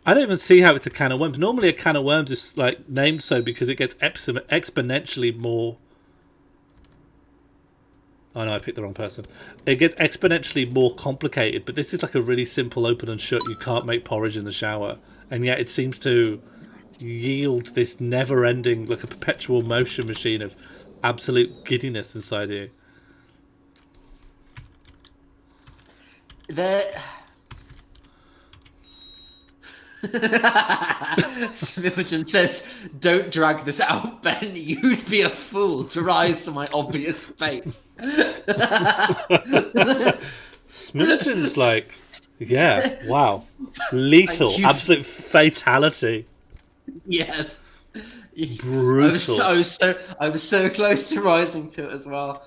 I don't even see how it's a can of worms. Normally a can of worms is like named so because it gets exponentially more... Oh no, I picked the wrong person. It gets exponentially more complicated, but this is like a really simple open and shut. You can't make porridge in the shower. And yet it seems to yield this never-ending, like a perpetual motion machine of absolute giddiness inside you. Smimogen says, "Don't drag this out, Ben. You'd be a fool to rise to my obvious fate." Smimogen's like, yeah, wow, lethal, absolute fatality. Yeah. Brutal. I was so close to rising to it as well.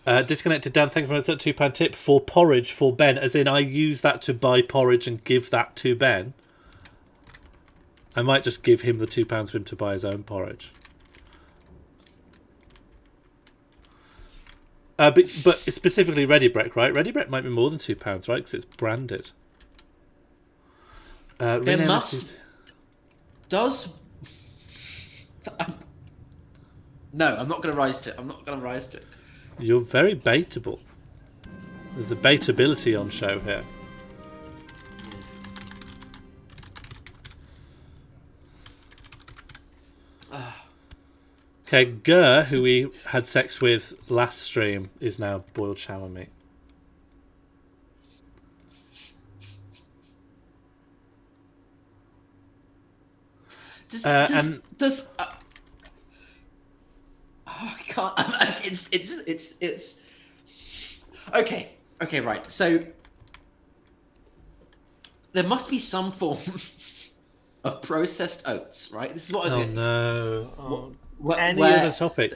Disconnected Dan, thank you for the £2 tip for porridge for Ben, as in I use that to buy porridge and give that to Ben. I might just give him the £2 for him to buy his own porridge. But specifically Ready Brek, right? Ready Brek might be more than £2, right? Because it's branded. There must... Does... No, I'm not going to rise to it. You're very baitable. There's a baitability on show here. Okay, Gur, who we had sex with last stream, is now boiled shower meat. I can't. It's. Okay, right. So there must be some form of processed oats, right? This is what I was. Oh no! Any other topic.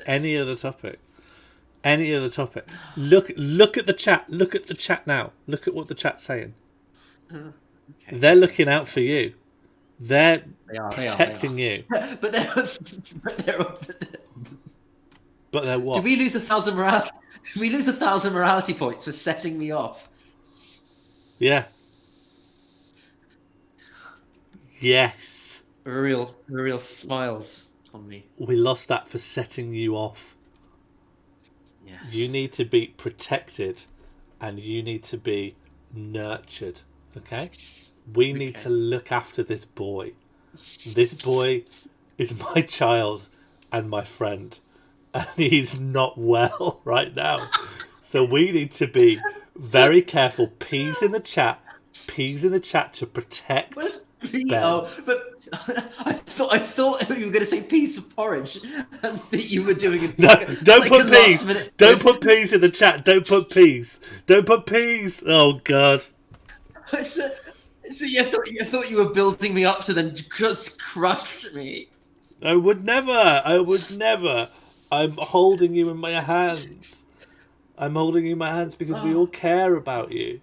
Look at the chat. Look at the chat now. Look at what the chat's saying. Okay. They're looking out for you. They're protecting you. But they're what? Did we lose 1,000 morality? Did we lose 1,000 morality points for setting me off? Yeah. Yes. Real smiles on me. We lost that for setting you off. Yes. You need to be protected, and you need to be nurtured. Okay. We need to look after this boy. This boy is my child and my friend. And he's not well right now. So we need to be very careful. Peas in the chat to protect Ben. Oh, but I thought you were going to say peas for porridge, and that you were doing it. No, don't put peas. Don't put peas in the chat. Don't put peas. Oh God. So you thought you were building me up to then just crush me. I would never. I'm holding you in my hands. Because we all care about you.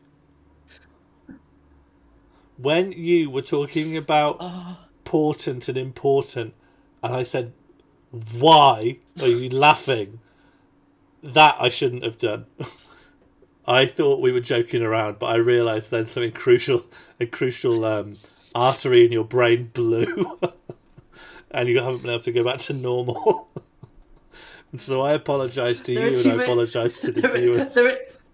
When you were talking about important and important, and I said, "Why are you laughing?" That I shouldn't have done. I thought we were joking around, but I realised then something crucial artery in your brain blew. and you haven't been able to go back to normal. And so I apologise to There are you, too and I many- apologise to the viewers.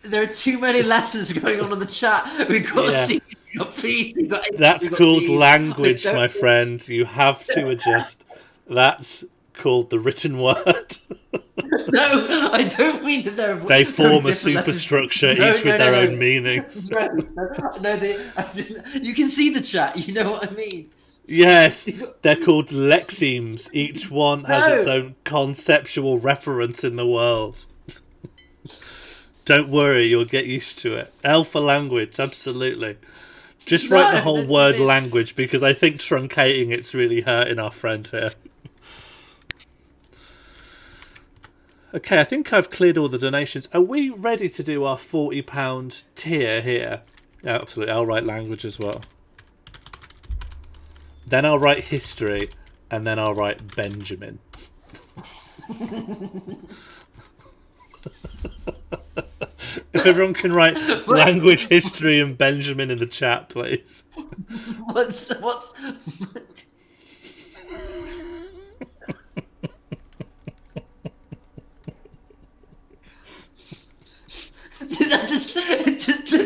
There are too many letters going on in the chat. We've got Yeah. C, we've got P, we've got H, That's we've got called Ds. language, I don't- my friend. You have to adjust. That's called the written word. No, I don't mean that they're. They form a different letters. superstructure, No, each with no, their no, own no. meanings. You can see the chat. You know what I mean. Yes, they're called lexemes. Each one has No. its own conceptual reference in the world. Don't worry, you'll get used to it. L for language, absolutely. Just write the No, whole that's word a bit- language, because I think truncating it's really hurting our friend here. Okay, I think I've cleared all the donations. Are we ready to do our £40 tier here? Yeah, absolutely. I'll write language as well. Then I'll write history, and then I'll write Benjamin. If everyone can write language, history, and Benjamin in the chat, please. What's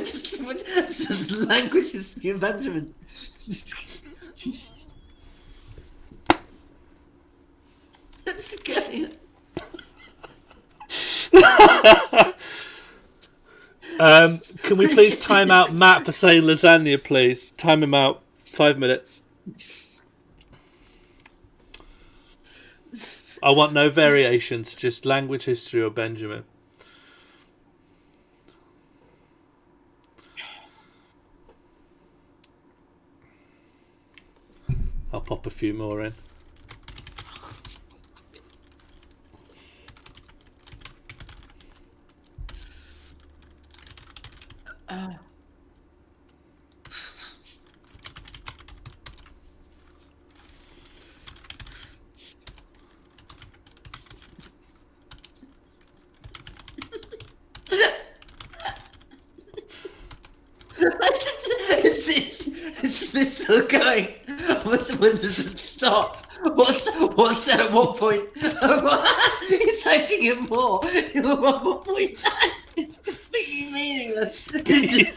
just language is Benjamin. That's okay. Can we please time out Matt for saying lasagna, please? Time him out. 5 minutes. I want no variations, just language, history, or Benjamin. I'll pop a few more in. It's this still going. When does it stop? What's at what point? You're typing it more. At what point? It's completely meaningless. It's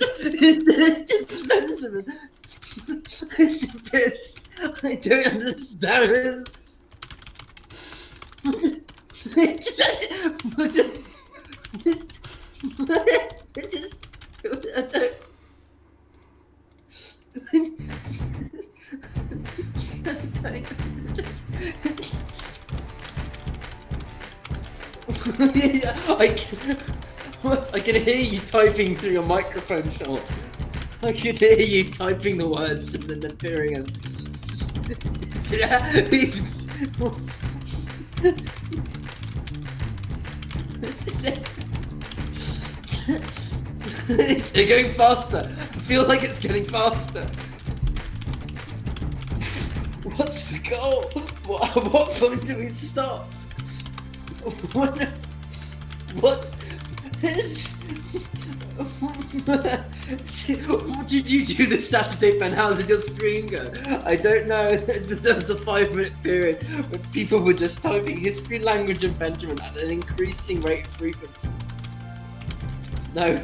just Benjamin. It's this. I don't understand. It just I don't. I can hear you typing through your microphone, Sean. I can hear you typing the words and then appearing as. It's going faster. I feel like it's getting faster. What's the goal? At what point do we stop? What is... Did you do this Saturday, Ben? How did your stream go? I don't know. There was a 5-minute period where people were just typing history, language, and Benjamin at an increasing rate of frequency. No.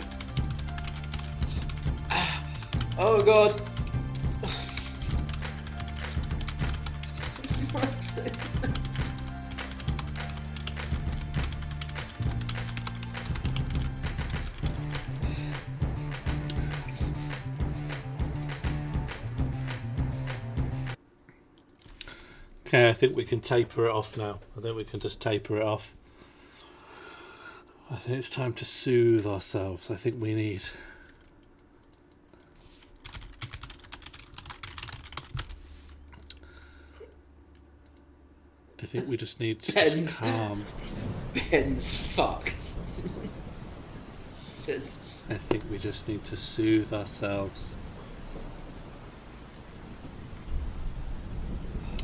Oh god. Okay, I think we can taper it off now. I think we can just taper it off. I think it's time to soothe ourselves. I think we need... I think we just need to just calm. Ben's fucked. I think we just need to soothe ourselves.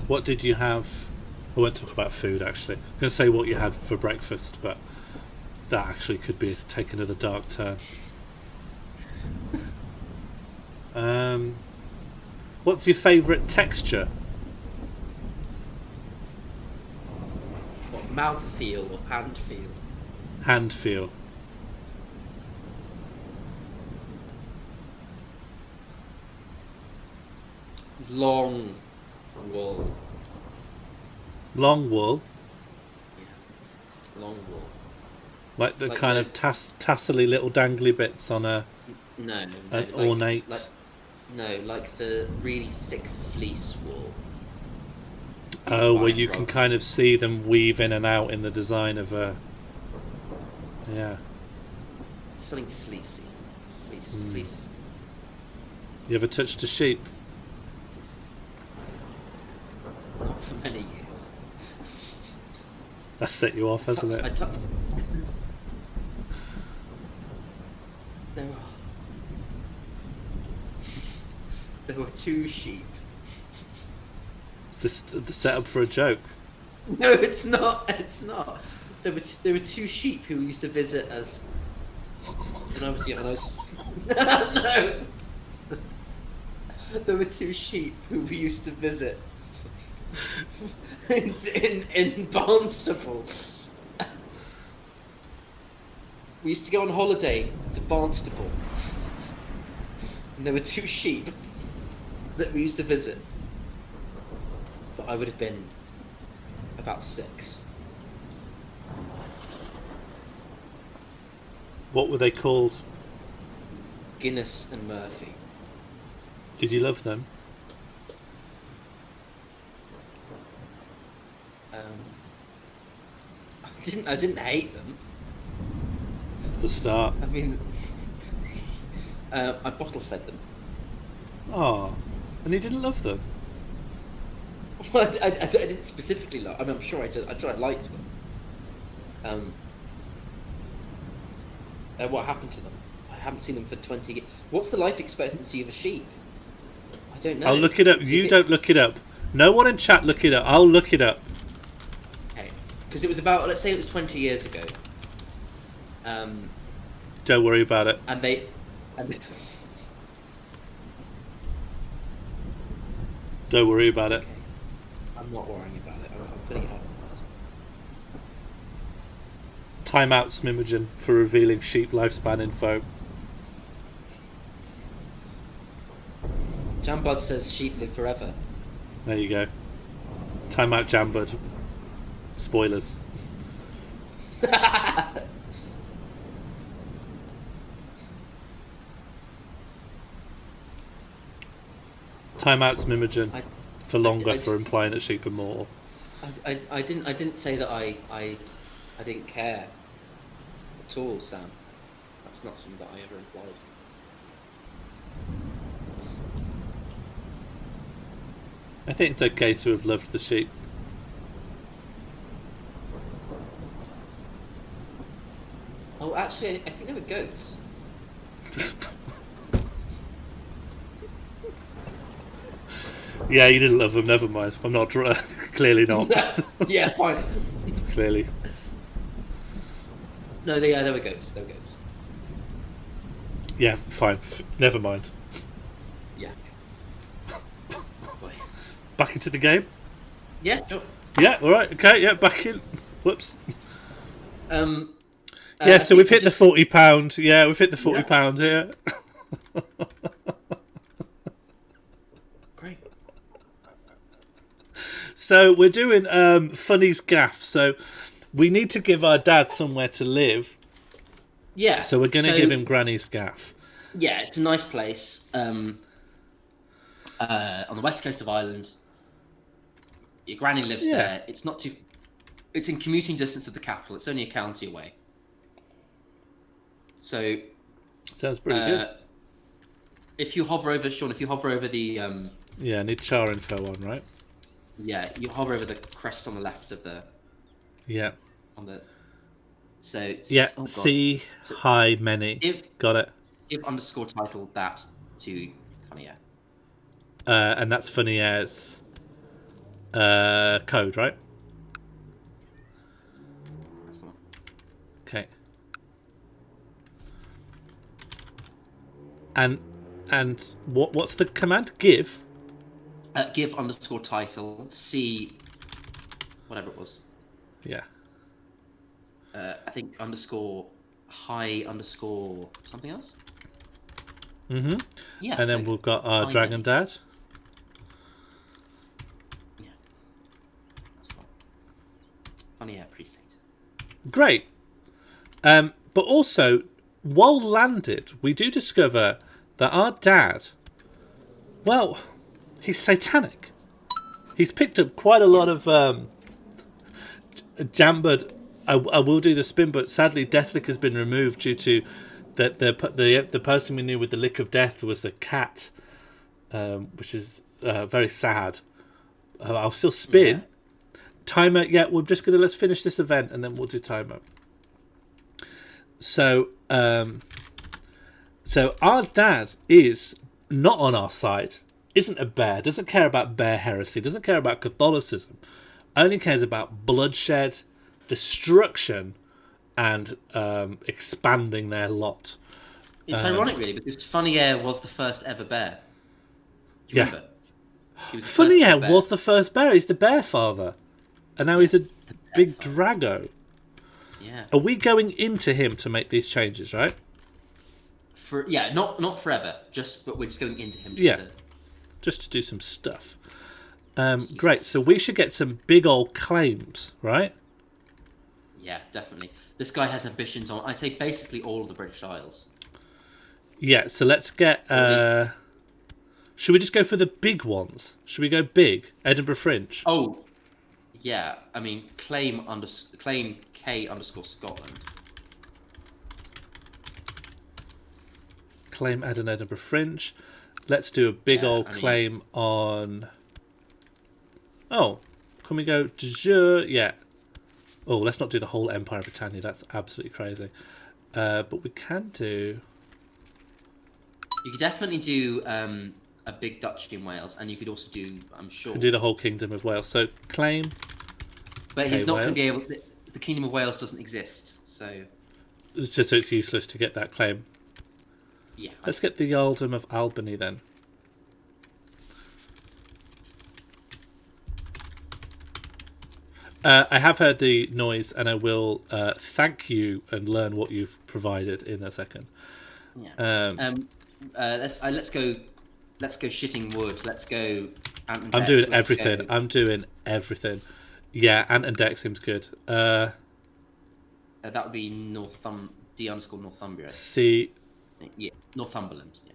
What did you have? I won't talk about food actually. I'm going to say what you had for breakfast, but that actually could be taken to the dark turn. What's your favourite texture? Mouth feel or hand feel. Hand feel. Long wool. Long wool. Long wool. Like the Like kind the- of tassely little dangly bits on a No, an like, ornate. like the really thick fleece wool. Oh, where buy you in can rugs. kind of see them weave in and out in the design of a. Yeah. Something fleecy. Fleece. You ever touched a sheep? Not for many years. That set you off, hasn't I it? there were two sheep. Is this the setup for a joke? No, it's not. It's not. There were two sheep who used to visit us. And I was young. And I was no. There were two sheep who we used to visit in Barnstaple. We used to go on holiday to Barnstaple, and there were two sheep that we used to visit. But I would have been about 6. What were they called? Guinness and Murphy. Did you love them? I didn't hate them. That's the start. I mean, I bottle fed them. Oh, and you didn't love them? Well, I didn't specifically like. I mean, I'm sure I did. I'm sure I liked them. What happened to them? I haven't seen them for 20 years. What's the life expectancy of a sheep? I don't know. I'll look it up. You Is don't look it up. No one in chat look it up. I'll look it up. Okay. Because it was about, let's say it was 20 years ago. Don't worry about it. And they Don't worry about it. I'm not worrying about it. I'm putting it up. Time out, Smimogen, for revealing sheep lifespan info. Jambud says sheep live forever. There you go. Time out, Jambud. Spoilers. Time out, Smimogen, for longer for implying that sheep are mortal. I didn't say that I didn't care at all, Sam. That's not something that I ever implied. I think it's okay to have loved the sheep. Oh, actually, I think they were goats. Yeah, you didn't love them. Never mind. I'm not. Clearly not. Yeah, fine. Clearly. No, they were goats. They were goats. Yeah, fine. Never mind. Yeah. Boy. Back into the game. Yeah. Sure. Yeah. All right. Okay. Yeah. Back in. Whoops. I Yeah. So think we've hit the just- £40. Yeah, we've hit the £40 here. Great. So we're doing Funny's gaff. So we need to give our dad somewhere to live. Yeah. So we're going to give him Granny's gaff. Yeah, it's a nice place. On the west coast of Ireland. Your granny lives Yeah. there. It's not too. It's in commuting distance of the capital. It's only a county away. So. Sounds pretty good. If you hover over, Sean, if you hover over the. Yeah, I need char info on, right? Yeah, you hover over the crest on the left of the. Yeah. On the. So. Yeah. Oh God. See, hi, many. Got it. Give underscore title that to Funny Air. And that's Funny Air's code, right? That's the one. Okay. And what's the command? Give. Give underscore title C. Whatever it was. Yeah. I think underscore high underscore something else. Mm-hmm. Yeah. And then we've got our Hi, Dragon Benny. Dad. Yeah. That's not funny. Yeah, appreciate it. Great. But also, while landed, we do discover that our dad, well, he's satanic. He's picked up quite a lot of jambered. I will do the spin, but sadly, Deathlick has been removed due to that the person we knew with the lick of death was a cat, which is very sad. I'll still spin. Yeah. Timer. Yeah, we're just gonna let's finish this event and then we'll do timer. So, so our dad is not on our side. Isn't a bear. Doesn't care about bear heresy. Doesn't care about Catholicism. Only cares about bloodshed, destruction, and expanding their lot. It's ironic, really, because Funny Air was the first ever bear. Do you remember? Funny Air was the first bear. He's the bear father, and now he's a big Drago. Yeah. Are we going into him to make these changes, right? Not forever. But we're just going into him. Just to do some stuff. Great. So we should get some big old claims, right? Yeah, definitely. This guy has ambitions on, I'd say, basically all of the British Isles. Yeah. So let's get. Should we just go for the big ones? Should we go big? Edinburgh Fringe. Oh, yeah. I mean, claim K underscore Scotland. Claim add an Edinburgh Fringe. Let's do a big old claim on. Oh, can we go de jure? Yeah. Oh, let's not do the whole Empire of Britannia. That's absolutely crazy. But we can do. You could definitely do a big duchy in Wales, and you could also do, I'm sure. Can do the whole Kingdom of Wales. So claim. But he's not going to be able. The Kingdom of Wales doesn't exist, so. So it's useless to get that claim. Yeah. Let's get the Earldom of Albany then. I have heard the noise, and I will thank you and learn what you've provided in a second. Yeah. Let's go shitting wood. Let's go. I'm doing everything. I'm doing everything. Yeah, Ant and Deck seems good. That would be D underscore Northumbria. C. Yeah, Northumberland. Yeah.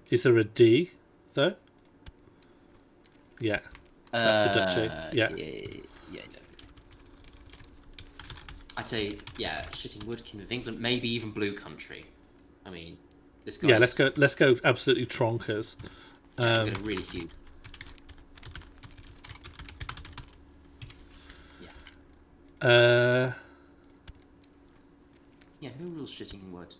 Is there a D though? Yeah, that's the duchy. Yeah. Yeah. I'd say shitting wood, Kingdom of England, maybe even Blue Country. I mean, this guy. Yeah, let's go absolutely tronkers. We're gonna really huge. Yeah. Yeah, who rules shitting wood?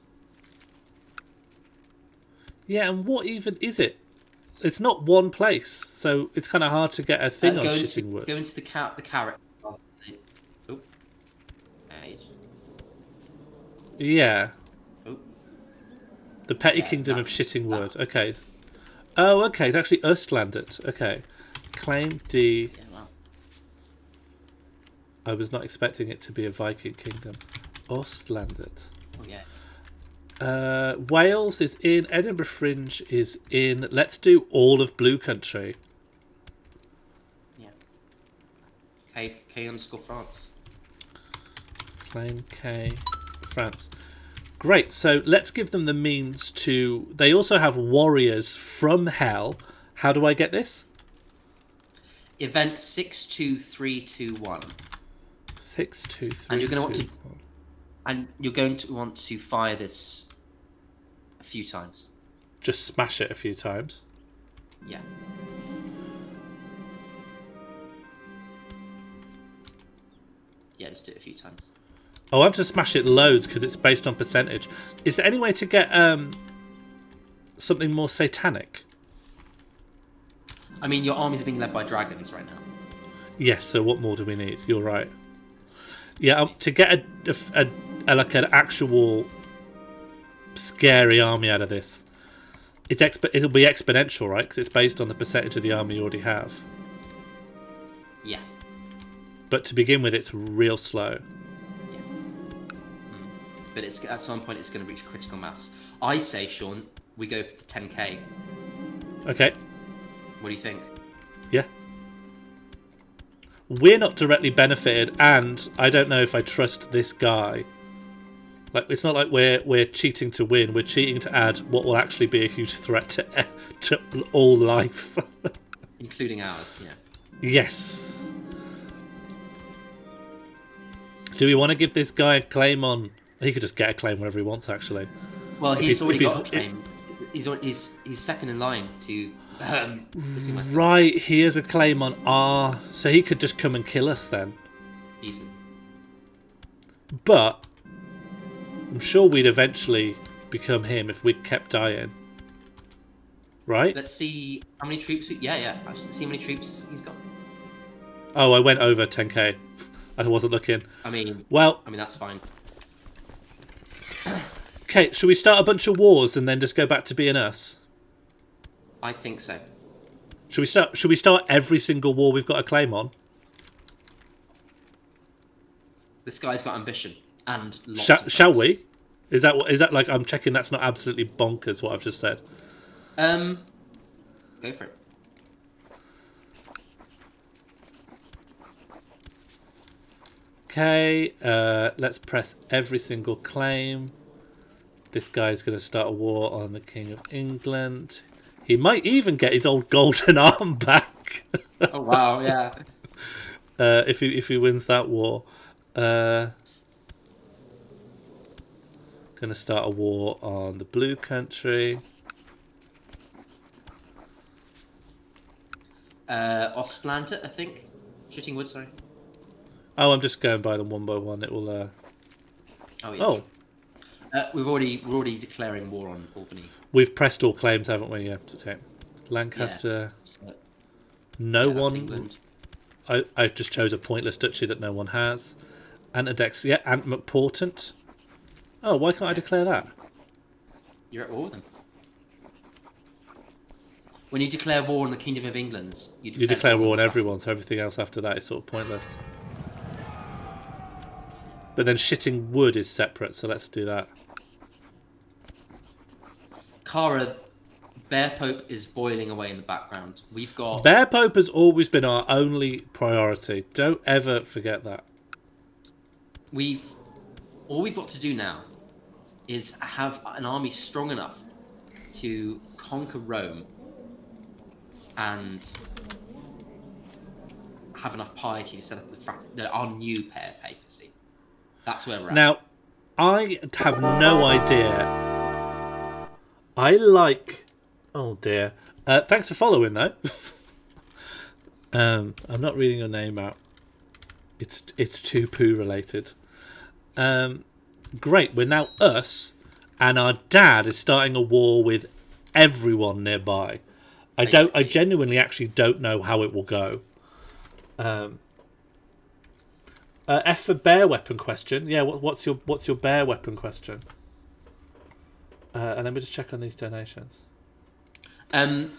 Yeah, and what even is it? It's not one place, so it's kind of hard to get a thing on shitting wood. Go into the carrot. Oh. Yeah. Oh. The petty kingdom of shitting wood. Okay. Oh, okay. It's actually Östlandet. Okay. Claim D. Yeah, wow. I was not expecting it to be a Viking kingdom. Östlandet. Oh yeah. Wales is in. Edinburgh Fringe is in. Let's do all of Blue Country. Yeah. K underscore France. Claim K France. Great. So let's give them the means to. They also have warriors from hell. How do I get this? Event 62321. 62321. And you're going to want to. And you're going to want to fire this a few times. Just smash it a few times. Yeah. Yeah, just do it a few times. Oh, I have to smash it loads because it's based on percentage. Is there any way to get something more satanic? I mean, your armies are being led by dragons right now. Yes. So what more do we need? You're right. Yeah, to get a like an actual scary army out of this, it'll be exponential, right? Because it's based on the percentage of the army you already have. Yeah. But to begin with, it's real slow. but it's at some point it's going to reach critical mass. I say, Sean, we go for the 10k. Okay. What do you think? Yeah. We're not directly benefited, and I don't know if I trust this guy. Like, it's not like we're cheating to win. We're cheating to add what will actually be a huge threat to all life. Including ours, yeah. Yes. Do we want to give this guy a claim on... He could just get a claim whenever he wants, actually. Well, he's already got a claim. He's second in line to... Right, he has a claim on R, so he could just come and kill us then. Easy. But I'm sure we'd eventually become him if we kept dying. Right? Let's see how many troops... Yeah. Let's see how many troops he's got. Oh, I went over 10k. I wasn't looking. I mean, that's fine. Okay, should we start a bunch of wars and then just go back to being us? I think so. Should we start every single war we've got a claim on? This guy's got ambition and lots Shall we? Is that like, I'm checking that's not absolutely bonkers what I've just said? Go for it. Okay, let's press every single claim. This guy's going to start a war on the King of England. He might even get his old golden arm back. Oh wow, yeah. If he wins that war. Going to start a war on the Blue Country. Ostlanta, I think. Shitting Wood, sorry. Oh, I'm just going by them one by one. It will. Oh, yeah. Oh. We're already declaring war on Albany. We've pressed all claims, haven't we? Yeah. Okay. Lancaster. Yeah. No That's one. England. I just chose a pointless duchy that no one has. Antidex. Yeah. Ant McPortant. Oh, why can't I declare that? You're at war with them. When you declare war on the Kingdom of England, you declare war on everyone, so everything else after that is sort of pointless. But then Shitting Wood is separate, so let's do that. Cara, Bear Pope is boiling away in the background. We've got... Bear Pope has always been our only priority. Don't ever forget that. All we've got to do now is have an army strong enough to conquer Rome and have enough piety to set up our new papacy. That's where we're at. Now, I have no idea. I like... Oh, dear. Thanks for following, though. I'm not reading your name out. It's too poo related. Great, we're now us, and our dad is starting a war with everyone nearby. I genuinely actually don't know how it will go. F for bear weapon question. Yeah, what's your bear weapon question? And let me just check on these donations. The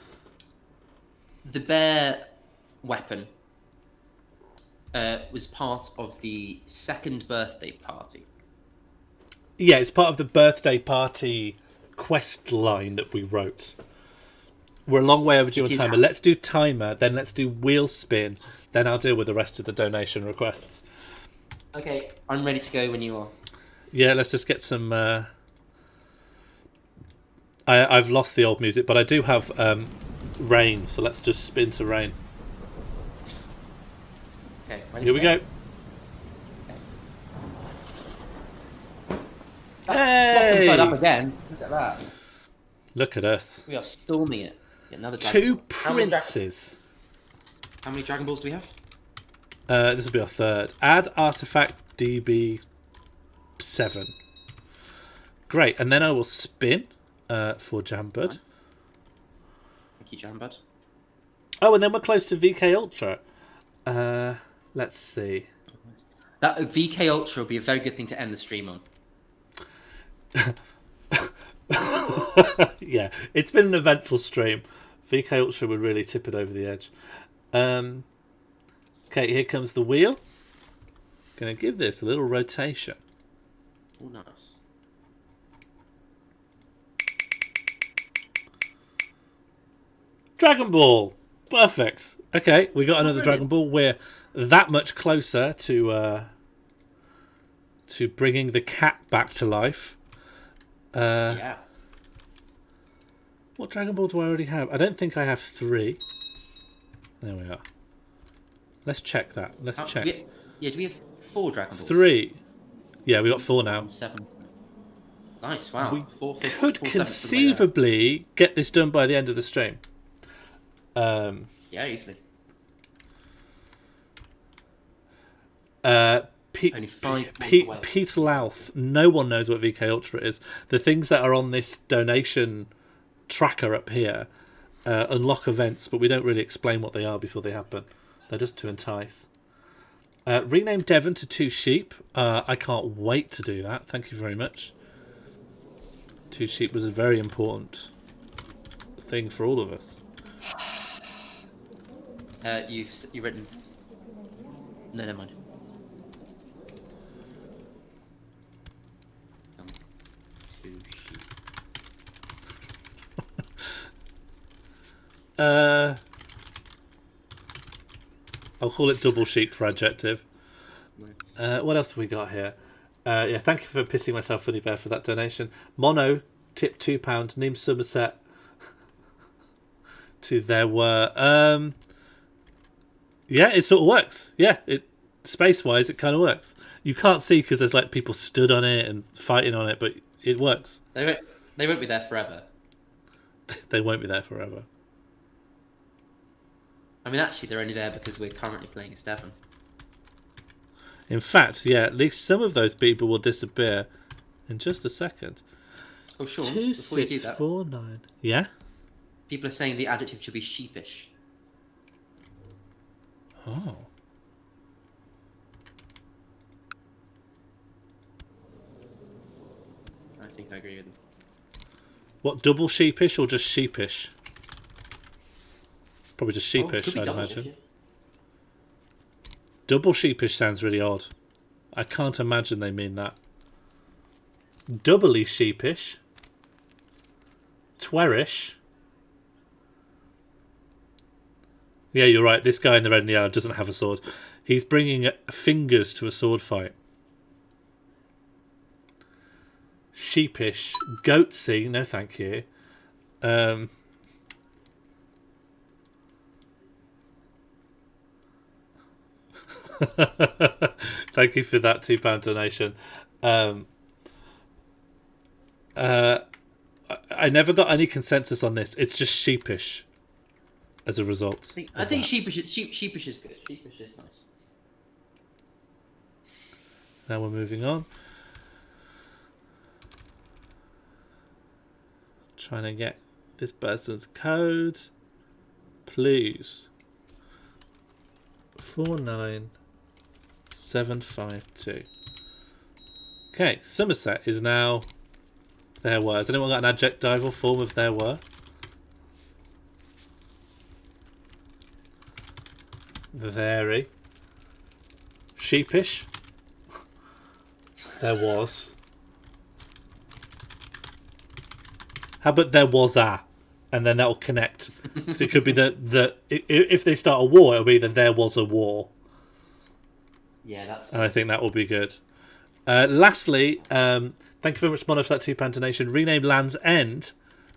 bear weapon was part of the second birthday party. Yeah, it's part of the birthday party quest line that we wrote. We're a long way overdue on timer. Let's do timer, then let's do wheel spin, then I'll deal with the rest of the donation requests. Okay, I'm ready to go when you are. Yeah, let's just get some... I've lost the old music, but I do have rain, so let's just spin to rain. Okay, here we go. Hey! Side up again. Look at that. Look at us. We are storming it. Another Dragon Two Ball. princes. How many Dragon Balls do we have? This will be our third. Add artifact DB 7. Great, and then I will spin for Jambud. Nice. Thank you, Jambud. Oh, and then we're close to VK Ultra. Let's see. That VK Ultra will be a very good thing to end the stream on. Yeah, it's been an eventful stream. VK Ultra would really tip it over the edge. Okay, here comes the wheel. Gonna give this a little rotation. Oh, nice. Dragon Ball. Perfect. Okay, we got another Dragon Ball. We're that much closer to bringing the cat back to life. Yeah. What Dragon Ball do I already have? I don't think I have 3. There we are. Let's check that. Let's check. Do we have 4 Dragon Balls? 3. Yeah, we got 4 now. 7. Nice, wow. We 4, 5, could 4, 7 conceivably get this done by the end of the stream. Yeah, easily. Only 5 Peter Louth. No one knows what VK Ultra is. The things that are on this donation tracker up here unlock events, but we don't really explain what they are before they happen. They're just to entice. Rename Devon to 2 sheep. I can't wait to do that. Thank you very much. 2 sheep was a very important thing for all of us. You've written. No, never mind. I'll call it double sheep for adjective. Nice. What else have we got here? Yeah, thank you for pissing myself Funny Bear for that donation. Mono tip £2. Name Somerset to there were. Yeah, it sort of works. Yeah, it space wise it kind of works. You can't see because there's like people stood on it and fighting on it, but it works. They won't be there forever. They won't be there forever. I mean, actually, they're only there because we're currently playing as Devon. In fact, yeah, at least some of those people will disappear in just a second. Oh, sure. 2, Before you do 6, that, 4, 9. Yeah. people are saying the adjective should be sheepish. Oh. I think I agree with them. What, double sheepish or just sheepish? Probably just sheepish, could be I'd double, imagine. yeah. Double sheepish sounds really odd. I can't imagine they mean that. Doubly sheepish. Twerish. Yeah, you're right. This guy in the red and yellow doesn't have a sword. He's bringing fingers to a sword fight. Sheepish. Goatsy. No, thank you. Thank you for that £2 donation. I never got any consensus on this. It's just sheepish as a result. I think sheepish is good. Sheepish is nice. Now we're moving on. Trying to get this person's code. Please. 49752. Okay, Somerset is now there were. Has anyone got an adjectival form of there were? Very. Sheepish. There was. How about there was a? And then that'll connect. So it could be if they start a war, it'll be that there was a war. Yeah, that's. And I think that will be good. Lastly, thank you very much, Mono, for that £2 donation. Rename Land's End,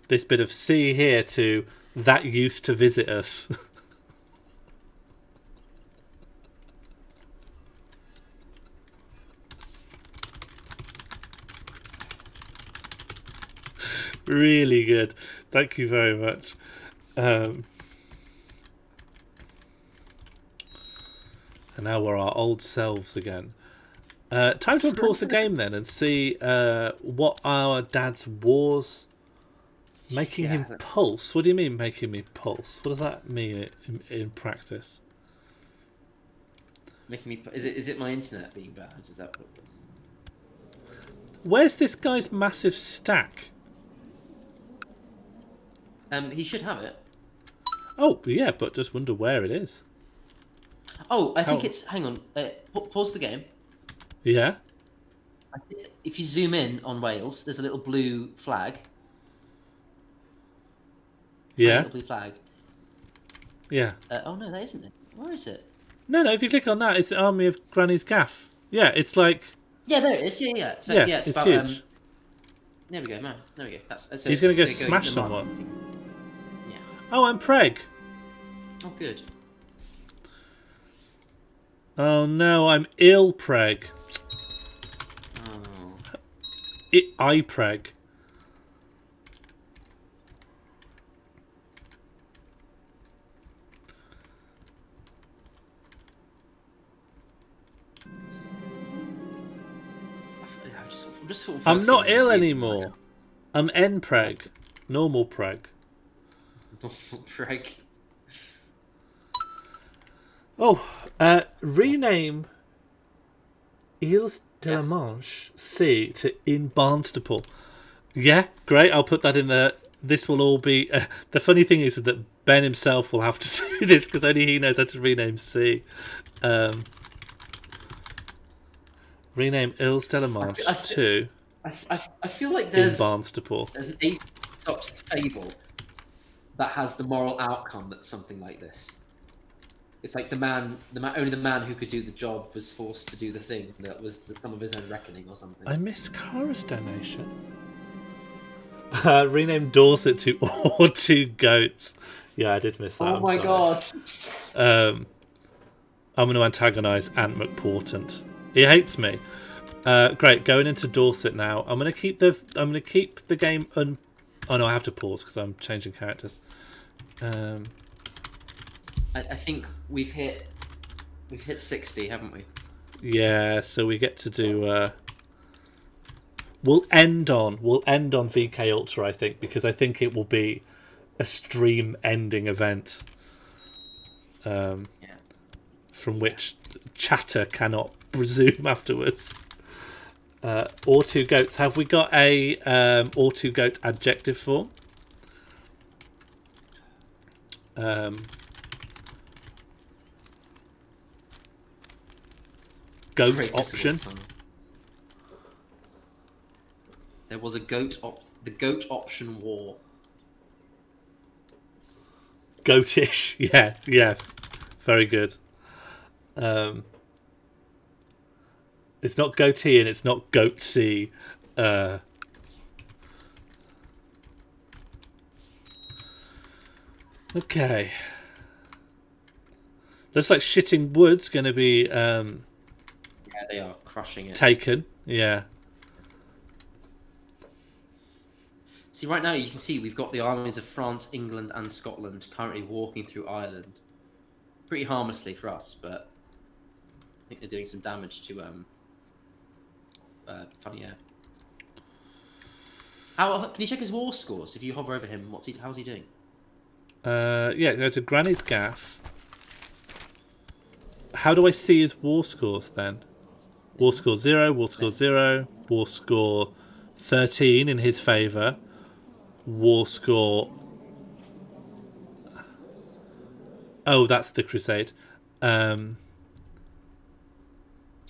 this bit of sea here, to that used to visit us. Really good. Thank you very much. And now we're our old selves again. Time to pause the game then and see what our dad's wars making him pulse. What do you mean making me pulse? What does that mean in practice? Making me. Is it my internet being bad? Is that what it was? Where's this guy's massive stack? He should have it. Oh yeah, but just wonder where it is. Oh, I think it's. Hang on. Pause the game. Yeah. If you zoom in on Wales, there's a little blue flag. Yeah. Little blue flag. Yeah. Oh no, that isn't it. Where is it? No, if you click on that, it's the Army of Granny's Gaff. Yeah, it's like... Yeah, there it is. Yeah. So, Yeah, it's it's about huge. there we go, man. There we go. So He's going to go they're smash to the market. someone. Yeah. Oh, I'm Preg. Oh, good. Oh no, I'm ill Preg. Oh. I Preg. I'm not ill anymore. I'm N Preg. Normal Preg. Normal Preg. Oh, rename Îles de la Manche Sea to in Barnstaple. Yeah, great. I'll put that in there. This will all be... the funny thing is that Ben himself will have to do this because only he knows how to rename sea. Rename Îles de la Manche to... I feel like there's... in Barnstaple. There's an Aesop's fable that has the moral outcome that's something like this. It's like only the man who could do the job was forced to do the thing that was the sum of his own reckoning or something. I missed Cara's donation. Rename Dorset to Or Two Goats. Yeah, I did miss that. Oh my god. I'm going to antagonise Ant McPortant. He hates me. Great, going into Dorset now. I'm going to keep the game Oh no, I have to pause because I'm changing characters. I think we've hit 60, haven't we? Yeah, so we get to do. We'll end on VK Ultra, I think, because I think it will be a stream-ending event, from which chatter cannot resume afterwards. Or Two Goats. Have we got a Or Two Goat adjective form? Goat option. There was a the goat option war. Goatish, yeah, very good. It's not goatee and it's not goatsy. Okay. Looks like Shitting Wood's going to be Yeah, they are crushing it. taken. Yeah. See, right now you can see we've got the armies of France, England, and Scotland currently walking through Ireland. Pretty harmlessly for us, but I think they're doing some damage to funny air. Can you check his war scores? If you hover over him, how's he doing? Yeah, go to Granny's Gaff. How do I see his war scores then? War score 0, war score 0, war score 13 in his favour. War score... Oh, that's the Crusade. Oh,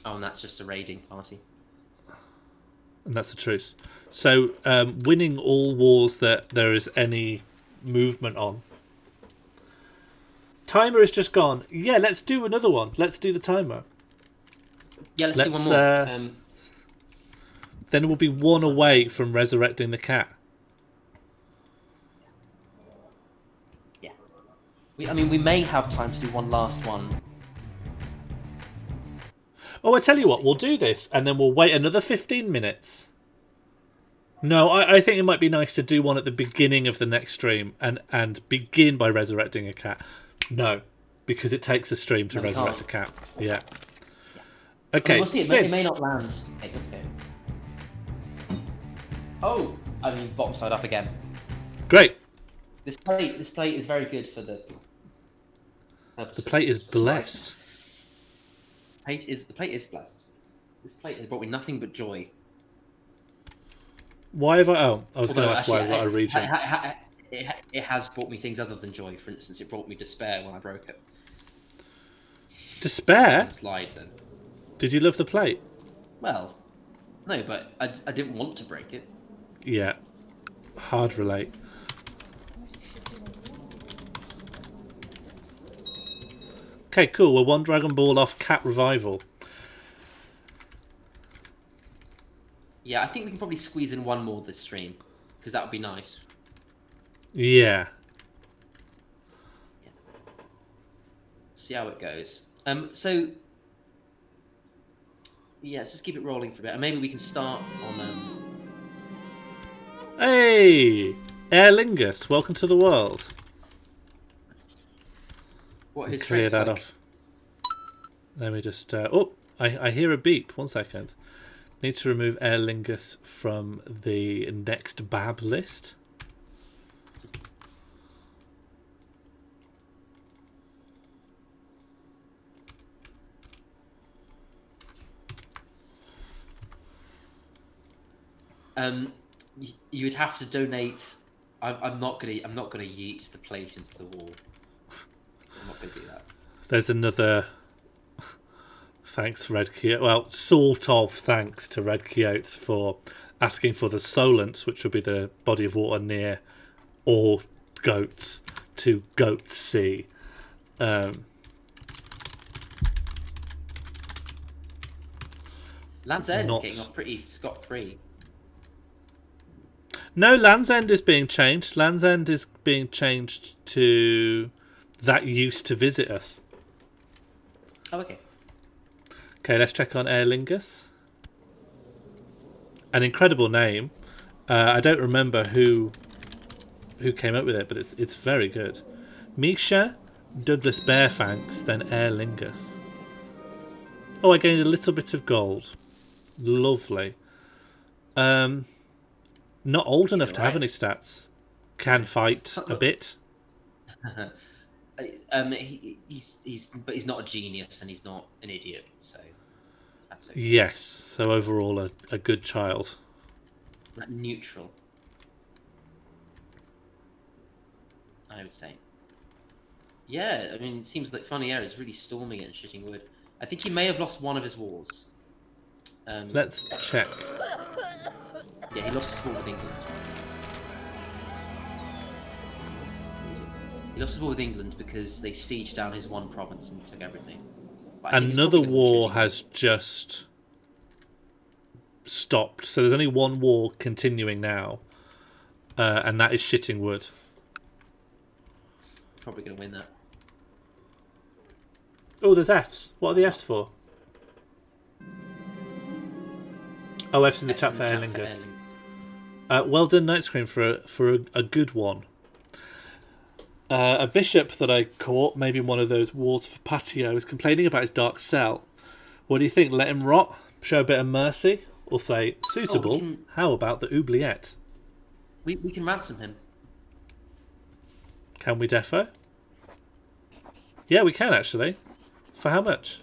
and that's just a raiding party. And that's a truce. So, winning all wars that there is any movement on. Timer is just gone. Yeah, let's do another one. Let's do the timer. Yeah, let's do one more. Then we'll be one away from resurrecting the cat. Yeah. We may have time to do one last one. Oh, I tell you what, we'll do this, and then we'll wait another 15 minutes. No, I think it might be nice to do one at the beginning of the next stream, and begin by resurrecting a cat. No, because it takes a stream to resurrect a cat. Yeah. Okay, we'll see. It may not land. Okay, let's go. Oh, bottom side up again. Great. This plate is very good for the. The plate is blessed. The plate is blessed. This plate has brought me nothing but joy. Why have I? Oh, I was going to ask why I've got a region. It has brought me things other than joy. For instance, it brought me despair when I broke it. Despair? Slide then. Did you love the plate? Well, no, but I didn't want to break it. Yeah. Hard relate. Okay, cool. We're one Dragon Ball off Cat Revival. Yeah, I think we can probably squeeze in one more this stream, because that would be nice. Yeah. See how it goes. So yeah, let's just keep it rolling for a bit, and maybe we can start on. Hey, Aer Lingus, welcome to the world. What his Clear traits that like. off. Let me just. I hear a beep. 1 second. Need to remove Aer Lingus from the next Bab list. You would have to donate. I'm not gonna yeet the plate into the wall. I'm not gonna do that. There's another. Thanks, Red Quixote. Well, sort of thanks to Red Quixote for asking for the Solent, which would be the body of water near all goats, to Goat Sea. Land's End Not- getting off pretty scot-free. No, Land's End is being changed. Land's End is being changed to that used to visit us. Oh, okay. Okay, let's check on Aer Lingus. An incredible name. I don't remember who came up with it, but it's very good. Misha, Douglas Barefanks, then Aer Lingus. Oh, I gained a little bit of gold. Lovely. Not old enough to have any stats. Can fight a bit. He's not a genius and he's not an idiot, so that's okay. Yes, so overall a good child. Like neutral, I would say. Yeah, I mean, it seems like Funny Air is really storming it and shitting wood. I think he may have lost one of his wars. Let's check. Yeah, he lost his war with England. He lost his war with England because they sieged down his one province and took everything. But I think he's Another probably gonna war shitting has just stopped, so there's only one war continuing now, and that is Shitting Wood. probably going to win that. Oh, there's Fs. What are the Fs for? Oh, F's in the chat for Aer Lingus. Well done, Night Scream, for a good one. A bishop that I caught, maybe one of those wards for patio, is complaining about his dark cell. What do you think? Let him rot? Show a bit of mercy? Or say, suitable? How about the oubliette? We can ransom him. Can we defo? Yeah, we can actually. For how much?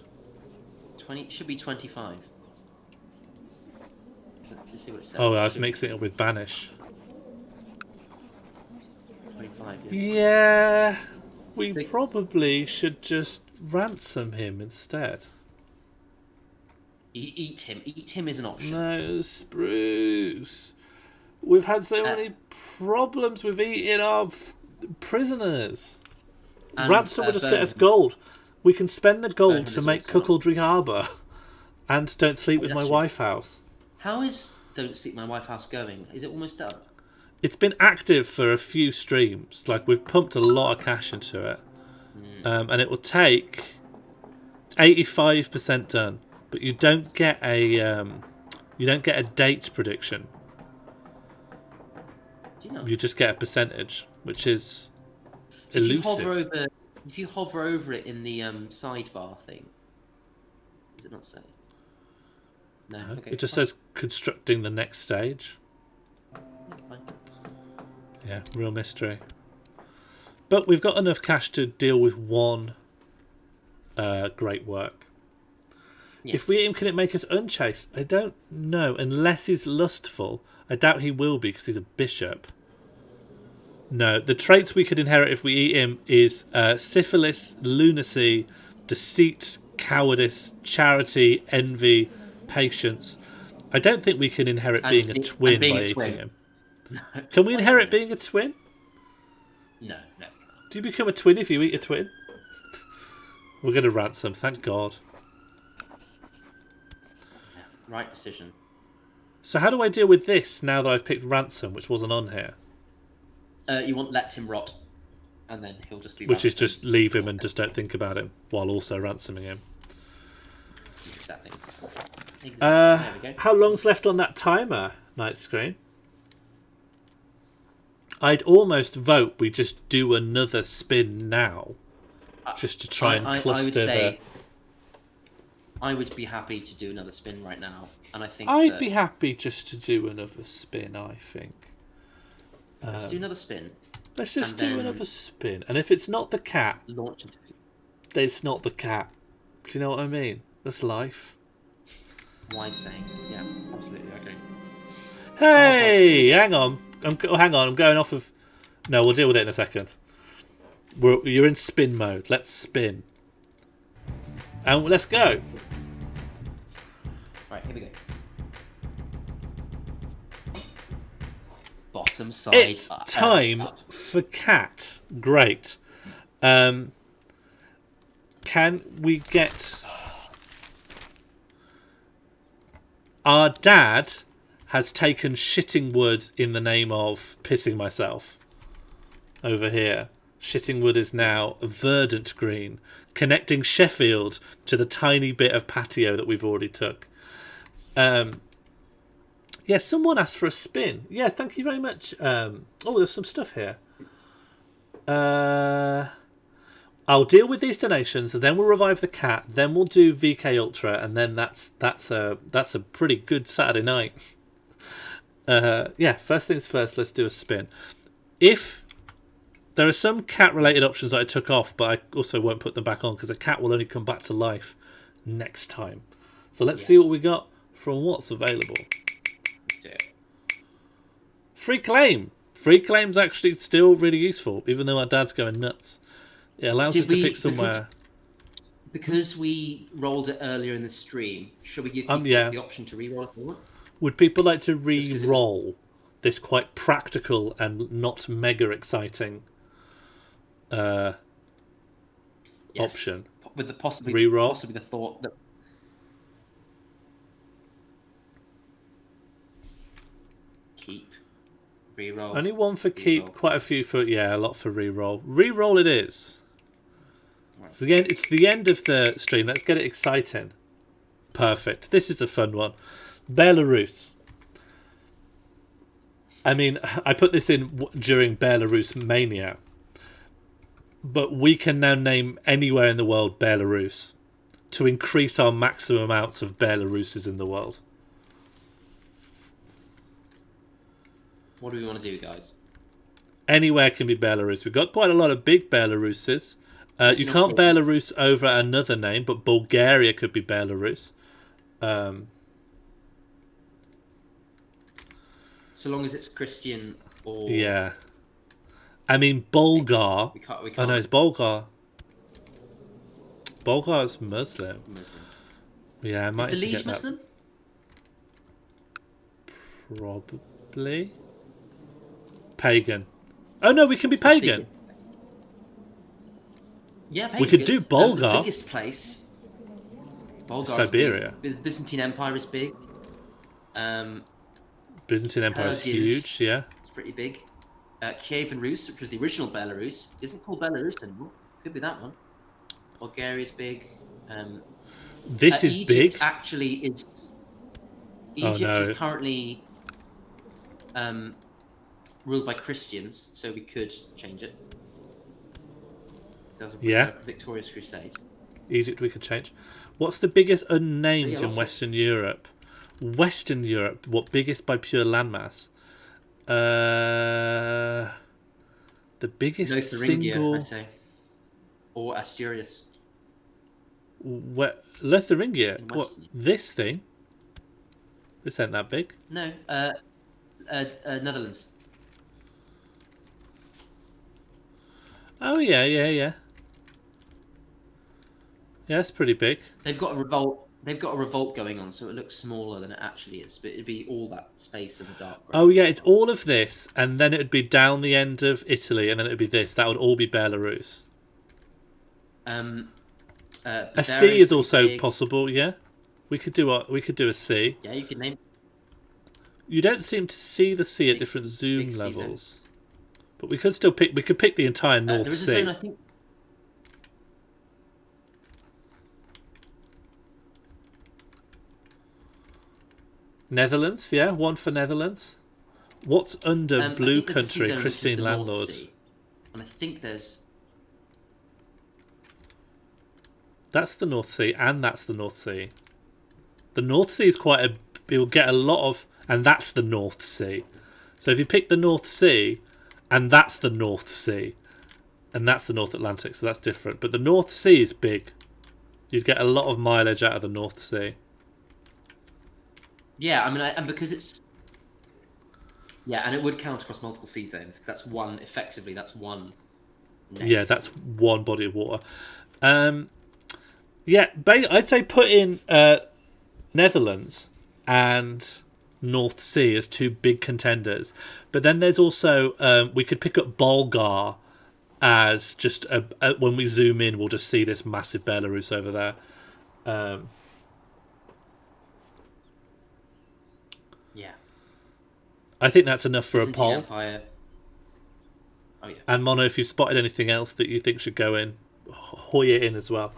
20 should be 25. Let's see what it says. Oh, I was mixing it with banish. 25. Yeah, we probably should just ransom him instead. Eat him. Eat him is an option. No, Spruce. We've had so many problems with eating our prisoners. And, Ransom will just get us gold. We can spend the gold to is make also- Cuckoldry Harbour and Don't Sleep with My actually- Wife House. How is Don't Sleep My Wife House going? Is it almost done? It's been active for a few streams. Like, we've pumped a lot of cash into it. And it will take 85% done. But you don't get a date prediction. Do you know? You just get a percentage, which is elusive. If you hover over it in the sidebar thing, does it not say? No. Okay. It just says constructing the next stage. Fine. Yeah, real mystery. But we've got enough cash to deal with one great work. Yeah. If we eat him, can it make us unchaste? I don't know. Unless he's lustful. I doubt he will be because he's a bishop. No, the traits we could inherit if we eat him is syphilis, lunacy, deceit, cowardice, charity, envy, patience. I don't think we can inherit being a twin by eating him. Can we inherit being a twin? No. Do you become a twin if you eat a twin? We're going to ransom, thank God. Yeah, right decision. So how do I deal with this now that I've picked ransom, which wasn't on here? You want let him rot, and then he'll just be. Which is ransomed. just leave him and just don't think about him, while also ransoming him. Exactly. There we go. How long's left on that timer, Night Screen? I'd almost vote we just do another spin now. Just to try and cluster I would say I would be happy to do another spin right now, and I think I'd be happy just to do another spin, I think. Let's do another spin. Let's just and do then another spin. And if it's not the cat, launch into. it's not the cat. Do you know what I mean? That's life. Wise saying. Yeah, absolutely. I agree. Hey, hang on. I'm going off of... No, we'll deal with it in a second. You're in spin mode. Let's spin. And let's go. Right, here we go. Bottom side. It's time for cat. Great. Can we get... Our dad has taken shitting wood in the name of pissing myself. Over here. Shitting wood is now verdant green, connecting Sheffield to the tiny bit of patio that we've already took. Yeah, someone asked for a spin. Yeah, thank you very much. Oh, there's some stuff here. I'll deal with these donations, then we'll revive the cat, then we'll do VK Ultra, and then that's a pretty good Saturday night. Yeah, first things first, let's do a spin. If there are some cat-related options that I took off, but I also won't put them back on because the cat will only come back to life next time. So let's see what we got from what's available. Let's do it. Free claim. Free claim's actually still really useful, even though our dad's going nuts. It allows us to pick somewhere. Because we rolled it earlier in the stream, should we give people the option to re-roll if they want? Would people like to re-roll this quite practical and not mega exciting option? With the possibly the thought that keep, re-roll. Only one for keep, re-roll. Quite a few for a lot for re-roll. Re-roll it is. Right. So it's the end of the stream. Let's get it exciting. Perfect. This is a fun one. Belarus. I mean, I put this in during Belarus Mania. But we can now name anywhere in the world Belarus to increase our maximum amounts of Belaruses in the world. What do we want to do, guys? Anywhere can be Belarus. We've got quite a lot of big Belaruses. You can't Belarus over another name, but Bulgaria could be Belarus. So long as it's Christian or... Yeah. I mean, Bulgar... We can't. Oh, no, it's Bulgar. Bulgar is Muslim. Yeah, I might is the Liege get Muslim? That. Probably. Pagan. Oh, no, we can be pagan. Yeah, pagan. We could do Bulgar. The biggest place. Bulgar Siberia. The Byzantine Empire is big. Byzantine Empire is huge, yeah. It's pretty big. Kievan Rus, which was the original Belarus, isn't called Belarus anymore. Could be that one. Bulgaria is big. This is Egypt big. Actually, is Egypt is currently ruled by Christians, so we could change it. That was a victorious crusade. Egypt we could change. What's the biggest unnamed in Western Europe? Western Europe, what biggest by pure landmass? The biggest Lotharingia, single... I'd say. Or Asturias. Lotharingia? What, this thing? This ain't that big. No, Netherlands. Oh, yeah. Yeah, it's pretty big. They've got a revolt. They've got a revolt going on, so it looks smaller than it actually is. But it'd be all that space in the dark. Right? Oh yeah, it's all of this, and then it'd be down the end of Italy, and then it'd be this. That would all be Belarus. A C is also possible. Yeah, we could do a C. Yeah, you could name. You don't seem to see the sea at different zoom levels, but we could still pick. We could pick the entire North there is Sea. a zone, I think. Netherlands, yeah, one for Netherlands. What's under Blue Country, Christine Landlords? And I think there's. That's the North Sea, and that's the North Sea. The North Sea is quite a. You'll get a lot of, and that's the North Sea. So if you pick the North Sea, and that's the North Sea, and that's the North Atlantic, so that's different. But the North Sea is big. You'd get a lot of mileage out of the North Sea. Yeah, I mean, and because it's. Yeah, and it would count across multiple sea zones because that's one. Effectively, that's one. Yeah, that's one body of water. Yeah, I'd say put in Netherlands and North Sea as two big contenders. But then there's also we could pick up Bulgar as just when we zoom in, we'll just see this massive Belarus over there. Yeah, I think that's enough for a Byzantine poll. Empire. Oh yeah. And Mono, if you've spotted anything else that you think should go in, hoy it in as well.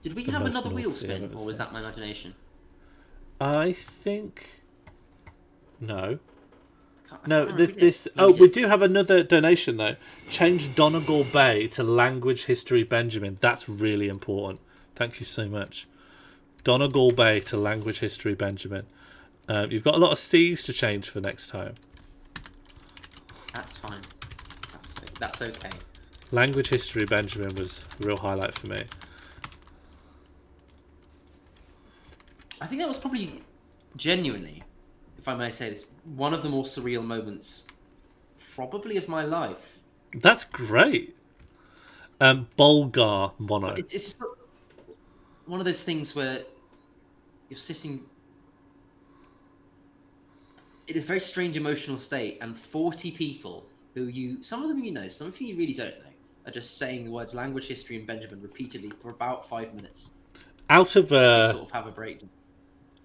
Did we The have most another wheel North Sea I've spin, ever or was seen. that my imagination? I think no. I No, can't remember. this. No, Oh, we did. do have another donation though. Change Donegal Bay to Language History Benjamin. That's really important. Thank you so much. Donegal Bay to Language History Benjamin. You've got a lot of C's to change for next time. That's fine. That's okay. Language History Benjamin was a real highlight for me. I think that was probably genuinely, if I may say this, one of the more surreal moments, probably of my life. That's great. Bulgar Mono. It's one of those things where you're sitting in a very strange emotional state, and 40 people who some of them you know, some of you really don't know, are just saying the words language, history, and Benjamin repeatedly for about 5 minutes. Out of To sort of have a breakdown.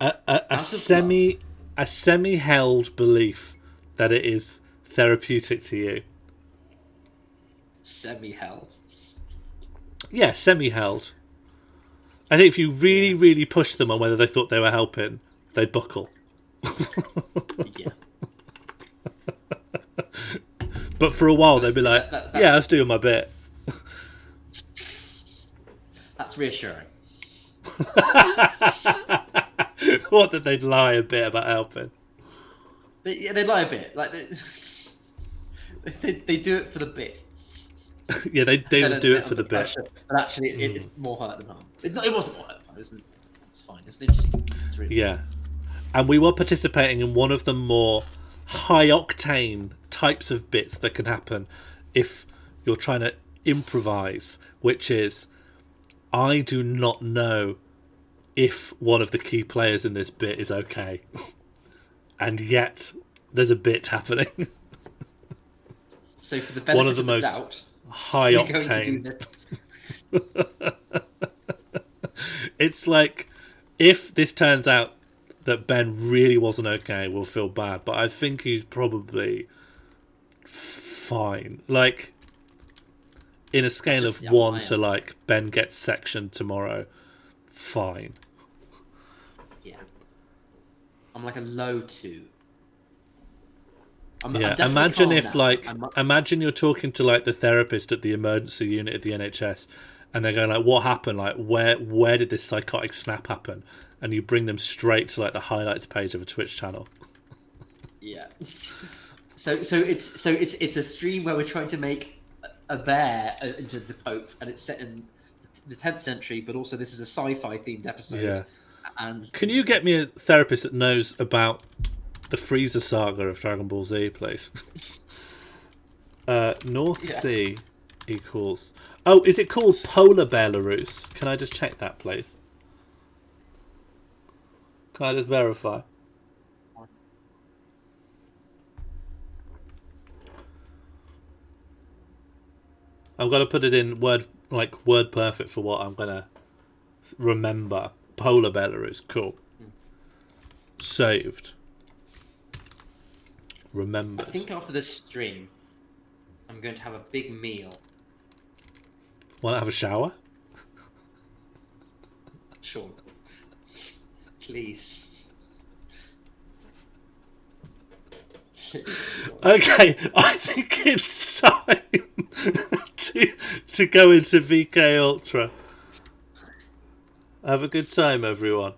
a semi-held belief that it is therapeutic to you. Semi-held. Yeah, semi-held. I think if you really, really push them on whether they thought they were helping, they'd buckle. Yeah. But for a while, they'd be like, yeah, I was doing my bit. That's reassuring. What, that they'd lie a bit about helping? They lie a bit. Like they do it for the bit. Yeah, they would do it for the bit. Pressure, but actually, it's more hurt than harm. It wasn't more hurt than harm. It was fine. It was interesting. It's really Yeah. And we were participating in one of the more high-octane types of bits that can happen if you're trying to improvise, which is, I do not know if one of the key players in this bit is okay. And yet, there's a bit happening. So for the benefit One of the most doubt, high we're going to do octane. It's like, if this turns out that Ben really wasn't okay, we'll feel bad. But I think he's probably fine. Like, in a scale of 1 to like Ben gets sectioned tomorrow, fine. Yeah. I'm like a low 2. I'm Yeah, definitely imagine calm if now. like, imagine you're talking to like the therapist at the emergency unit at the NHS, and they're going like, "What happened? Like, where did this psychotic snap happen?" And you bring them straight to like the highlights page of a Twitch channel. Yeah. So it's a stream where we're trying to make a bear into the Pope, and it's set in the 10th century, but also this is a sci-fi themed episode. Yeah. And Can you get me a therapist that knows about the Frieza saga of Dragon Ball Z, please? North Sea equals... Oh, is it called Polar Belarus? Can I just check that, please? Can I just verify? I'm gonna put it in word perfect for what I'm gonna remember. Polar Belarus, cool. Saved. Remembered. I think after this stream, I'm going to have a big meal. Want to have a shower? Sure. Please. Okay, I think it's time to go into VK Ultra. Have a good time, everyone.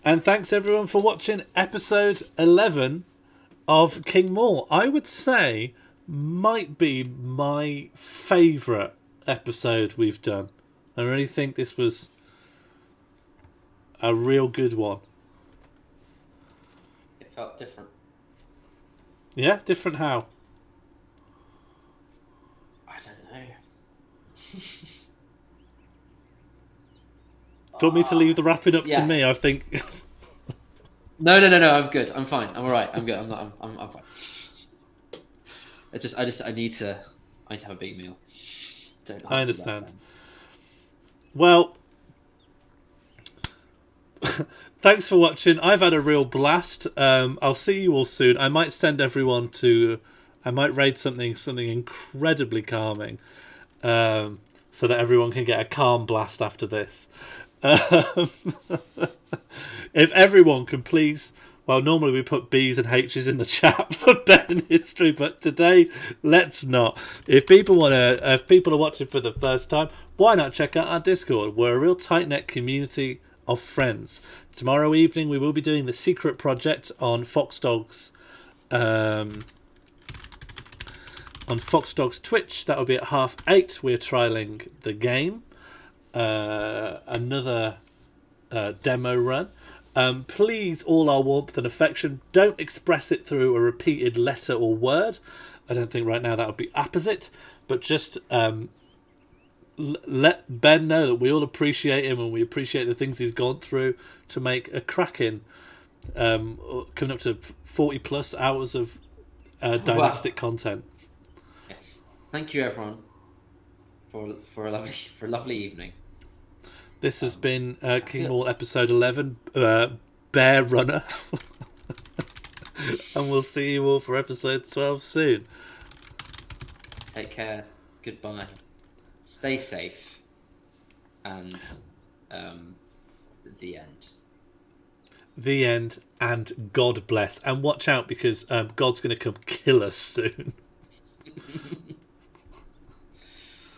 And thanks everyone for watching episode 11 of King Morl. I would say might be my favourite episode we've done. I really think this was a real good one. It felt different. Yeah, different how? I don't know. Do you want me to leave the wrapping up to me? I think. No. I'm good. I'm fine. I'm all right. I'm good. I'm fine. I need to have a big meal. I understand. Well, thanks for watching. I've had a real blast. I'll see you all soon. I might send everyone to. I might raid something incredibly calming, so that everyone can get a calm blast after this. If everyone can please, well, normally we put B's and H's in the chat for Ben and history, but today let's not. If people are watching for the first time, why not check out our Discord? We're a real tight knit community of friends. Tomorrow evening we will be doing the secret project on Foxdog's Twitch. That will be at 8:30. We're trialing the game. Another demo run. Please, all our warmth and affection, don't express it through a repeated letter or word. I don't think right now that would be apposite, but just let Ben know that we all appreciate him and we appreciate the things he's gone through to make a cracking coming up to 40 plus hours of dynastic content. Yes, thank you everyone for a lovely evening. This has been King Morl episode 11, Bear Runner. And we'll see you all for episode 12 soon. Take care. Goodbye. Stay safe. And the end. The end, and God bless. And watch out because God's going to come kill us soon.